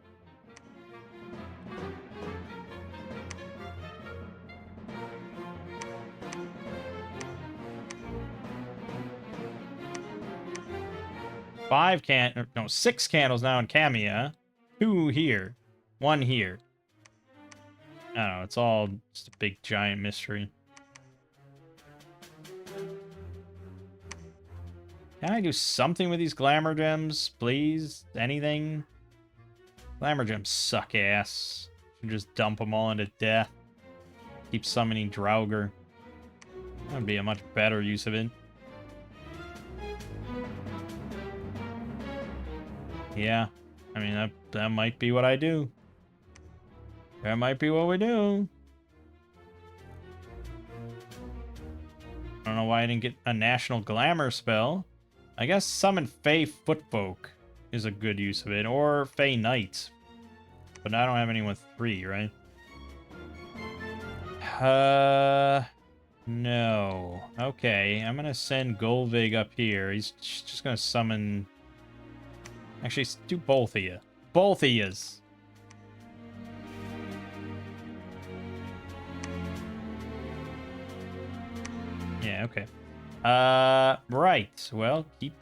No, 6 candles now in Kamiya. 2 here. 1 here. I don't know, it's all just a big giant mystery. Can I do something with these glamour gems, please? Anything? Glamour gems suck ass. Should just dump them all into death. Keep summoning Draugr. That would be a much better use of it. Yeah, I mean, that might be what I do. That might be what we do. I don't know why I didn't get a national glamour spell. I guess summon Fey Footfolk is a good use of it, or Fey Knights. But I don't have any with 3, right? No. Okay, I'm gonna send Golvig up here. He's just gonna summon... Actually, do both of you. Both of yous. Yeah, okay. Right. Well, keep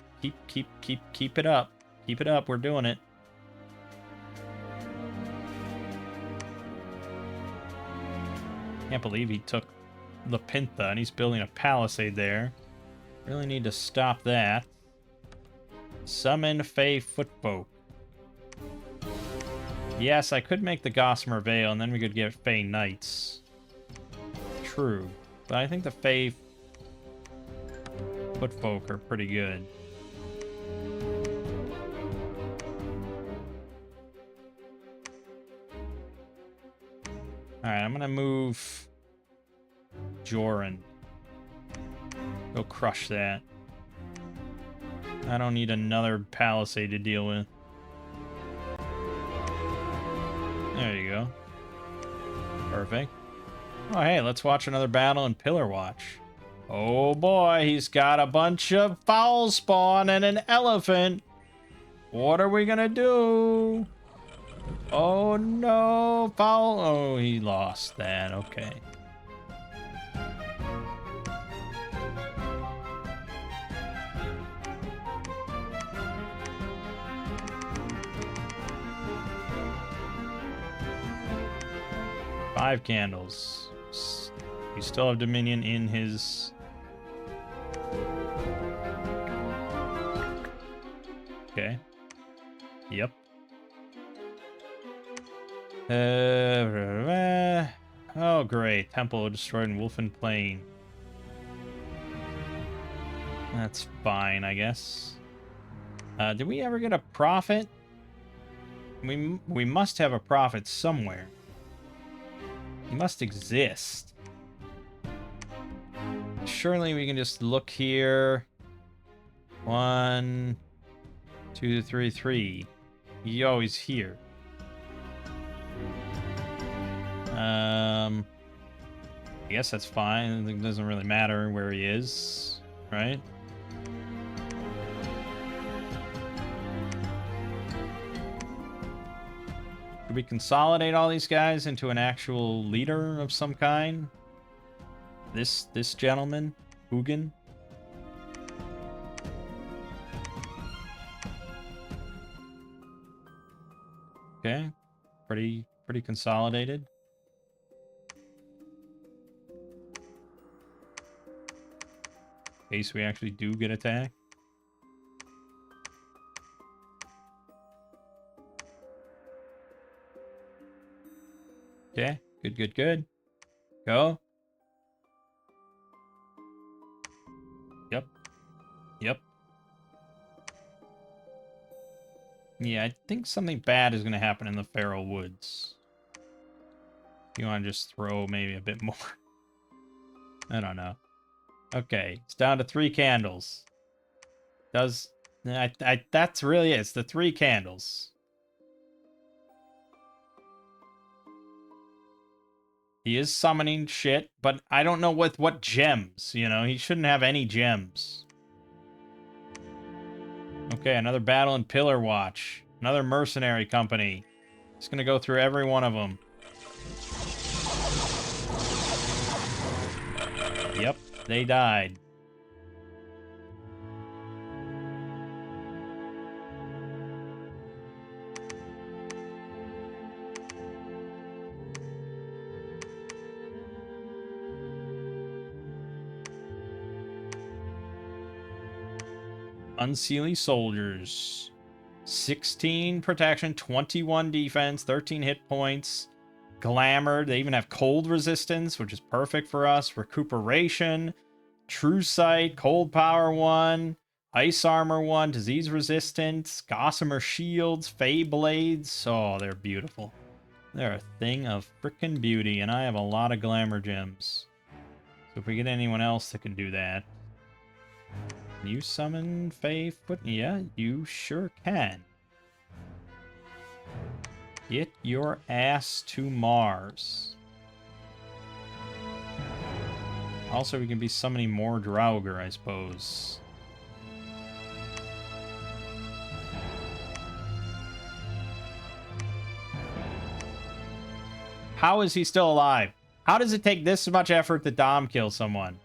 it up. Keep it up. We're doing it. Can't believe he took Lapintha and he's building a palisade there. Really need to stop that. Summon Fey Footfolk. Yes, I could make the Gossamer Veil, and then we could get Fey Knights. True. But I think the Fey Footfolk are pretty good. Alright, I'm gonna move Joran. Go crush that. I don't need another palisade to deal with. There you go. Perfect. Oh, hey, let's watch another battle in Pillar Watch. Oh boy, he's got a bunch of foul spawn and an elephant. What are we gonna do? Oh no, foul. Oh, he lost that. Okay. Five candles. We still have Dominion in his... Okay. Yep. Oh, great. Temple destroyed in Wolfen Plain. That's fine, I guess. Did we ever get a prophet? We must have a prophet somewhere. He must exist. Surely we can just look here. 1, 2, 3, 3. He's always here. I guess that's fine. It doesn't really matter where he is, right? we consolidate all these guys into an actual leader of some kind? This gentleman, Hugin. Okay, pretty consolidated. In case we actually do get attacked. Okay, good. Go. Yep. Yeah, I think something bad is going to happen in the Feral Woods. You want to just throw maybe a bit more? I don't know. Okay, it's down to 3 candles. That's really it. It's the 3 candles. He is summoning shit, but I don't know with what gems, you know? He shouldn't have any gems. Okay, another battle in Pillar Watch. Another mercenary company. Just gonna go through every one of them. Yep, they died. Unseelie soldiers. 16 protection, 21 defense, 13 hit points. Glamour. They even have cold resistance, which is perfect for us. Recuperation. True Sight. Cold Power 1. Ice Armor 1. Disease Resistance. Gossamer Shields. Fey Blades. Oh, they're beautiful. They're a thing of frickin' beauty, and I have a lot of Glamour gems. So if we get anyone else that can do that. Can you summon Fey Foot? Yeah, you sure can. Get your ass to Mars. Also, we can be summoning more Draugr, I suppose. How is he still alive? How does it take this much effort to Dom kill someone?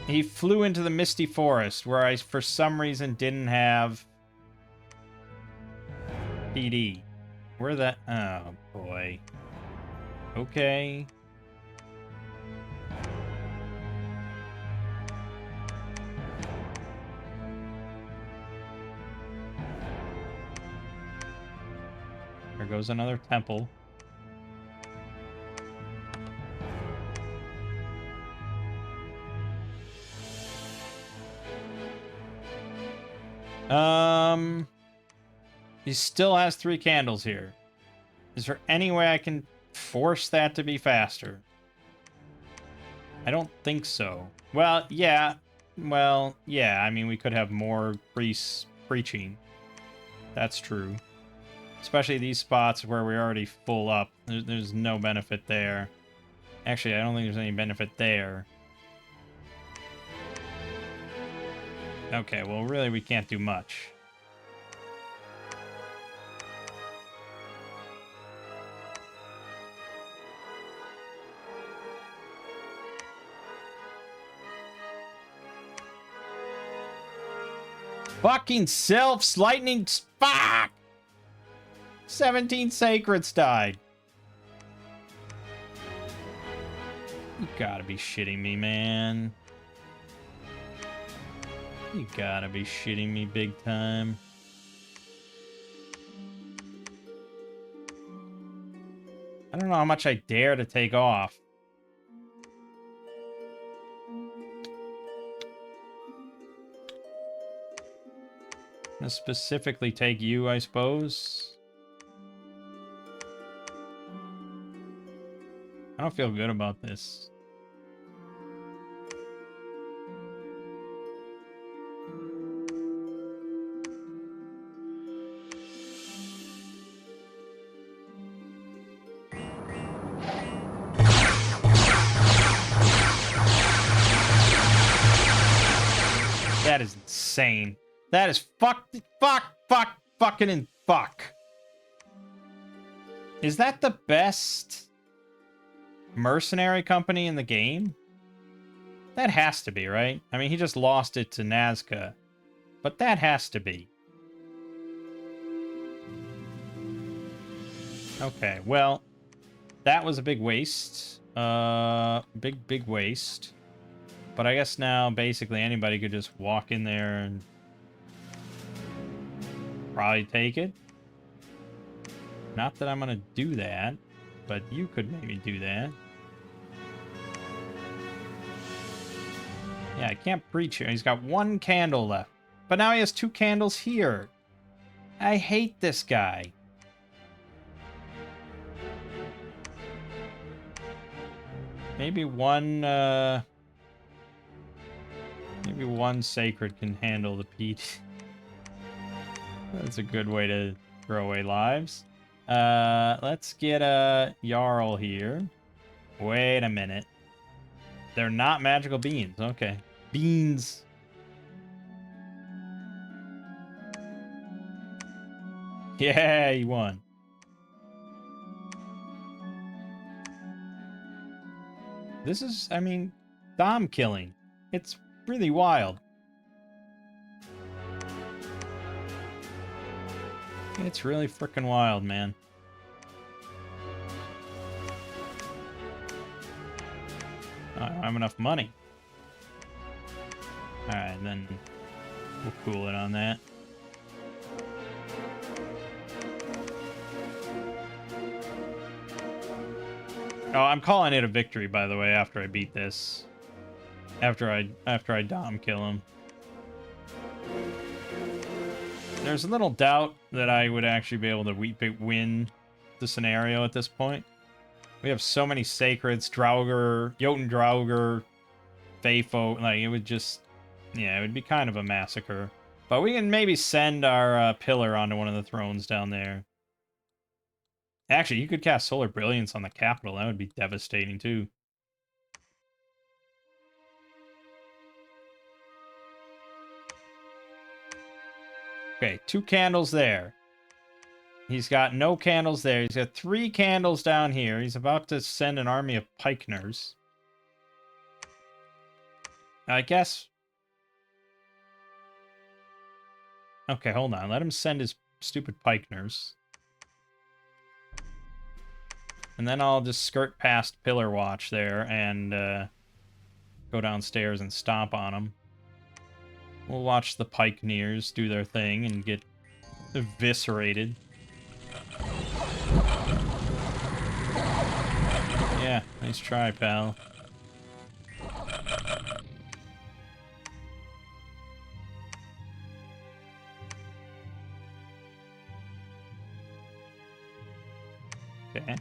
He flew into the Misty Forest, where I, for some reason, didn't have PD. Where that? Oh, boy. Okay. There goes another temple. He still has 3 candles here. Is there any way I can force that to be faster? I don't think so. Well, yeah. Well, yeah. I mean, we could have more priests preaching. That's true. Especially these spots where we're already full up. There's no benefit there. Actually, I don't think there's any benefit there. Okay, well, really, we can't do much. Fucking Sylphs! Lightning... Fuck! 17 Sacreds died. You gotta be shitting me, man. You gotta be shitting me big time. I don't know how much I dare to take off. I'm gonna specifically take you, I suppose. I don't feel good about this. That is insane. That is fucking and fuck. Is that the best mercenary company in the game? That has to be, right? I mean, he just lost it to Nazca. But that has to be. Okay, well, that was a big waste. Big waste. But I guess now, basically, anybody could just walk in there and probably take it. Not that I'm gonna do that, but you could maybe do that. Yeah, I can't preach here. He's got one candle left. But now he has 2 candles here. I hate this guy. Maybe one sacred can handle the peat. That's a good way to throw away lives. Let's get a Jarl here. Wait a minute. They're not magical beans. Okay. Beans. Yeah, he won. This is, I mean, Dom killing. It's really wild. It's really freaking wild, man. I don't have enough money. Alright, then we'll cool it on that. Oh, I'm calling it a victory, by the way, after I beat this. After I Dom kill him. There's a little doubt that I would actually be able to win the scenario at this point. We have so many sacreds, Draugr, Jotun Draugr, Faefo, like it would just, yeah, it would be kind of a massacre. But we can maybe send our pillar onto one of the thrones down there. Actually, you could cast Solar Brilliance on the capital. That would be devastating too. Okay, 2 candles there. He's got no candles there. He's got 3 candles down here. He's about to send an army of Pikners. I guess... Okay, hold on. Let him send his stupid Pikners. And then I'll just skirt past Pillar Watch there and go downstairs and stomp on him. We'll watch the Pikeneers do their thing and get eviscerated. Yeah, nice try, pal. Okay.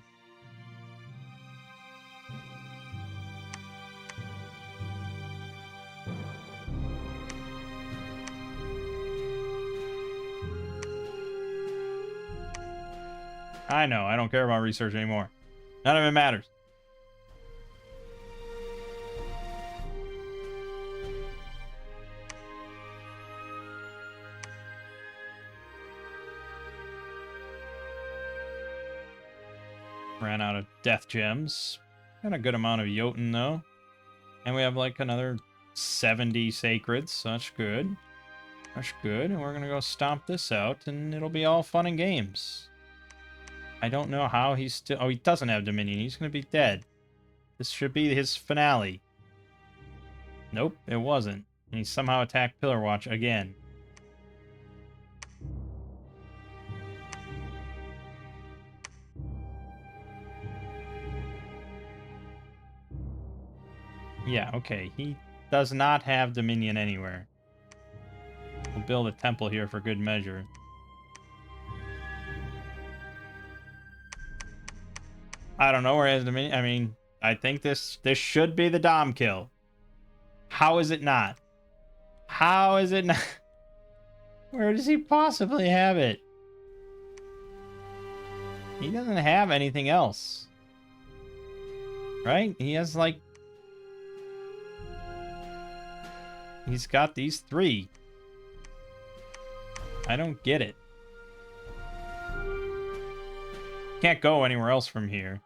I know, I don't care about research anymore. None of it matters. Ran out of death gems. Got a good amount of Jotun, though. And we have like another 70 sacreds, so that's good. That's good, and we're gonna go stomp this out, and it'll be all fun and games. I don't know how he's still... Oh, he doesn't have Dominion. He's gonna be dead. This should be his finale. Nope, it wasn't. And he somehow attacked Pillar Watch again. Yeah, okay. He does not have Dominion anywhere. We'll build a temple here for good measure. I don't know where he has Dominion. I mean, I think this should be the Dom kill. How is it not? How is it not? Where does he possibly have it? He doesn't have anything else. Right? He has like... He's got these 3. I don't get it. Can't go anywhere else from here.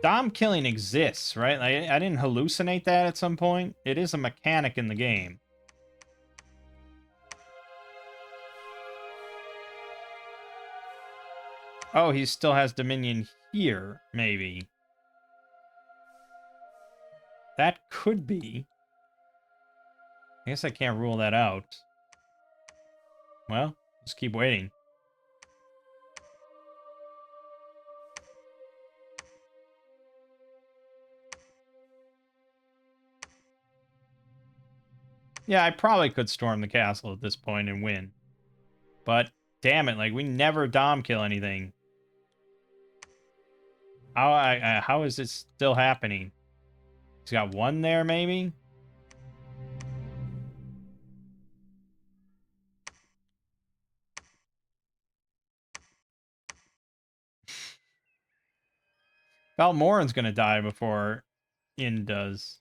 Dom killing exists, right? I didn't hallucinate that at some point. It is a mechanic in the game. Oh, he still has Dominion here, maybe. That could be. I guess I can't rule that out. Well, just keep waiting. Yeah, I probably could storm the castle at this point and win. But, damn it, like, we never Dom kill anything. How is it still happening? He's got one there, maybe? Balmoran's gonna die before In does.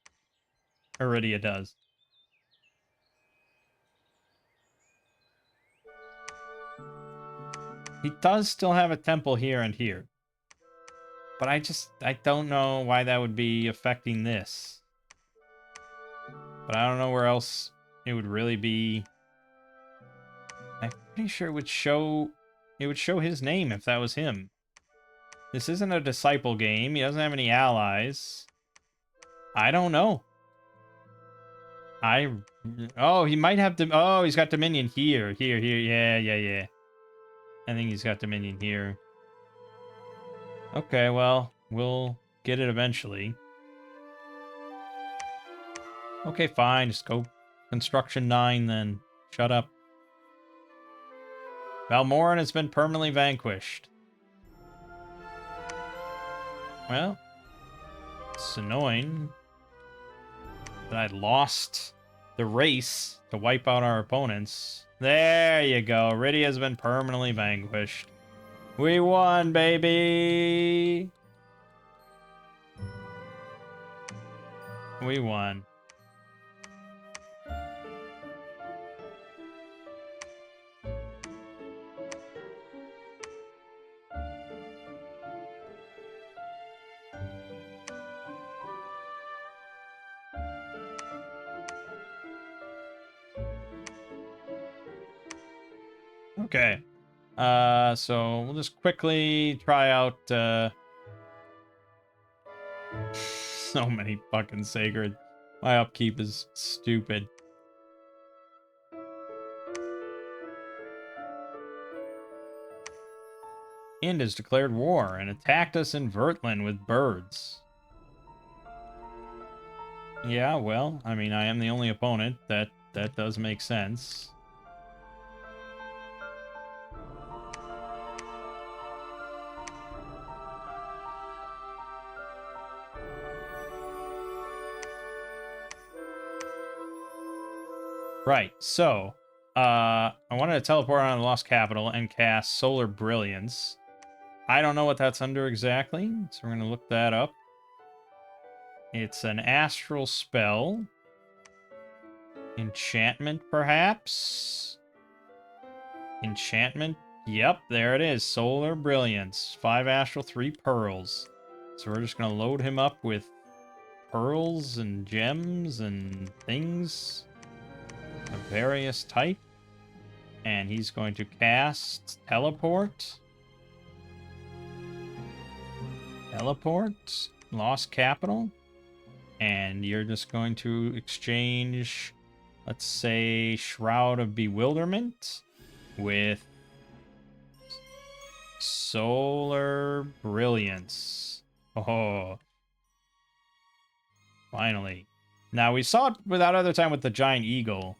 Iridia does. He does still have a temple here and here. But I don't know why that would be affecting this. But I don't know where else it would really be. I'm pretty sure it would show his name if that was him. This isn't a disciple game. He doesn't have any allies. I don't know. Oh, he might have oh, he's got Dominion here. Here. Yeah. I think he's got Dominion here. Okay, well, we'll get it eventually. Okay, fine. Just go Construction 9 then. Shut up. Balmoran has been permanently vanquished. Well, it's annoying that I lost the race to wipe out our opponents. There you go. Iridia has been permanently vanquished. We won, baby! We won. Okay. So we'll just quickly try out, so many fucking sacred. My upkeep is stupid. Ind has declared war and attacked us in Vertland with birds. Yeah, well, I mean, I am the only opponent. That does make sense. Right, so, I wanted to teleport on the Lost Capital and cast Solar Brilliance. I don't know what that's under exactly, so we're going to look that up. It's an astral spell. Enchantment, perhaps? Enchantment? Yep, there it is. Solar Brilliance. 5 astral, 3 pearls. So we're just going to load him up with pearls and gems and things of various type. And he's going to cast Teleport. Teleport. Lost Capital. And you're just going to exchange, let's say, Shroud of Bewilderment with Solar Brilliance. Oh. Finally. Now, we saw it without other time with the Giant Eagle,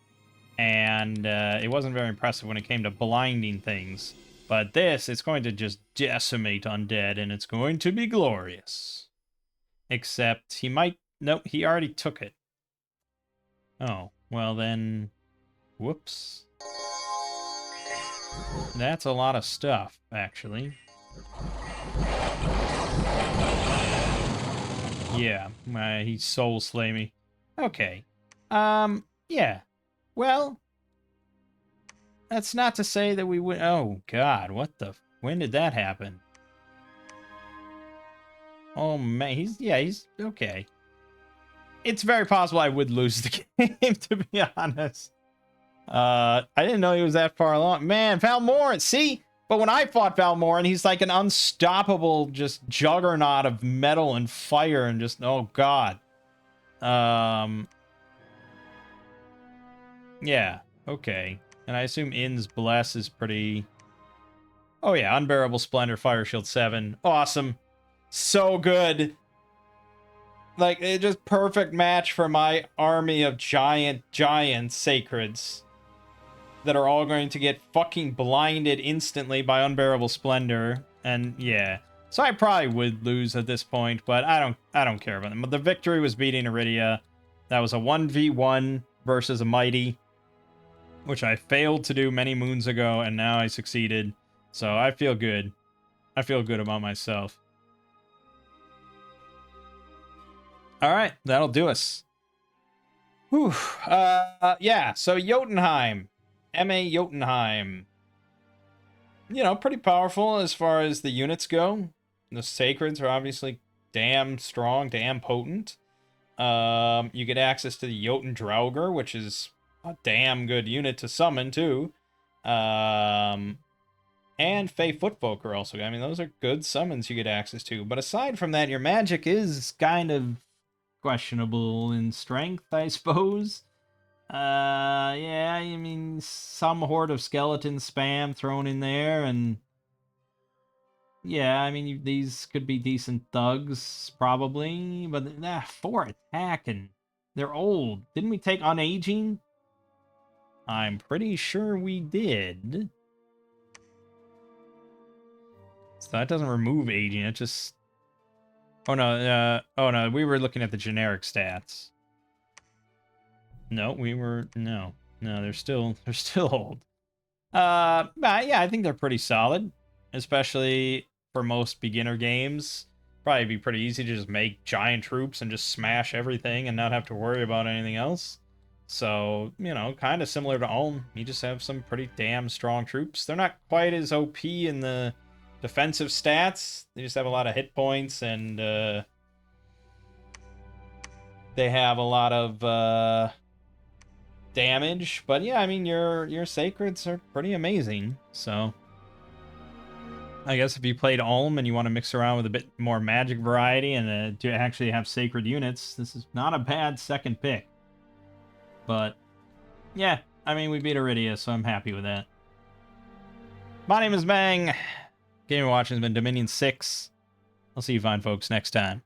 and it wasn't very impressive when it came to blinding things. But this, it's going to just decimate undead, and it's going to be glorious. Except he might... Nope, he already took it. Oh, well then... Whoops. That's a lot of stuff, actually. Yeah, he soul slay me. Okay. Yeah. Well, that's not to say that we would... Oh, God, what the... When did that happen? Oh, man, he's... Okay. It's very possible I would lose the game, to be honest. I didn't know he was that far along. Man, Valmoran, see? But when I fought Valmoran, he's like an unstoppable just juggernaut of metal and fire and just... Oh, God. Yeah, okay. And I assume In's Bless is pretty... Oh yeah, Unbearable Splendor, Fire Shield 7. Awesome. So good. Like, it's just perfect match for my army of giant sacreds that are all going to get fucking blinded instantly by Unbearable Splendor. And yeah. So I probably would lose at this point, but I don't care about them. But the victory was beating Iridia. That was a 1v1 versus a Mighty, which I failed to do many moons ago, and now I succeeded. So I feel good. I feel good about myself. All right, that'll do us. Whew. Yeah, so Jotunheim. M.A. Jotunheim. You know, pretty powerful as far as the units go. The Sacreds are obviously damn strong, damn potent. You get access to the Jotun Draugr, which is a damn good unit to summon, too. And Fey Footfolk are also... I mean, those are good summons you get access to. But aside from that, your magic is kind of questionable in strength, I suppose. Yeah, I mean, some Horde of Skeleton spam thrown in there, and... Yeah, I mean, these could be decent thugs, probably. But, 4 attack, and they're old. Didn't we take Unaging? I'm pretty sure we did. So that doesn't remove aging, it just... Oh no, we were looking at the generic stats. No, no, they're still old. But yeah, I think they're pretty solid, especially for most beginner games. Probably be pretty easy to just make giant troops and just smash everything and not have to worry about anything else. So, you know, kind of similar to Ulm. You just have some pretty damn strong troops. They're not quite as OP in the defensive stats. They just have a lot of hit points, and they have a lot of damage. But yeah, I mean, your sacreds are pretty amazing. So I guess if you played Ulm and you want to mix around with a bit more magic variety and to actually have sacred units, this is not a bad second pick. But yeah, I mean, we beat Iridia, so I'm happy with that. My name is Mangg. Game you're watching has been Dominion 6. I'll see you fine folks next time.